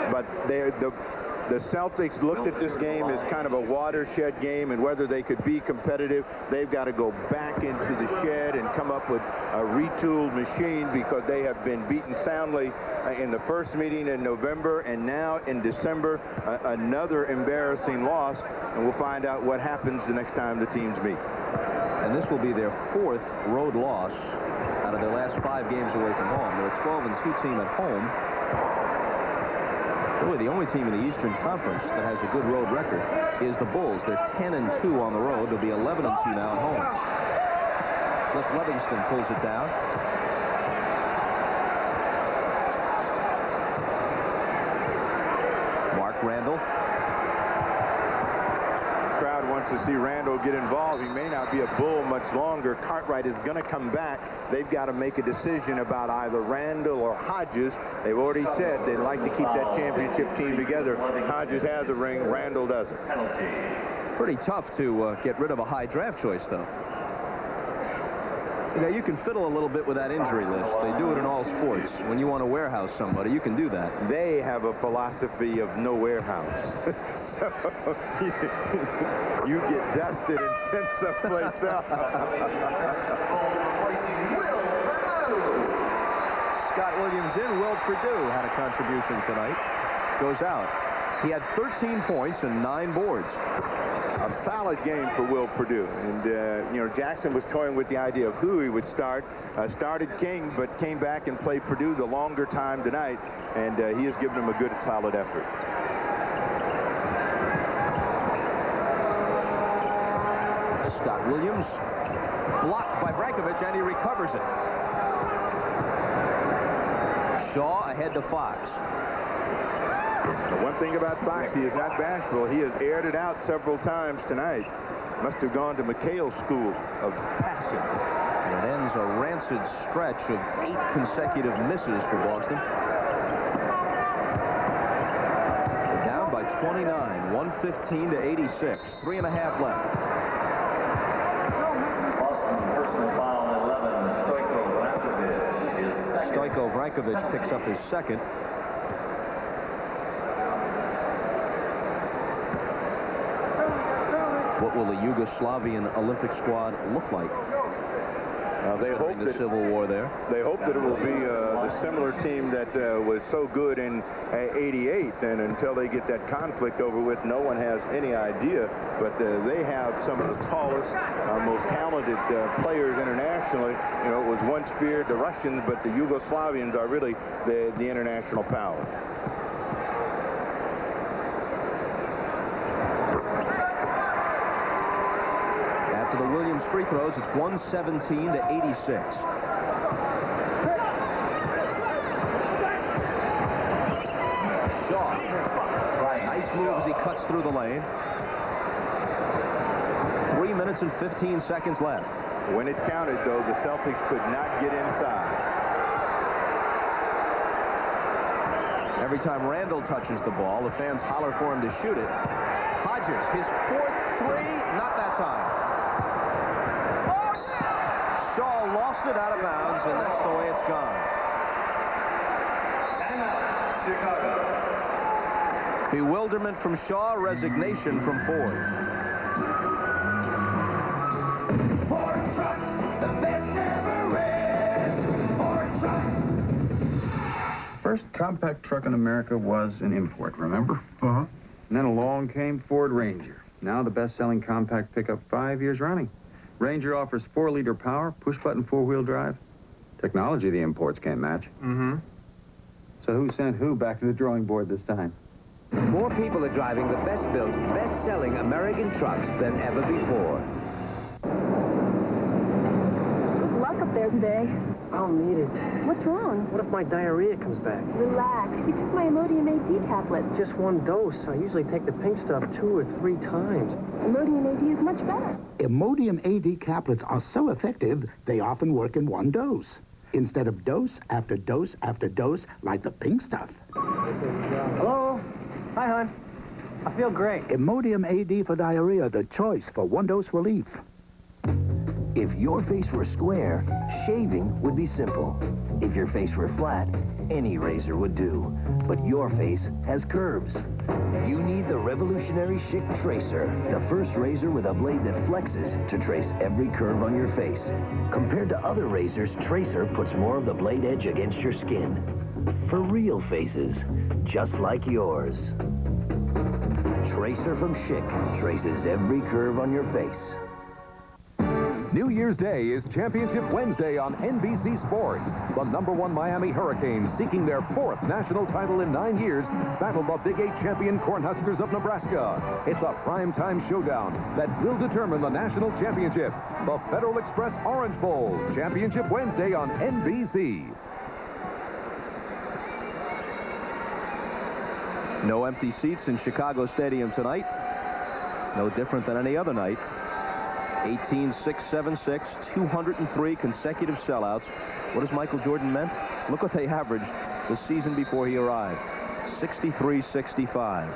But the Celtics looked at this game as kind of a watershed game, and whether they could be competitive, they've got to go back into the shed and come up with a retooled machine, because they have been beaten soundly in the first meeting in November, and now in December, another embarrassing loss, and we'll find out what happens the next time the teams meet. And this will be their 4th road loss out of their last 5 games away from home. They're a 12-2 team at home. Really, the only team in the Eastern Conference that has a good road record is the Bulls. They're 10-2 on the road. They'll be 11-2 now at home. Cliff Livingston pulls it down. Mark Randall. The crowd wants to see Randall get involved. He may not be a Bull much longer. Cartwright is going to come back. They've got to make a decision about either Randall or Hodges. They've already said they'd like to keep that championship team together. Hodges has a ring. Randall doesn't. Pretty tough to get rid of a high draft choice, though. You know, you can fiddle a little bit with that injury list. They do it in all sports. When you want to warehouse somebody, you can do that. They have a philosophy of no warehouse. So you get dusted and sent someplace else. Scott Williams in. Will Purdue had a contribution tonight. Goes out. He had 13 points and 9 boards. A solid game for Will Purdue. And, you know, Jackson was toying with the idea of who he would start. Started King, but came back and played Purdue the longer time tonight. And he has given him a good, solid effort. Scott Williams blocked by Brankovic, and he recovers it. Shaw ahead to Fox. The one thing about Fox, he is not bashful. He has aired it out several times tonight. Must have gone to McHale School of passing. And it ends a rancid stretch of 8 consecutive misses for Boston. They're down by 29, 115 to 86. 3.5 left. Stojko Brankovic picks up his second. What will the Yugoslavian Olympic squad look like? They hope the Civil War there. They hope that it will be the similar team that was so good in '88, and until they get that conflict over with, no one has any idea. But they have some of the tallest, most talented players internationally. You know, it was once feared the Russians, but the Yugoslavians are really the international power. After the Williams free throws, it's 117 to 86. Shaw. Nice move as he cuts through the lane. 3 minutes and 15 seconds left. When it counted, though, the Celtics could not get inside. Every time Randall touches the ball, the fans holler for him to shoot it. Hodges, his 4th three, not that time. Shaw lost it out of bounds, and that's the way it's gone. Chicago. Bewilderment from Shaw, resignation from Ford. Ford trucks, the best never is. Ford trucks. First compact truck in America was an import, remember? Uh-huh. And then along came Ford Ranger. Now the best-selling compact pickup 5 years running. Ranger offers 4-liter power, push-button 4-wheel drive. Technology the imports can't match. Mm-hmm. So who sent who back to the drawing board this time? More people are driving the best-built, best-selling American trucks than ever before. Good luck up there today. I don't need it. What's wrong? What if my diarrhea comes back? Relax. You took my Imodium AD tablet. Just one dose. I usually take the pink stuff 2 or 3 times. Imodium AD is much better. Imodium AD caplets are so effective, they often work in one dose, instead of dose after dose after dose, like the pink stuff. Hello? Hi, hon. I feel great. Imodium AD for diarrhea, the choice for one-dose relief. If your face were square, shaving would be simple. If your face were flat, any razor would do. But your face has curves. You need the revolutionary Schick Tracer, the first razor with a blade that flexes to trace every curve on your face. Compared to other razors, Tracer puts more of the blade edge against your skin. For real faces, just like yours. Tracer from Schick traces every curve on your face. New Year's Day is Championship Wednesday on NBC Sports. The #1 Miami Hurricanes, seeking their 4th national title in 9 years, battle the Big 8 champion Cornhuskers of Nebraska. It's a primetime showdown that will determine the national championship. The Federal Express Orange Bowl, Championship Wednesday on NBC. No empty seats in Chicago Stadium tonight. No different than any other night. 18-6-7-6, 203 consecutive sellouts. What has Michael Jordan meant? Look what they averaged the season before he arrived. 63-65.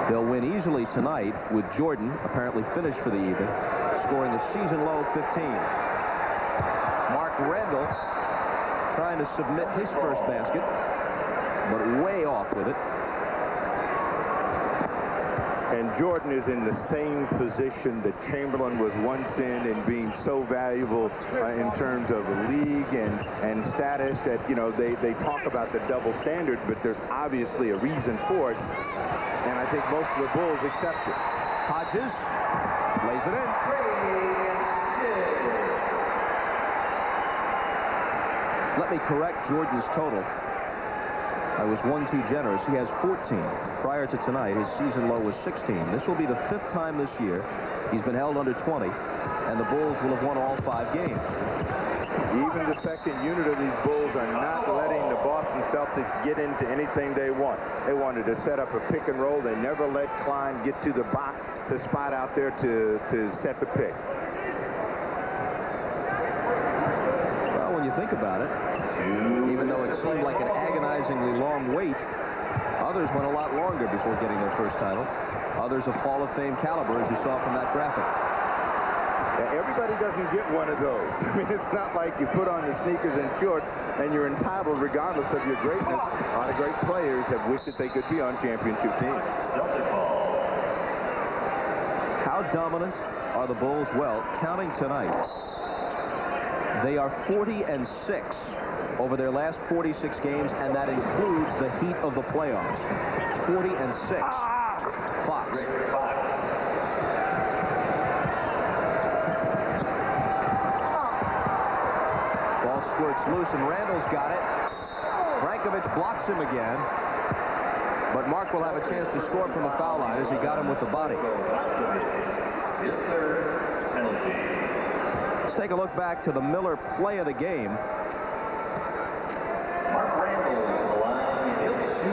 They'll win easily tonight with Jordan, apparently finished for the evening, scoring a season-low 15. Mark Randall trying to submit his first basket, but way off with it. And Jordan is in the same position that Chamberlain was once in being so valuable in terms of league and status that, you know, they talk about the double standard, but there's obviously a reason for it. And I think most of the Bulls accept it. Hodges lays it in. Let me correct Jordan's total. I was one too generous. He has 14. Prior to tonight, his season low was 16. This will be the 5th time this year he's been held under 20, and the Bulls will have won all 5 games. Even the second unit of these Bulls are not letting the Boston Celtics get into anything they want. They wanted to set up a pick and roll. They never let Klein get to the spot out there to set the pick. Well, when you think about it, even though it seemed like an agonizingly long wait, others went a lot longer before getting their first title. Others of Hall of Fame caliber, as you saw from that graphic. Yeah, everybody doesn't get one of those. I mean, it's not like you put on the sneakers and shorts and you're entitled regardless of your greatness. A lot of great players have wished that they could be on championship teams. How dominant are the Bulls? Well, counting tonight, they are 40-6 over their last 46 games, and that includes the heat of the playoffs. 40-6. Fox. Ball squirts loose, and Randall's got it. Brankovic blocks him again, but Mark will have a chance to score from the foul line as he got him with the body. His 3rd penalty. Let's take a look back to the Miller play of the game.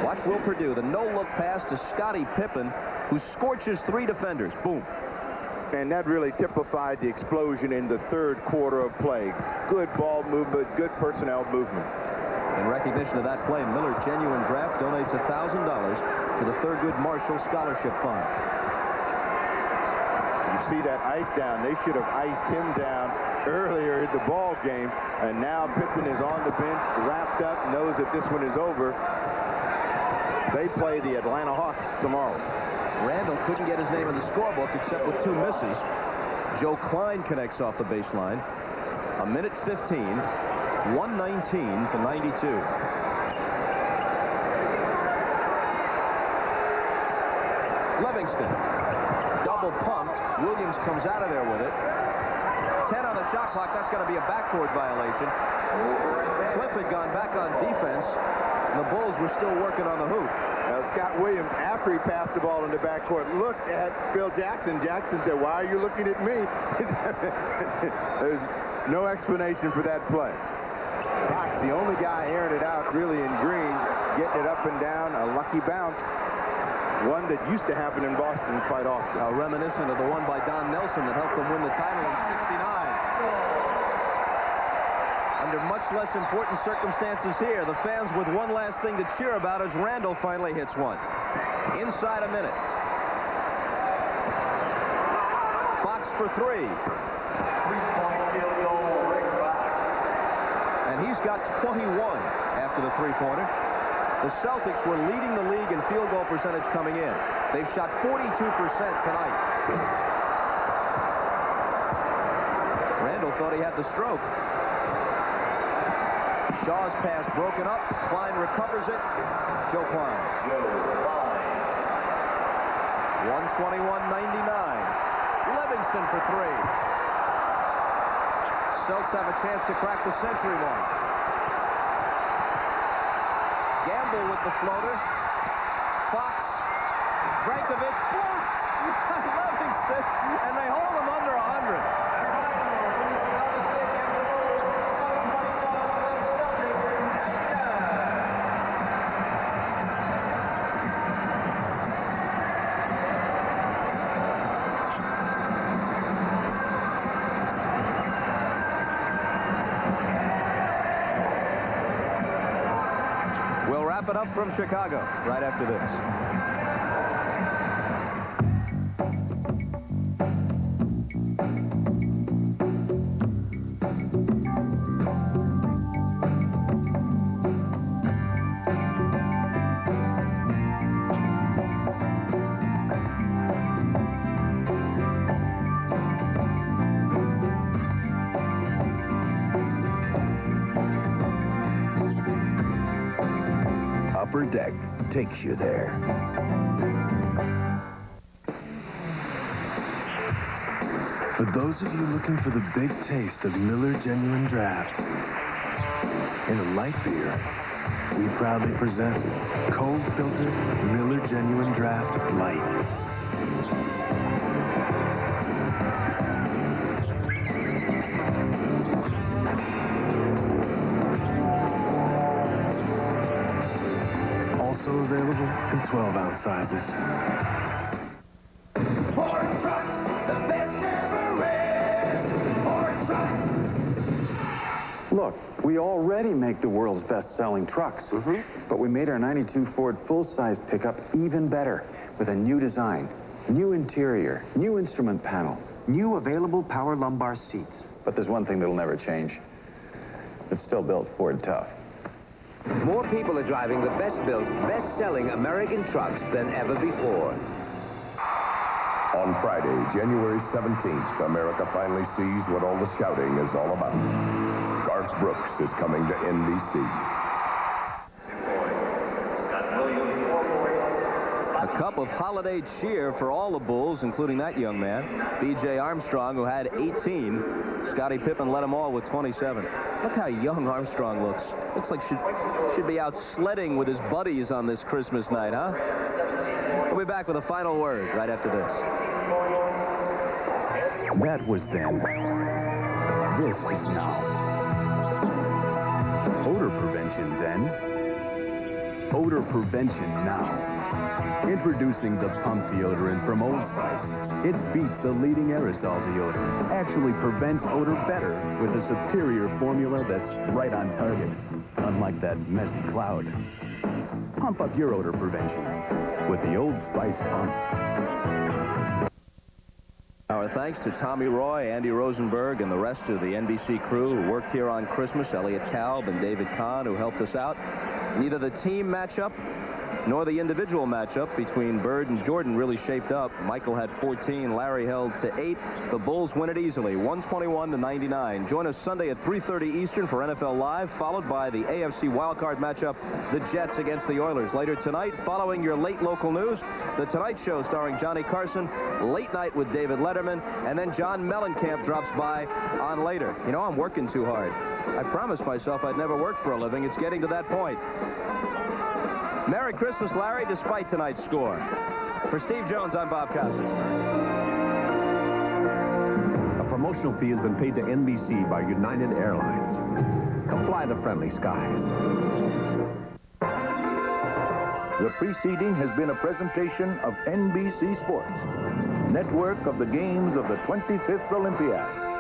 Watch Will Perdue, the no-look pass to Scottie Pippen, who scorches 3 defenders. Boom. And that really typified the explosion in the 3rd quarter of play. Good ball movement, good personnel movement. In recognition of that play, Miller Genuine Draft donates $1,000 to the Thurgood Marshall Scholarship Fund. You see that ice down. They should have iced him down earlier in the ball game. And now Pippen is on the bench, wrapped up, knows that this one is over. They play the Atlanta Hawks tomorrow. Randall couldn't get his name in the scorebook except with 2 misses. Joe Klein connects off the baseline. A minute 15, 119 to 92. Livingston, double pumped. Williams comes out of there with it. 10 on the shot clock. That's going to be a backboard violation. Cliff had gone back on defense. And the Bulls were still working on the hoop. Now, Scott Williams, after he passed the ball in the backcourt, looked at Phil Jackson. Jackson said, "Why are you looking at me?" There's no explanation for that play. Fox, the only guy airing it out really in green, getting it up and down, a lucky bounce. One that used to happen in Boston quite often. Reminiscent of the one by Don Nelson that helped them win the title in '69. Under much less important circumstances here, the fans with one last thing to cheer about as Randall finally hits one. Inside a minute. Fox for 3. Three-point field goal, Rick Fox. And he's got 21 after the three-pointer. The Celtics were leading the league in field goal percentage coming in. They've shot 42% tonight. Randall thought he had the stroke. Shaw's pass broken up. Klein recovers it. Joe Klein. 121-99. Livingston for 3. Celtics have a chance to crack the century mark. Gamble with the floater. Fox. Brankovic blocked by Livingston, and they hold him under 100. Wrap it up from Chicago right after this. Upper Deck takes you there. For those of you looking for the big taste of Miller Genuine Draft, in a light beer, we proudly present cold filtered Miller Genuine Draft Light. Also available in 12-ounce sizes. Ford trucks, the best never ran. Ford trucks. Look, we already make the world's best-selling trucks. But we made our 92 Ford full-size pickup even better with a new design, new interior, new instrument panel, new available power lumbar seats. But there's one thing that'll never change. It's still built Ford tough. More people are driving the best-built, best-selling American trucks than ever before. On Friday, January 17th, America finally sees what all the shouting is all about. Garth Brooks is coming to NBC. A cup of holiday cheer for all the Bulls, including that young man, B.J. Armstrong, who had 18. Scottie Pippen led them all with 27. Look how young Armstrong looks. Looks like should be out sledding with his buddies on this Christmas night, huh? We'll be back with a final word right after this. That was then. This is now. Odor prevention then. Odor prevention now. Introducing the pump deodorant from Old Spice. It beats the leading aerosol deodorant. Actually prevents odor better with a superior formula that's right on target. Unlike that messy cloud. Pump up your odor prevention with the Old Spice pump. Our thanks to Tommy Roy, Andy Rosenberg, and the rest of the NBC crew who worked here on Christmas, Elliot Kalb and David Kahn, who helped us out. Neither the team matchup nor the individual matchup between Bird and Jordan really shaped up. Michael had 14, Larry held to 8. The Bulls win it easily, 121-99. Join us Sunday at 3:30 Eastern for NFL Live, followed by the AFC wildcard matchup, the Jets against the Oilers. Later tonight, following your late local news, The Tonight Show starring Johnny Carson, Late Night with David Letterman, and then John Mellencamp drops by on later. You know, I'm working too hard. I promised myself I'd never work for a living. It's getting to that point. Merry Christmas, Larry, despite tonight's score. For Steve Jones, I'm Bob Costas. A promotional fee has been paid to NBC by United Airlines. Come fly the friendly skies. The preceding has been a presentation of NBC Sports, network of the games of the 25th Olympiad.